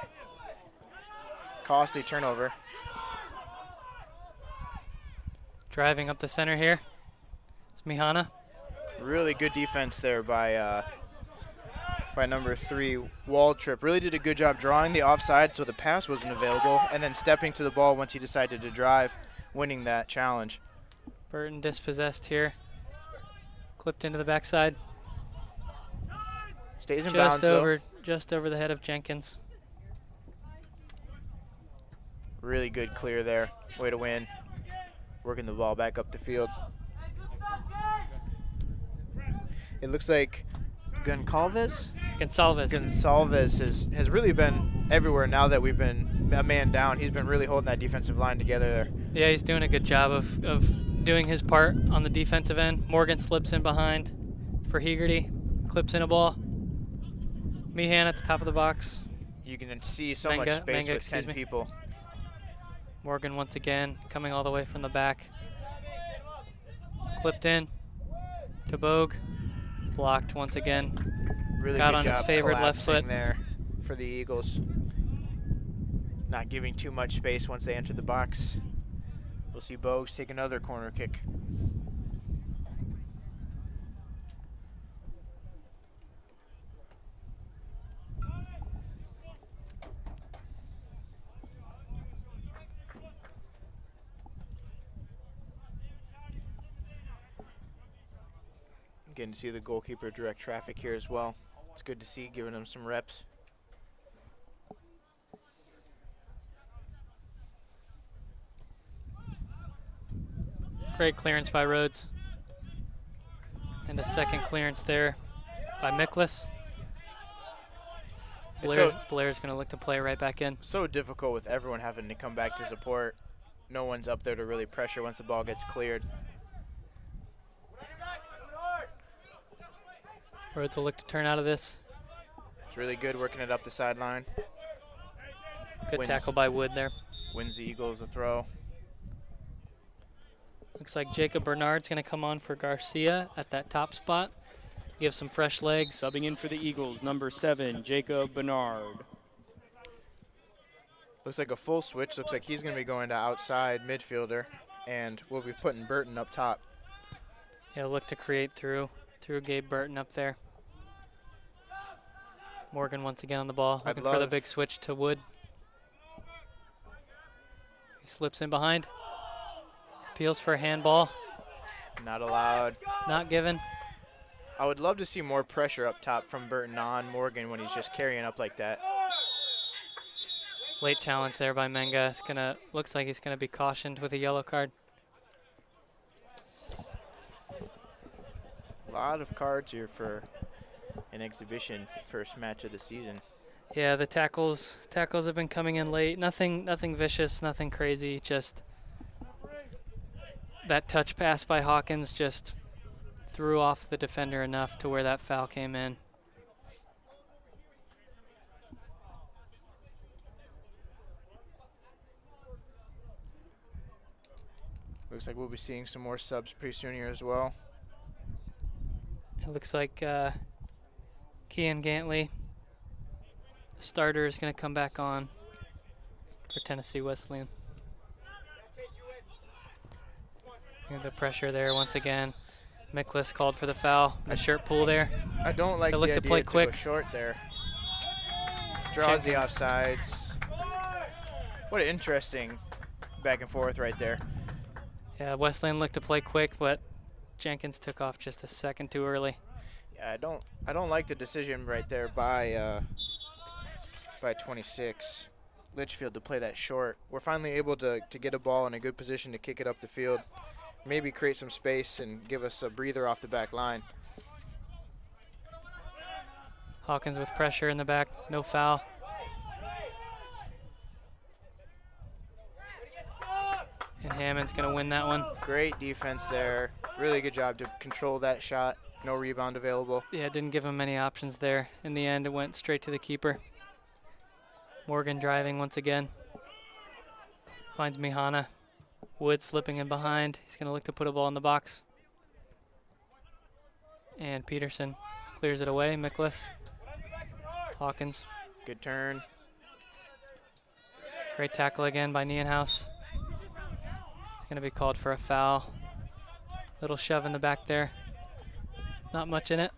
Costly turnover. Driving up the center here. It's Mihana. Really good defense there by number 3, Waldtrip. Really did a good job drawing the offside so the pass wasn't available, and then stepping to the ball once he decided to drive, winning that challenge. Burton dispossessed here. Clipped into the backside. Stays in bounds, Just over the head of Jenkins. Really good clear there. Way to win. Working the ball back up the field. It looks like Gonçalves has really been everywhere now that we've been a man down. He's been really holding that defensive line together there. Yeah, he's doing a good job of doing his part on the defensive end. Morgan slips in behind for Hegarty. Clips in a ball. Meehan at the top of the box. You can see so much space with 10 people. Morgan once again coming all the way from the back. Clipped in to Bogue. Blocked once again. Really got good on job his favorite left foot there for the Eagles. Not giving too much space once they enter the box. We'll see Bogues take another corner kick. Getting to see the goalkeeper direct traffic here as well. It's good to see, giving him some reps. Great clearance by Rhodes. And a second clearance there by Miklas. Blair's going to look to play right back in. So difficult with everyone having to come back to support. No one's up there to really pressure once the ball gets cleared. Rhodes will look to turn out of this. It's really good working it up the sideline. Good tackle by Wood there. Wins the Eagles a throw. Looks like Jacob Bernard's going to come on for Garcia at that top spot. Give some fresh legs. Subbing in for the Eagles, number 7, Jacob Bernard. Looks like a full switch. Looks like he's going to be going to outside midfielder, and we'll be putting Burton up top. He'll look to create through Gabe Burton up there. Morgan once again on the ball, looking for the big switch to Wood. He slips in behind. Appeals for a handball. Not allowed. Not given. I would love to see more pressure up top from Burton on Morgan when he's just carrying up like that. Late challenge there by Menga. Looks like he's gonna be cautioned with a yellow card. A lot of cards here for an exhibition first match of the season. Yeah, the tackles have been coming in late. Nothing vicious, nothing crazy. Just that touch pass by Hawkins just threw off the defender enough to where that foul came in. Looks like we'll be seeing some more subs pretty soon here as well. It looks like Kean Gantley, the starter, is going to come back on for Tennessee Wesleyan. The pressure there once again. Miklas called for the foul. The shirt pull there. I don't like the idea to play quick. Go short there. Draws the offsides. What an interesting back and forth right there. Yeah, Wesleyan looked to play quick, but Jenkins took off just a second too early. Yeah, I don't like the decision right there by 26 Litchfield to play that short. We're finally able to get a ball in a good position to kick it up the field, maybe create some space and give us a breather off the back line. Hawkins with pressure in the back, no foul. And Hammond's going to win that one. Great defense there. Really good job to control that shot. No rebound available. Yeah, didn't give him many options there. In the end, it went straight to the keeper. Morgan driving once again. Finds Mihana. Wood slipping in behind. He's going to look to put a ball in the box. And Peterson clears it away. Miklas Hawkins. Good turn. Great tackle again by Nienhuis. It's going to be called for a foul. Little shove in the back there. Not much in it.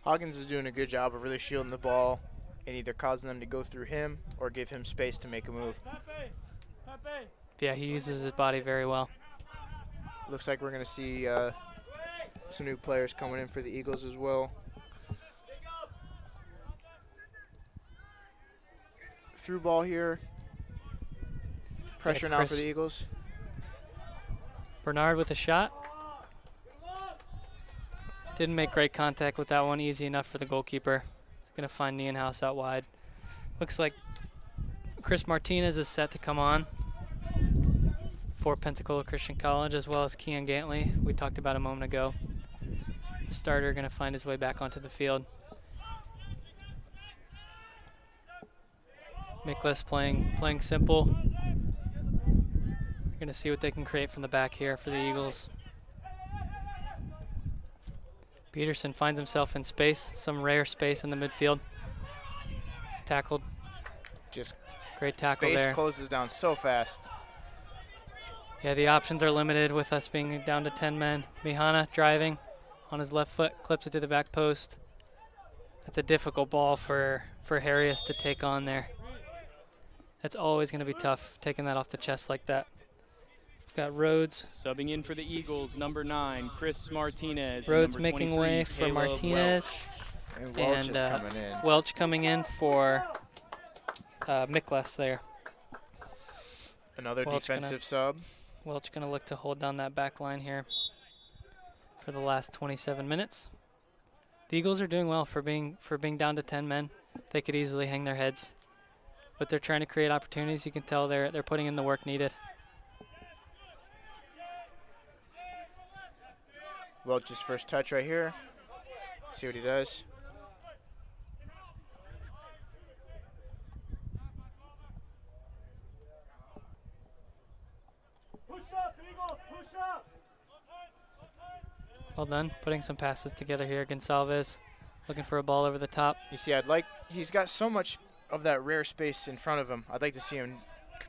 Hawkins is doing a good job of really shielding the ball and either causing them to go through him or give him space to make a move. Yeah, he uses his body very well. Looks like we're going to see some new players coming in for the Eagles as well. Through ball here. Pressure now for the Eagles. Bernard with a shot. Didn't make great contact with that one. Easy enough for the goalkeeper. He's going to find Nienhuis out wide. Looks like Chris Martinez is set to come on for Pensacola Christian College, as well as Kean Gantley. We talked about a moment ago. Starter going to find his way back onto the field. Miklas playing simple. We're going to see what they can create from the back here for the Eagles. Peterson finds himself in space, some rare space in the midfield. Tackled. Just great tackle space there. Closes down so fast. Yeah, the options are limited with us being down to 10 men. Mihana driving on his left foot, clips it to the back post. That's a difficult ball for Harrius to take on there. That's always going to be tough, taking that off the chest like that. We've got Rhodes. Subbing in for the Eagles, number 9, Chris Martinez. Rhodes making way for Caleb Martinez. And Welch is coming in. Welch coming in for Miklas there. Another Welch defensive sub. Welch going to look to hold down that back line here for the last 27 minutes. The Eagles are doing well for being down to 10 men. They could easily hang their heads, but they're trying to create opportunities. You can tell they're putting in the work needed. Welch's first touch right here. See what he does. Push up, Eagles, push up. Well done, putting some passes together here. Gonsalves looking for a ball over the top. You see, he's got so much of that rare space in front of him. I'd like to see him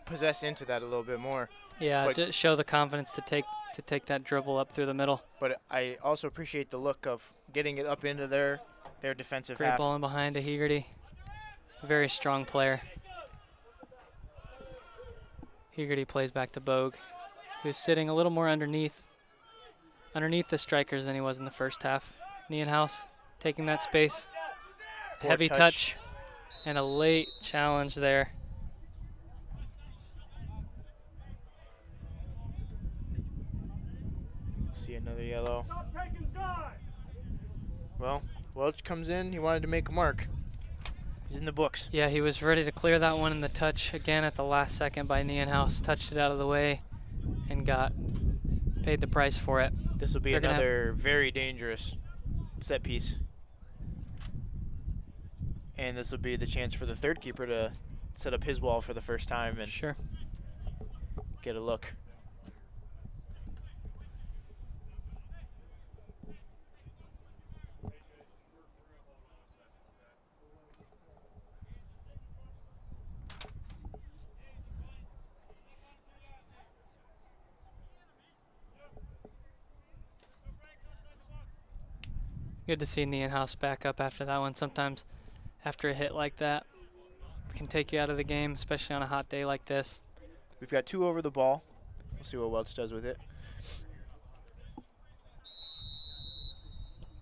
possess into that a little bit more. Yeah, just show the confidence to take that dribble up through the middle. But I also appreciate the look of getting it up into their defensive Great half. ball in behind to Hegarty. Very strong player. Hegarty plays back to Bogue, who's sitting a little more underneath the strikers than he was in the first half. Nienhuis taking that space. Poor Heavy touch and a late challenge there. See another yellow. Well, Welch comes in. He wanted to make a mark. He's in the books. Yeah, he was ready to clear that one in the touch again at the last second by Nienhuis. Touched it out of the way and paid the price for it. This will be another very dangerous set piece. And this will be the chance for the third keeper to set up his wall for the first time and get a look. Good to see Nienhuis back up after that one. Sometimes after a hit like that, it can take you out of the game, especially on a hot day like this. We've got 2 over the ball. We'll see what Welch does with it.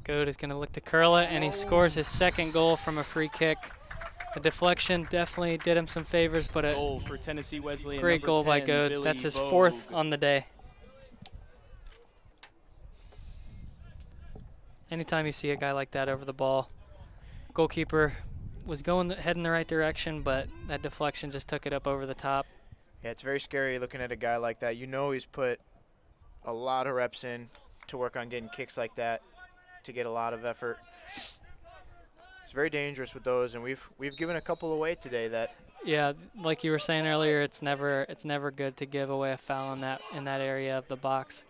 Goad is going to look to curl it, and he scores his second goal from a free kick. The deflection definitely did him some favors, but a goal for Tennessee Wesleyan. Great goal by Goad. That's his 4th on the day. Anytime you see a guy like that over the ball, goalkeeper was heading the right direction, but that deflection just took it up over the top. Yeah, it's very scary looking at a guy like that. You know he's put a lot of reps in to work on getting kicks like that, to get a lot of effort. It's very dangerous with those, and we've given a couple away today that. Yeah, like you were saying earlier, it's never good to give away a foul in that area of the box,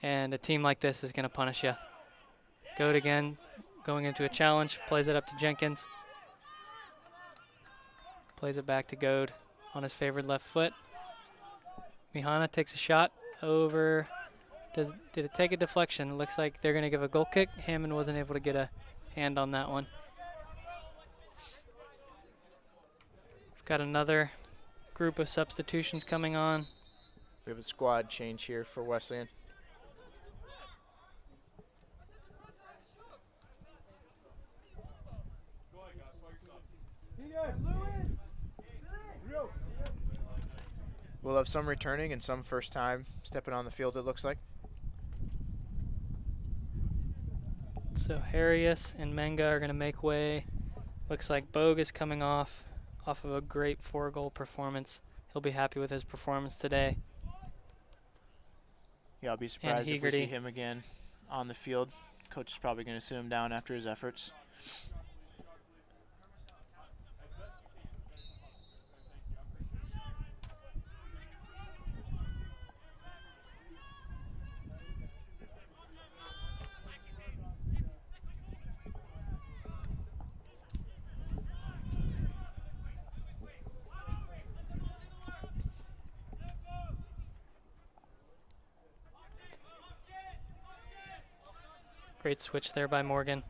and a team like this is going to punish you. Goad again, going into a challenge, plays it up to Jenkins. Plays it back to Goad on his favored left foot. Mihana takes a shot over. Did it take a deflection? It looks like they're going to give a goal kick. Hammond wasn't able to get a hand on that one. We've got another group of substitutions coming on. We have a squad change here for Wesleyan. We'll have some returning and some first time stepping on the field, it looks like. So Harrius and Menga are going to make way. Looks like Bogue is coming off of a great 4-goal performance. He'll be happy with his performance today. Yeah, I'll be surprised if we see him again on the field. Coach is probably going to sit him down after his efforts. Great switch there by Morgan.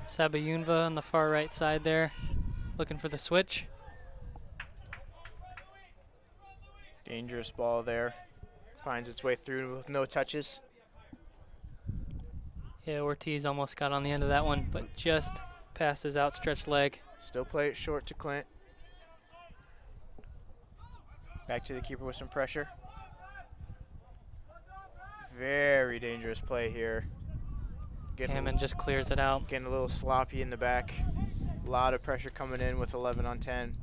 Sabayunva on the far right side there, looking for the switch. Dangerous ball there. Finds its way through with no touches. Yeah, Ortiz almost got on the end of that one, but just past his outstretched leg. Still play it short to Clint. Back to the keeper with some pressure. Very dangerous play here. Hammond just clears it out. Getting a little sloppy in the back. A lot of pressure coming in with 11 on 10.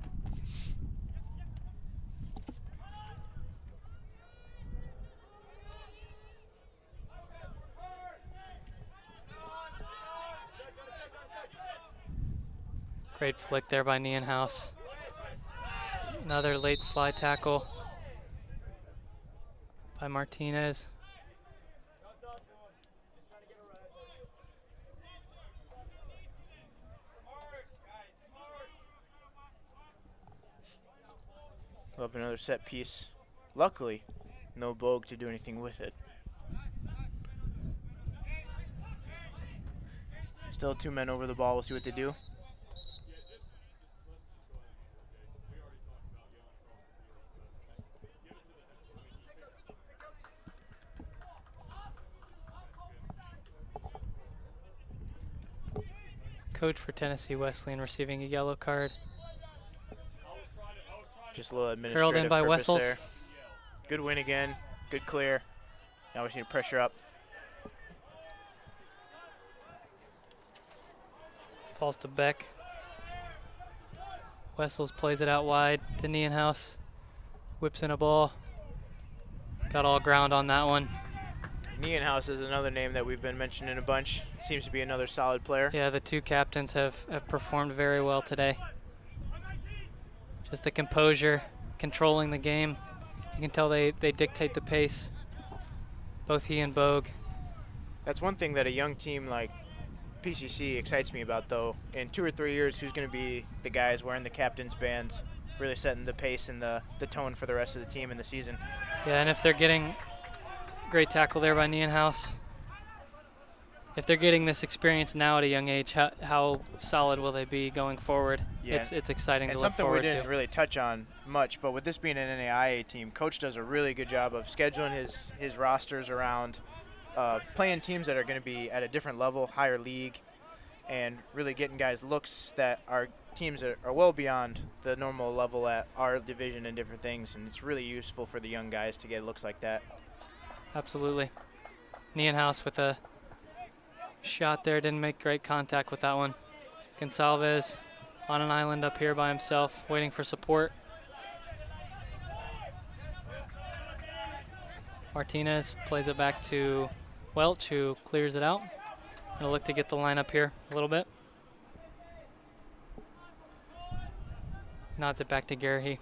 Great flick there by Nienhuis. Another late slide tackle by Martinez. Love another set piece. Luckily, no Bogue to do anything with it. Still 2 men over the ball. We'll see what they do. Coach for Tennessee Wesleyan receiving a yellow card. Just a little administrative Curled in by purpose Wessels. there. Good win again. Good clear. Now we just need to pressure up. Falls to Beck. Wessels plays it out wide to Nienhuis. Whips in a ball. Got all ground on that one. Nienhuis is another name that we've been mentioning a bunch. Seems to be another solid player. Yeah, the two captains have performed very well today. Just the composure, controlling the game. You can tell they dictate the pace. Both he and Bogue. That's one thing that a young team like PCC excites me about, though. In 2 or 3 years, who's going to be the guys wearing the captain's band, really setting the pace and the tone for the rest of the team in the season. Yeah, and if they're getting great tackle there by Nienhuis. If they're getting this experience now at a young age, how solid will they be going forward? Yeah. It's exciting to and look something forward we didn't to. really touch on much, but with this being an NAIA team, Coach does a really good job of scheduling his rosters around playing teams that are going to be at a different level, higher league, and really getting guys looks that are teams that are well beyond the normal level at our division and different things, and it's really useful for the young guys to get looks like that. Absolutely. Nienhuis with a shot there, didn't make great contact with that one. Gonsalves on an island up here by himself, waiting for support. Martinez plays it back to Welch, who clears it out. Gonna look to get the line up here a little bit. Nods it back to Garrahy.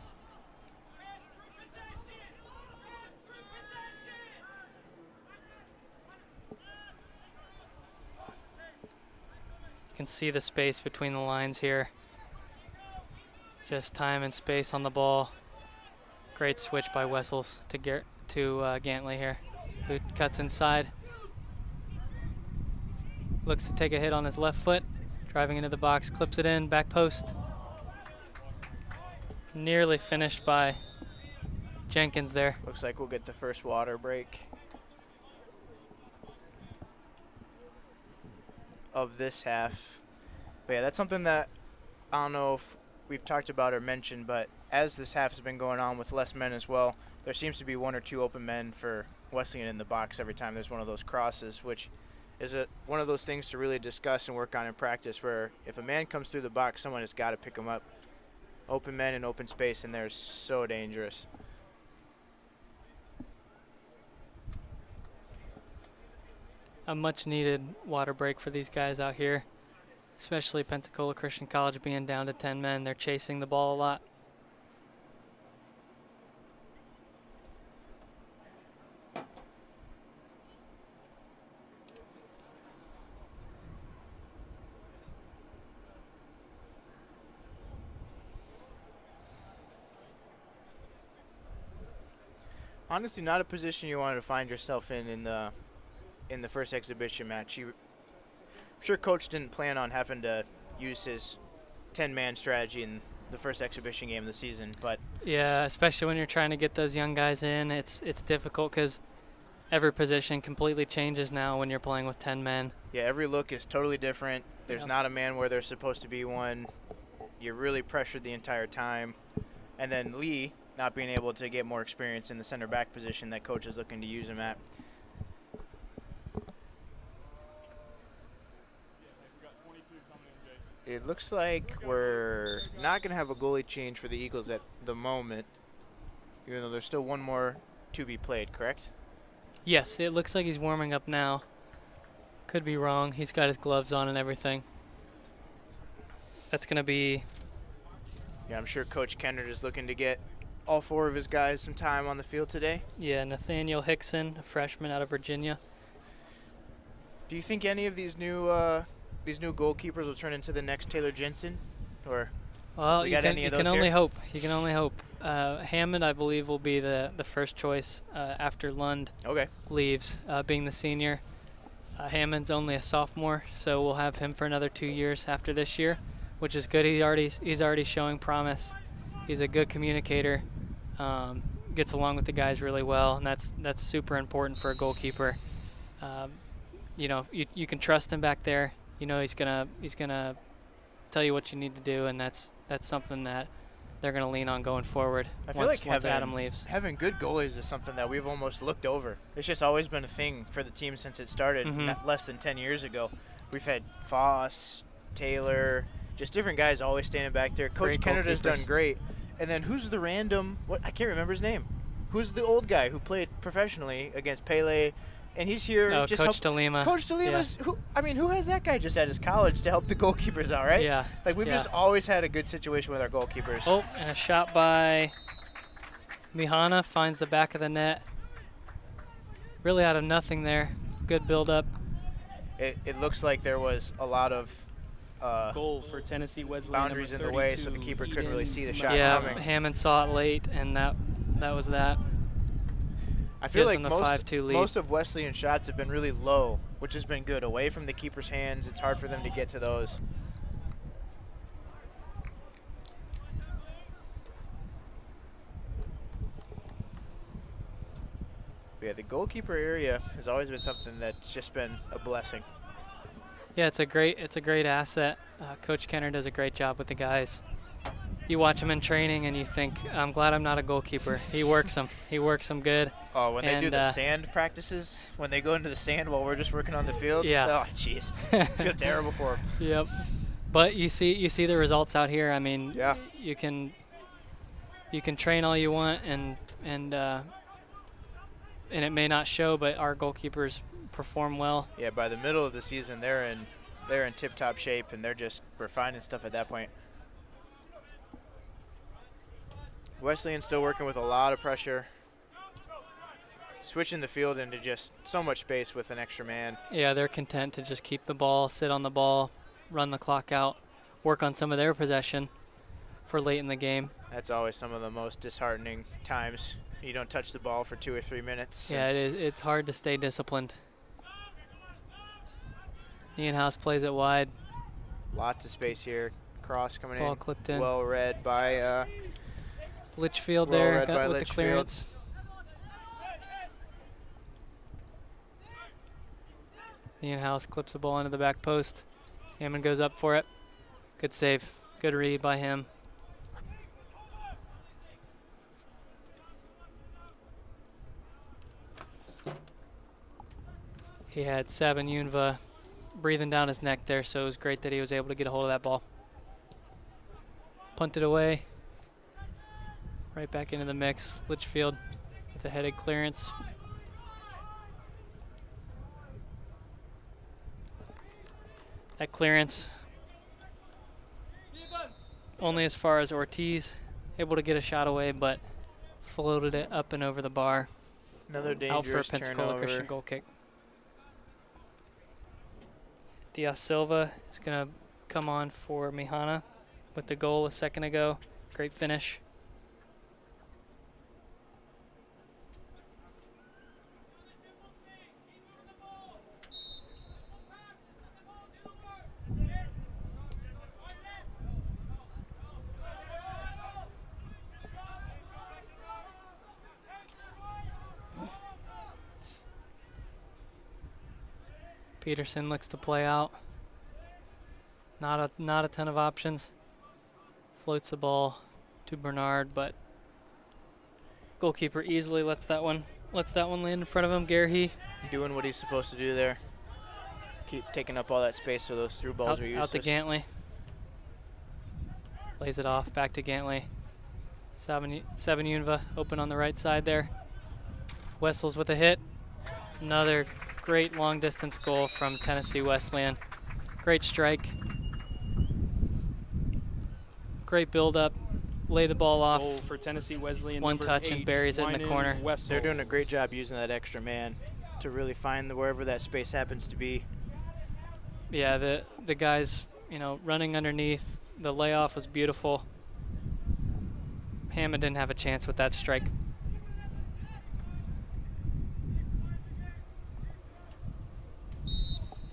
see the space between the lines here. Just time and space on the ball. Great switch by Wessels to Gantley here, who cuts inside. Looks to take a hit on his left foot. Driving into the box, clips it in, back post. Nearly finished by Jenkins there. Looks like we'll get the first water break of this half. But yeah, that's something that I don't know if we've talked about or mentioned, but as this half has been going on with less men as well, there seems to be one or two open men for Wesleyan in the box every time there's one of those crosses, which is one of those things to really discuss and work on in practice, where if a man comes through the box, someone has got to pick him up. Open men in open space, and they're so dangerous. A much needed water break for these guys out here, especially Pensacola Christian College being down to 10 men. They're chasing the ball a lot. Honestly, not a position you wanted to find yourself in the first exhibition match. I'm sure Coach didn't plan on having to use his 10-man strategy in the first exhibition game of the season, but yeah, especially when you're trying to get those young guys in, it's difficult because every position completely changes now when you're playing with 10 men. Yeah, every look is totally different. There's not a man where there's supposed to be one. You're really pressured the entire time. And then Lee not being able to get more experience in the center back position that Coach is looking to use him at. It looks like we're not going to have a goalie change for the Eagles at the moment, even though there's still one more to be played, correct? Yes, it looks like he's warming up now. Could be wrong. He's got his gloves on and everything. That's going to be... Yeah, I'm sure Coach Kennard is looking to get all four of his guys some time on the field today. Yeah, Nathaniel Hickson, a freshman out of Virginia. Do you think any of these new goalkeepers will turn into the next Taylor Jensen, or well, we you got can, any of you those can only here? hope. You can only hope. Hammond, I believe, will be the first choice after Lund leaves, being the senior. Hammond's only a sophomore, so we'll have him for another 2 years after this year, which is good. He's already showing promise. He's a good communicator. Gets along with the guys really well, and that's super important for a goalkeeper. You can trust him back there. You know he's gonna tell you what you need to do, and that's something that they're gonna lean on going forward. I feel once like Adam leaves. Having good goalies is something that we've almost looked over. It's just always been a thing for the team since it started less than 10 years ago. We've had Foss, Taylor, just different guys always standing back there. Coach Kennard has done great. And then who's the random? I can't remember his name. Who's the old guy who played professionally against Pele? And he's here just Coach DeLima. Coach DeLima's who has that guy just at his college to help the goalkeepers out, right? Yeah. Like we've just always had a good situation with our goalkeepers. Oh, and a shot by Mihana finds the back of the net. Really out of nothing there. Good build up. It looks like there was a lot of goal for Tennessee Wesleyan. Boundaries in the way, so the keeper couldn't really see the shot coming. Yeah, Hammond saw it late, and that was that. I feel like the 5-2 lead. most of Wesleyan shots have been really low, which has been good. Away from the keeper's hands, it's hard for them to get to those. But yeah, the goalkeeper area has always been something that's just been a blessing. Yeah, it's a great asset. Coach Kenner does a great job with the guys. You watch him in training and you think, I'm glad I'm not a goalkeeper. He works them. He works them good. Oh, when they do the sand practices, when they go into the sand while we're just working on the field? Yeah. Oh, jeez. I feel terrible for them. Yep. But you see the results out here. I mean, yeah. You can train all you want and it may not show, but our goalkeepers perform well. Yeah, by the middle of the season, they're in tip-top shape, and they're just refining stuff at that point. Wesleyan still working with a lot of pressure. Switching the field into just so much space with an extra man. Yeah, they're content to just keep the ball, sit on the ball, run the clock out, work on some of their possession for late in the game. That's always some of the most disheartening times. You don't touch the ball for 2 or 3 minutes. Yeah, it is. It's hard to stay disciplined. Ian House plays it wide. Lots of space here. Cross coming Ball in. clipped in. Well read by Litchfield well there read got by with Litchfield. the clearance. Ian House clips the ball into the back post. Hammond goes up for it. Good save. Good read by him. He had Sabin Yunva breathing down his neck there, so it was great that he was able to get a hold of that ball. Punted away. Right back into the mix. Litchfield with a headed clearance. That clearance only as far as Ortiz, able to get a shot away, but floated it up and over the bar. Another Out for a dangerous Pensacola turnover. Christian goal kick. Diaz Silva is going to come on for Mihana with the goal a second ago. Great finish. Peterson looks to play out. Not a ton of options. Floats the ball to Bernard, but goalkeeper easily lets that one land in front of him. Garhi Doing what he's supposed to do there. Keep taking up all that space so those through balls are useless. out to Gantley. Lays it off back to Gantley. Seven Yunva open on the right side there. Wessels with a hit. Another great long distance goal from Tennessee Wesleyan. Great strike. Great build up. Lay the ball off. Goal for Tennessee Wesleyan. One number touch and 8, buries it in the Wynan corner. Wessels. They're doing a great job using that extra man to really find wherever that space happens to be. Yeah, the guys, running underneath. The layoff was beautiful. Hammond didn't have a chance with that strike.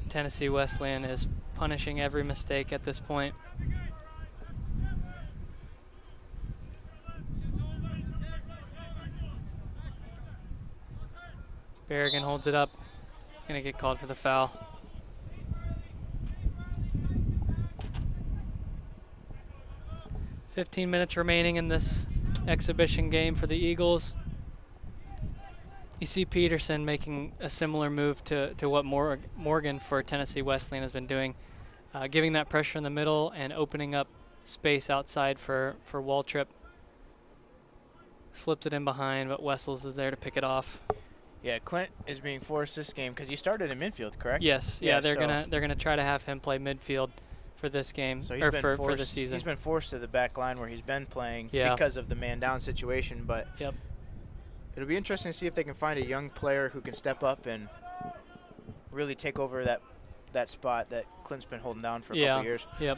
Tennessee Wesleyan is punishing every mistake at this point. Berrigan holds it up. Gonna get called for the foul. "15 minutes remaining in this exhibition game for the Eagles." You see Peterson making a similar move to what Morgan for Tennessee Wesleyan has been doing, giving that pressure in the middle and opening up space outside for Waltrip. Slips it in behind, but Wessels is there to pick it off. Yeah, Clint is being forced this game because he started in midfield, correct? Yes, yeah, they're gonna try to have him play midfield for this game, So he's or been for forced, the season. He's been forced to the back line where he's been playing Yeah. because of the man down situation. But Yep. it'll be interesting to see if they can find a young player who can step up and really take over that spot that Clint's been holding down for a couple years. Yep.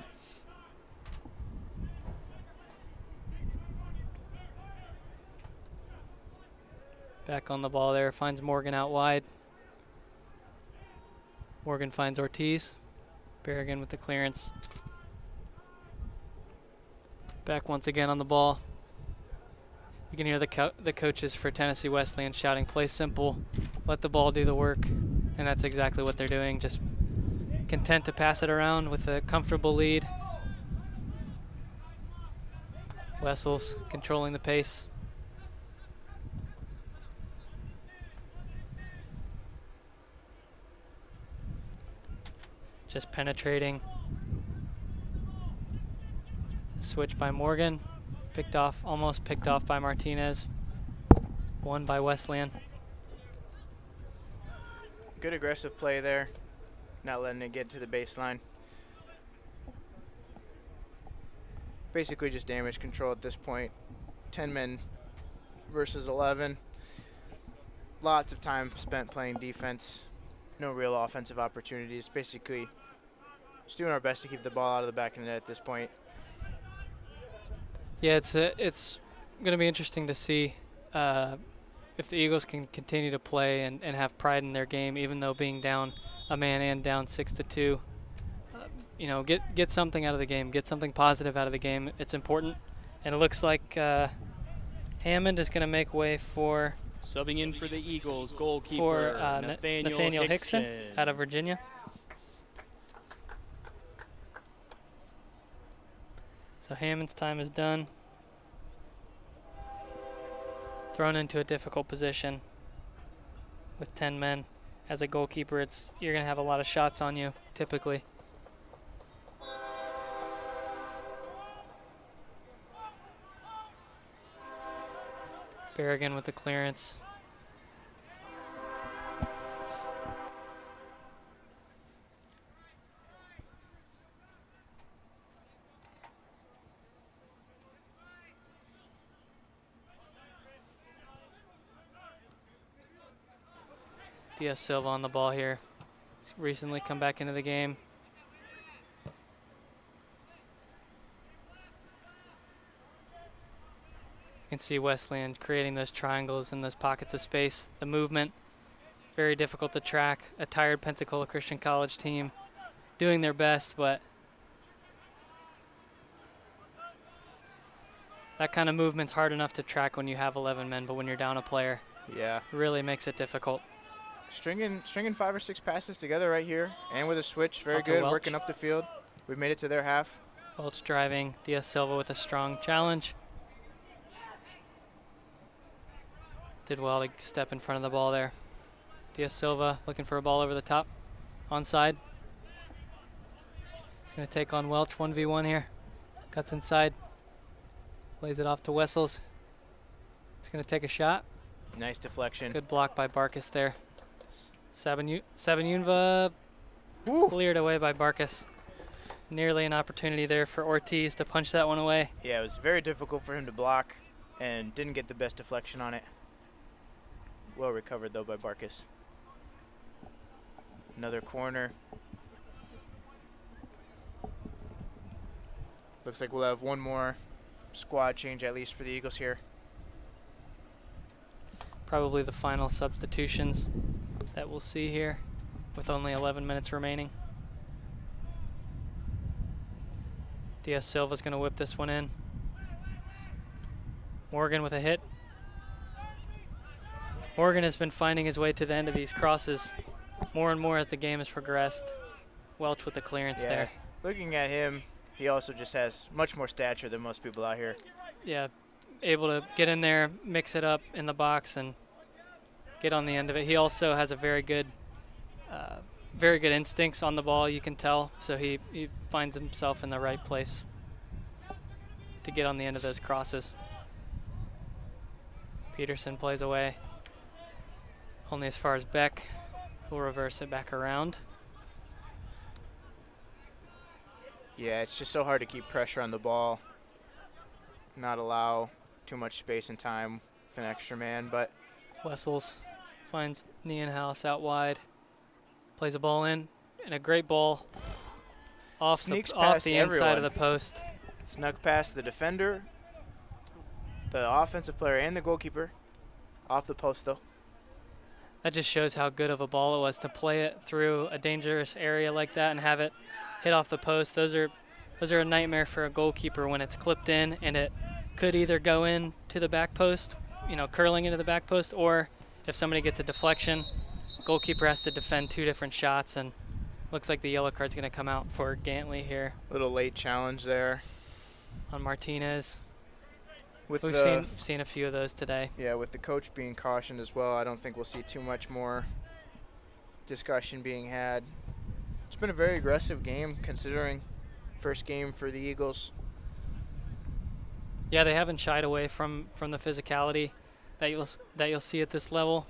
Back on the ball there, finds Morgan out wide. Morgan finds Ortiz. Berrigan with the clearance. Back once again on the ball. You can hear the coaches for Tennessee Wesleyan shouting, "Play simple, let the ball do the work," and that's exactly what they're doing. Just content to pass it around with a comfortable lead. Wessels controlling the pace. Just penetrating. Switch by Morgan. Almost picked off by Martinez. Won by Wesleyan. Good aggressive play there, not letting it get to the baseline. Basically just damage control at this point. 10 men versus 11. Lots of time spent playing defense. No real offensive opportunities. Basically just doing our best to keep the ball out of the back of the net at this point. Yeah, it's going to be interesting to see if the Eagles can continue to play and have pride in their game, even though being down a man and down 6-2. You know, get something out of the game, get something positive out of the game. It's important, and it looks like Hammond is going to make way for Subbing in for the Eagles, goalkeeper Nathaniel Hickson out of Virginia. So Hammond's time is done. Thrown into a difficult position with 10 men. As a goalkeeper, you're going to have a lot of shots on you, typically. Berrigan with the clearance. Diaz Silva on the ball here. He's recently come back into the game. You can see Wesleyan creating those triangles and those pockets of space. The movement, very difficult to track. A tired Pensacola Christian College team doing their best, but that kind of movement's hard enough to track when you have 11 men, but when you're down a player, yeah, it really makes it difficult. Stringing 5 or 6 passes together right here, and with a switch, very Out to good, Welch. working up the field. We've made it to their half. Welch driving, Diaz Silva with a strong challenge. Did well to step in front of the ball there. Diaz Silva looking for a ball over the top, onside. He's going to take on Welch 1v1 here. Cuts inside, lays it off to Wessels. He's going to take a shot. Nice deflection. Good block by Barkas there. Sabanunva cleared away by Barkas. Nearly an opportunity there for Ortiz to punch that one away. Yeah, it was very difficult for him to block and didn't get the best deflection on it. Well recovered, though, by Barkas. Another corner. Looks like we'll have one more squad change, at least for the Eagles here. Probably the final substitutions that we'll see here with only 11 minutes remaining. Diaz Silva's going to whip this one in. Morgan with a hit. Morgan has been finding his way to the end of these crosses more and more as the game has progressed. Welch with the clearance there. Looking at him, he also just has much more stature than most people out here. Yeah, able to get in there, mix it up in the box, and get on the end of it. He also has a very good instincts on the ball, you can tell. So he finds himself in the right place to get on the end of those crosses. Peterson plays away. Only as far as Beck. We'll reverse it back around. Yeah, it's just so hard to keep pressure on the ball, not allow too much space and time with an extra man, but Wessels finds Nienhaus out wide, plays a ball in, and a great ball off the inside of the post. Snuck past the defender, the offensive player, and the goalkeeper. Off the post, though. That just shows how good of a ball it was to play it through a dangerous area like that and have it hit off the post. Those are a nightmare for a goalkeeper when it's clipped in, and it could either go in to the back post, curling into the back post, or if somebody gets a deflection, goalkeeper has to defend 2 different shots, and looks like the yellow card's going to come out for Gantley here. Little late challenge there on Martinez. We've seen a few of those today. Yeah, with the coach being cautioned as well, I don't think we'll see too much more discussion being had. It's been a very aggressive game considering first game for the Eagles. Yeah, they haven't shied away from the physicality that you'll see at this level.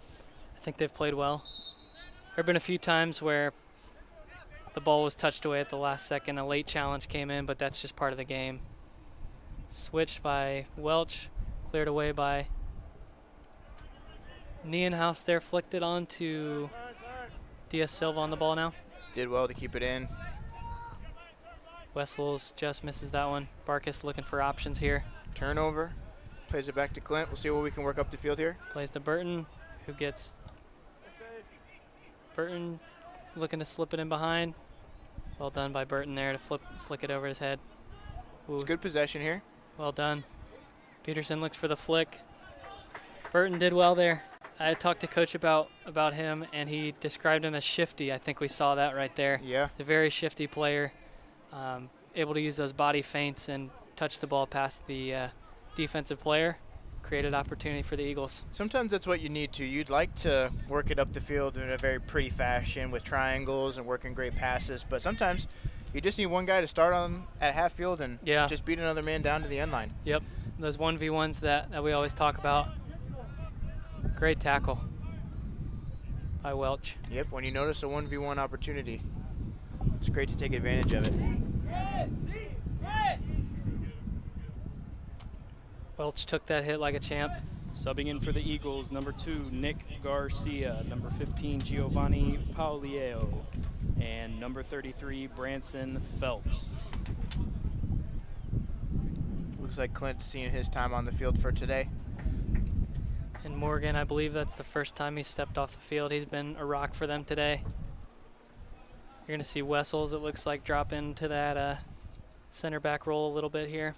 I think they've played well. There have been a few times where the ball was touched away at the last second, a late challenge came in, but that's just part of the game. Switched by Welch, cleared away by Nienhaus there, flicked it on to Diaz Silva on the ball now. Did well to keep it in. Wessels just misses that one. Barkus looking for options here. Turnover. Plays it back to Clint. We'll see what we can work up the field here. Plays to Burton, who gets Burton looking to slip it in behind. Well done by Burton there to flick it over his head. Ooh. It's good possession here. Well done. Peterson looks for the flick. Burton did well there. I talked to Coach about him, and he described him as shifty. I think we saw that right there. Yeah. He's a very shifty player, able to use those body feints and touch the ball past the defensive player. Created opportunity for the Eagles. Sometimes that's what you need to. You'd like to work it up the field in a very pretty fashion with triangles and working great passes, but sometimes you just need one guy to start on at half field and just beat another man down to the end line. Yep, those 1v1s that we always talk about. Great tackle by Welch. Yep, when you notice a 1v1 opportunity, it's great to take advantage of it. Welch took that hit like a champ. Subbing in for the Eagles, number 2, Nick Garcia, number 15, Giovanni Paulieo, and number 33, Branson Phelps. Looks like Clint's seeing his time on the field for today. And Morgan, I believe that's the first time he stepped off the field. He's been a rock for them today. You're going to see Wessels, it looks like, drop into that center back role a little bit here.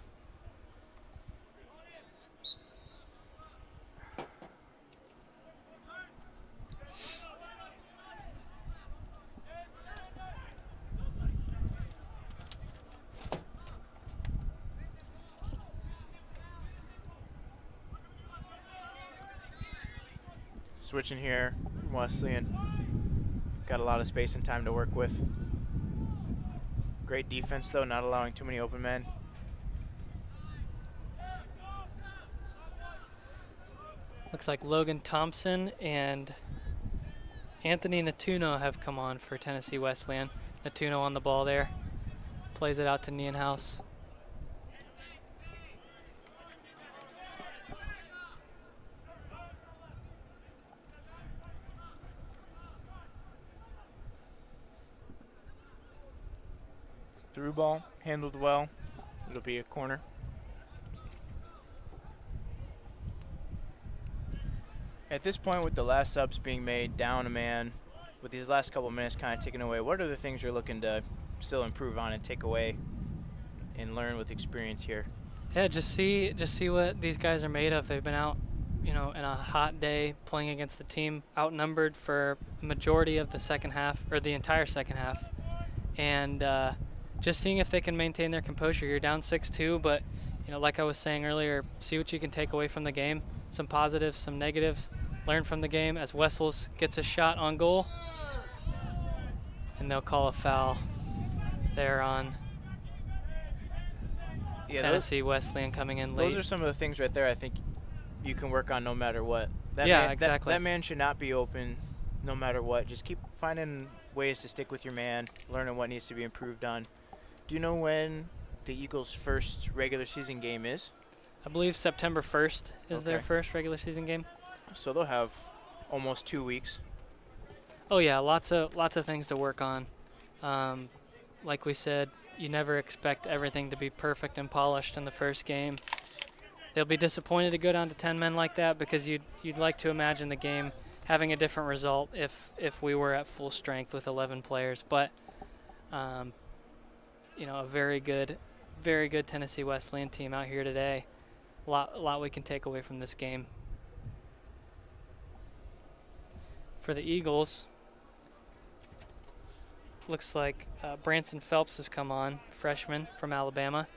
Switching here, Wesleyan. Got a lot of space and time to work with. Great defense, though, not allowing too many open men. Looks like Logan Thompson and Anthony Natuno have come on for Tennessee Wesleyan. Natuno on the ball there. Plays it out to Nienhuis. Through ball, handled well. It'll be a corner. At this point, with the last subs being made, down a man, with these last couple minutes kind of taken away, what are the things you're looking to still improve on and take away and learn with experience here? Yeah, just see what these guys are made of. They've been out, in a hot day playing against the team outnumbered for a majority of the second half, or the entire second half, and just seeing if they can maintain their composure. You're down 6-2, but like I was saying earlier, see what you can take away from the game. Some positives, some negatives. Learn from the game as Wessels gets a shot on goal, and they'll call a foul there on Tennessee Wesleyan coming in late. Those are some of the things right there I think you can work on no matter what. Exactly. That man should not be open no matter what. Just keep finding ways to stick with your man, learning what needs to be improved on. Do you know when the Eagles' first regular season game is? I believe September 1st is their first regular season game. So they'll have almost 2 weeks. Oh yeah, lots of things to work on. Like we said, you never expect everything to be perfect and polished in the first game. They'll be disappointed to go down to 10 men like that because you'd like to imagine the game having a different result if we were at full strength with 11 players. But a very good Tennessee Wesleyan team out here today. A lot we can take away from this game. For the Eagles, looks like Branson Phelps has come on, freshman from Alabama.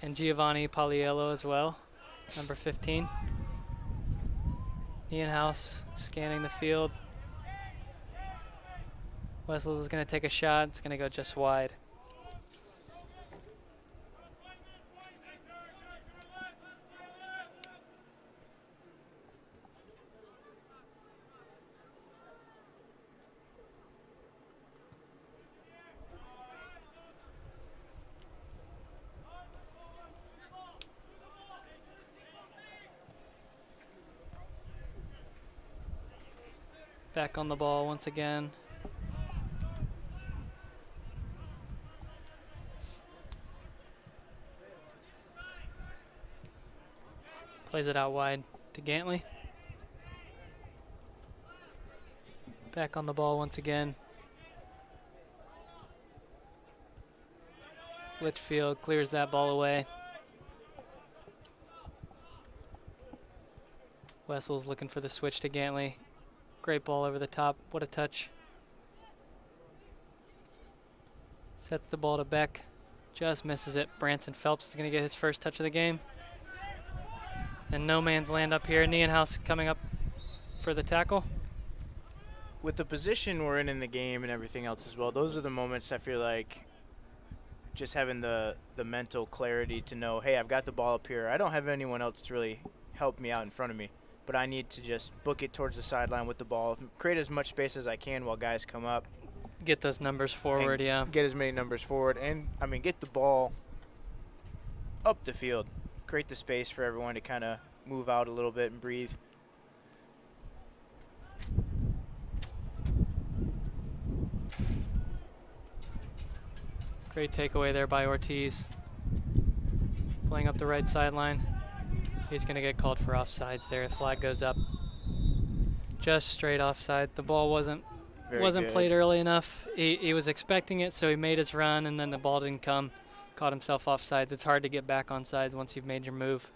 And Giovanni Pauliello as well, number 15. Nienhuis scanning the field. Wessels is going to take a shot. It's going to go just wide. Back on the ball once again. Plays it out wide to Gantley. Back on the ball once again. Litchfield clears that ball away. Wessel's looking for the switch to Gantley. Great ball over the top. What a touch. Sets the ball to Beck. Just misses it. Branson Phelps is going to get his first touch of the game. And no man's land up here. Nienhouse coming up for the tackle. With the position we're in the game and everything else as well, those are the moments I feel like just having the mental clarity to know, hey, I've got the ball up here. I don't have anyone else to really help me out in front of me, but I need to just book it towards the sideline with the ball, create as much space as I can while guys come up. Get those numbers forward, yeah. Get as many numbers forward, and, I mean, get the ball up the field. Create the space for everyone to kind of move out a little bit and breathe. Great takeaway there by Ortiz. Playing up the right sideline. He's going to get called for offsides there. The flag goes up. Just straight offside. The ball wasn't played early enough. He was expecting it, so he made his run, and then the ball didn't come. Caught himself offsides. It's hard to get back on sides once you've made your move.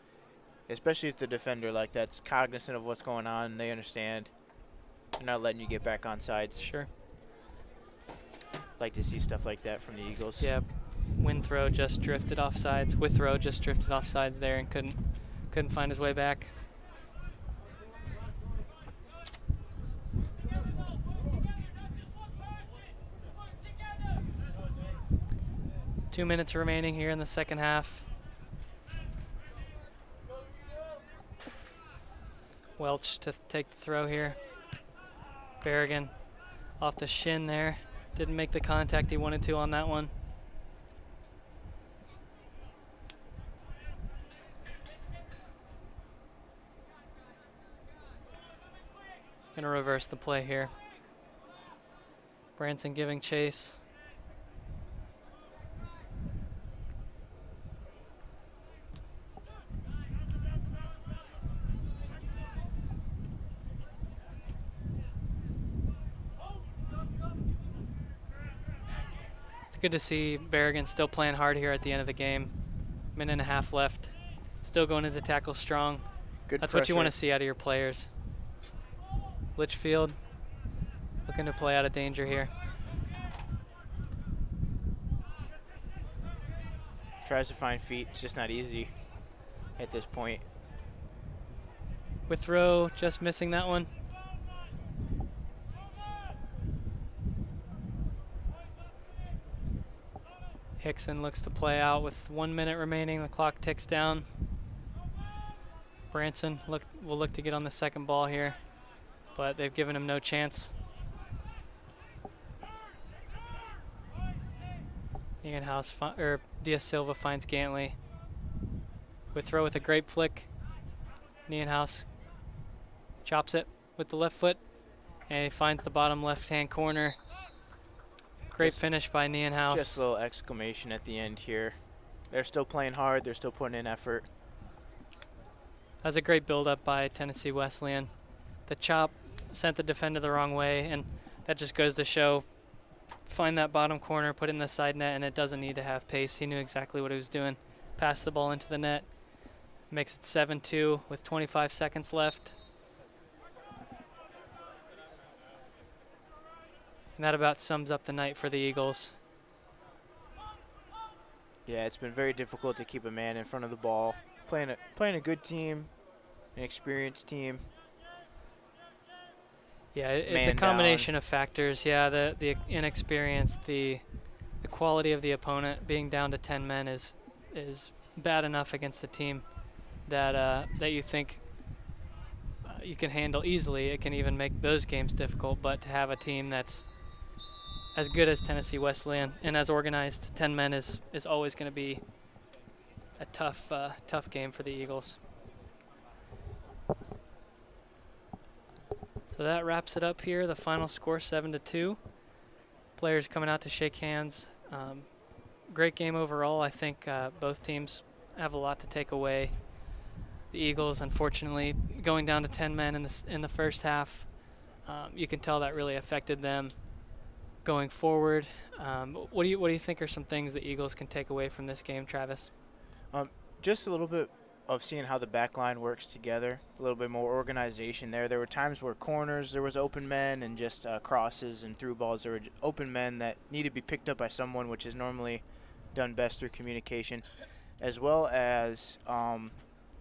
Especially if the defender like that's cognizant of what's going on and they understand. They're not letting you get back on sides. Sure. Like to see stuff like that from the Eagles. Yeah. Withrow just drifted offsides. Withrow just drifted offsides there and couldn't find his way back. Two minutes remaining here in the second half. Welch to take the throw here. Berrigan off the shin there. Didn't make the contact he wanted to on that one. Gonna reverse the play here. Branson giving chase. Good to see Berrigan still playing hard here at the end of the game. Minute and a half left. Still going into tackle strong. Good That's pressure. what you want to see out of your players. Litchfield looking to play out of danger here. Tries to find feet. It's just not easy at this point. Withrow just missing that one. Hickson looks to play out with 1 minute remaining. The clock ticks down. Branson will look to get on the second ball here, but they've given him no chance. Diaz Silva finds Gantley. Withrow with a great flick. Nienhouse chops it with the left foot, and he finds the bottom left-hand corner. Great finish by Nienhouse. Just a little exclamation at the end here. They're still playing hard. They're still putting in effort. That's a great build-up by Tennessee Wesleyan. The chop sent the defender the wrong way, and that just goes to show, find that bottom corner, put it in the side net, and it doesn't need to have pace. He knew exactly what he was doing. Passed the ball into the net. Makes it 7-2 with 25 seconds left. And that about sums up the night for the Eagles. Yeah, it's been very difficult to keep a man in front of the ball. Playing a good team, an experienced team. Yeah, it's Man a combination of factors. Yeah, the inexperience, the quality of the opponent. Being down to 10 men is bad enough against the team that you think you can handle easily. It can even make those games difficult. But to have a team that's as good as Tennessee Wesleyan and as organized, 10 men is always going to be a tough game for the Eagles. So So that wraps it up here. The final score 7-2. Players coming out to shake hands. Great game overall. I think both teams have a lot to take away. The Eagles, unfortunately, going down to 10 men in the first half. You can tell that really affected them going forward. What do you think are some things the Eagles can take away from this game, Travis? Just a little bit of seeing how the back line works together, a little bit more organization there. There were times where corners, there was open men, and just crosses and through balls. There were open men that needed to be picked up by someone, which is normally done best through communication, as well as,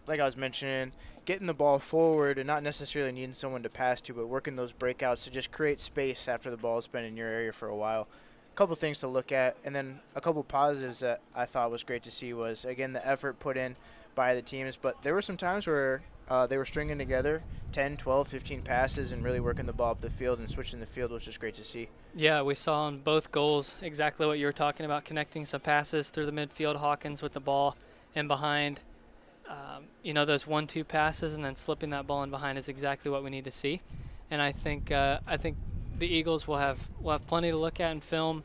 like I was mentioning, getting the ball forward and not necessarily needing someone to pass to, but working those breakouts to just create space after the ball's been in your area for a while. A couple things to look at, and then a couple positives that I thought was great to see was, again, the effort put in by the teams, but there were some times where they were stringing together 10, 12, 15 passes and really working the ball up the field and switching the field, which was great to see. Yeah, we saw on both goals exactly what you were talking about, connecting some passes through the midfield, Hawkins with the ball in behind. Those 1-2 passes and then slipping that ball in behind is exactly what we need to see. And I think the Eagles will have plenty to look at in film,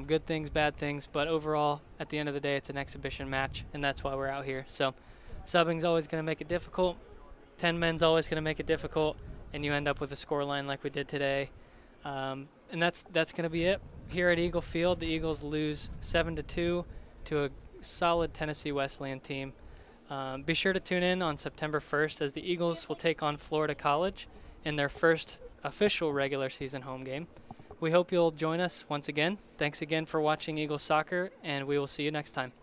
good things, bad things, but overall, at the end of the day, it's an exhibition match, and that's why we're out here. So subbing's always going to make it difficult. 10 men's always going to make it difficult, and you end up with a score line like we did today. And that's going to be it. Here at Eagle Field, the Eagles lose 7-2 to a solid Tennessee Wesleyan team. Be sure to tune in on September 1st as the Eagles will take on Florida College in their first official regular season home game. We hope you'll join us once again. Thanks again for watching Eagles Soccer, and we will see you next time.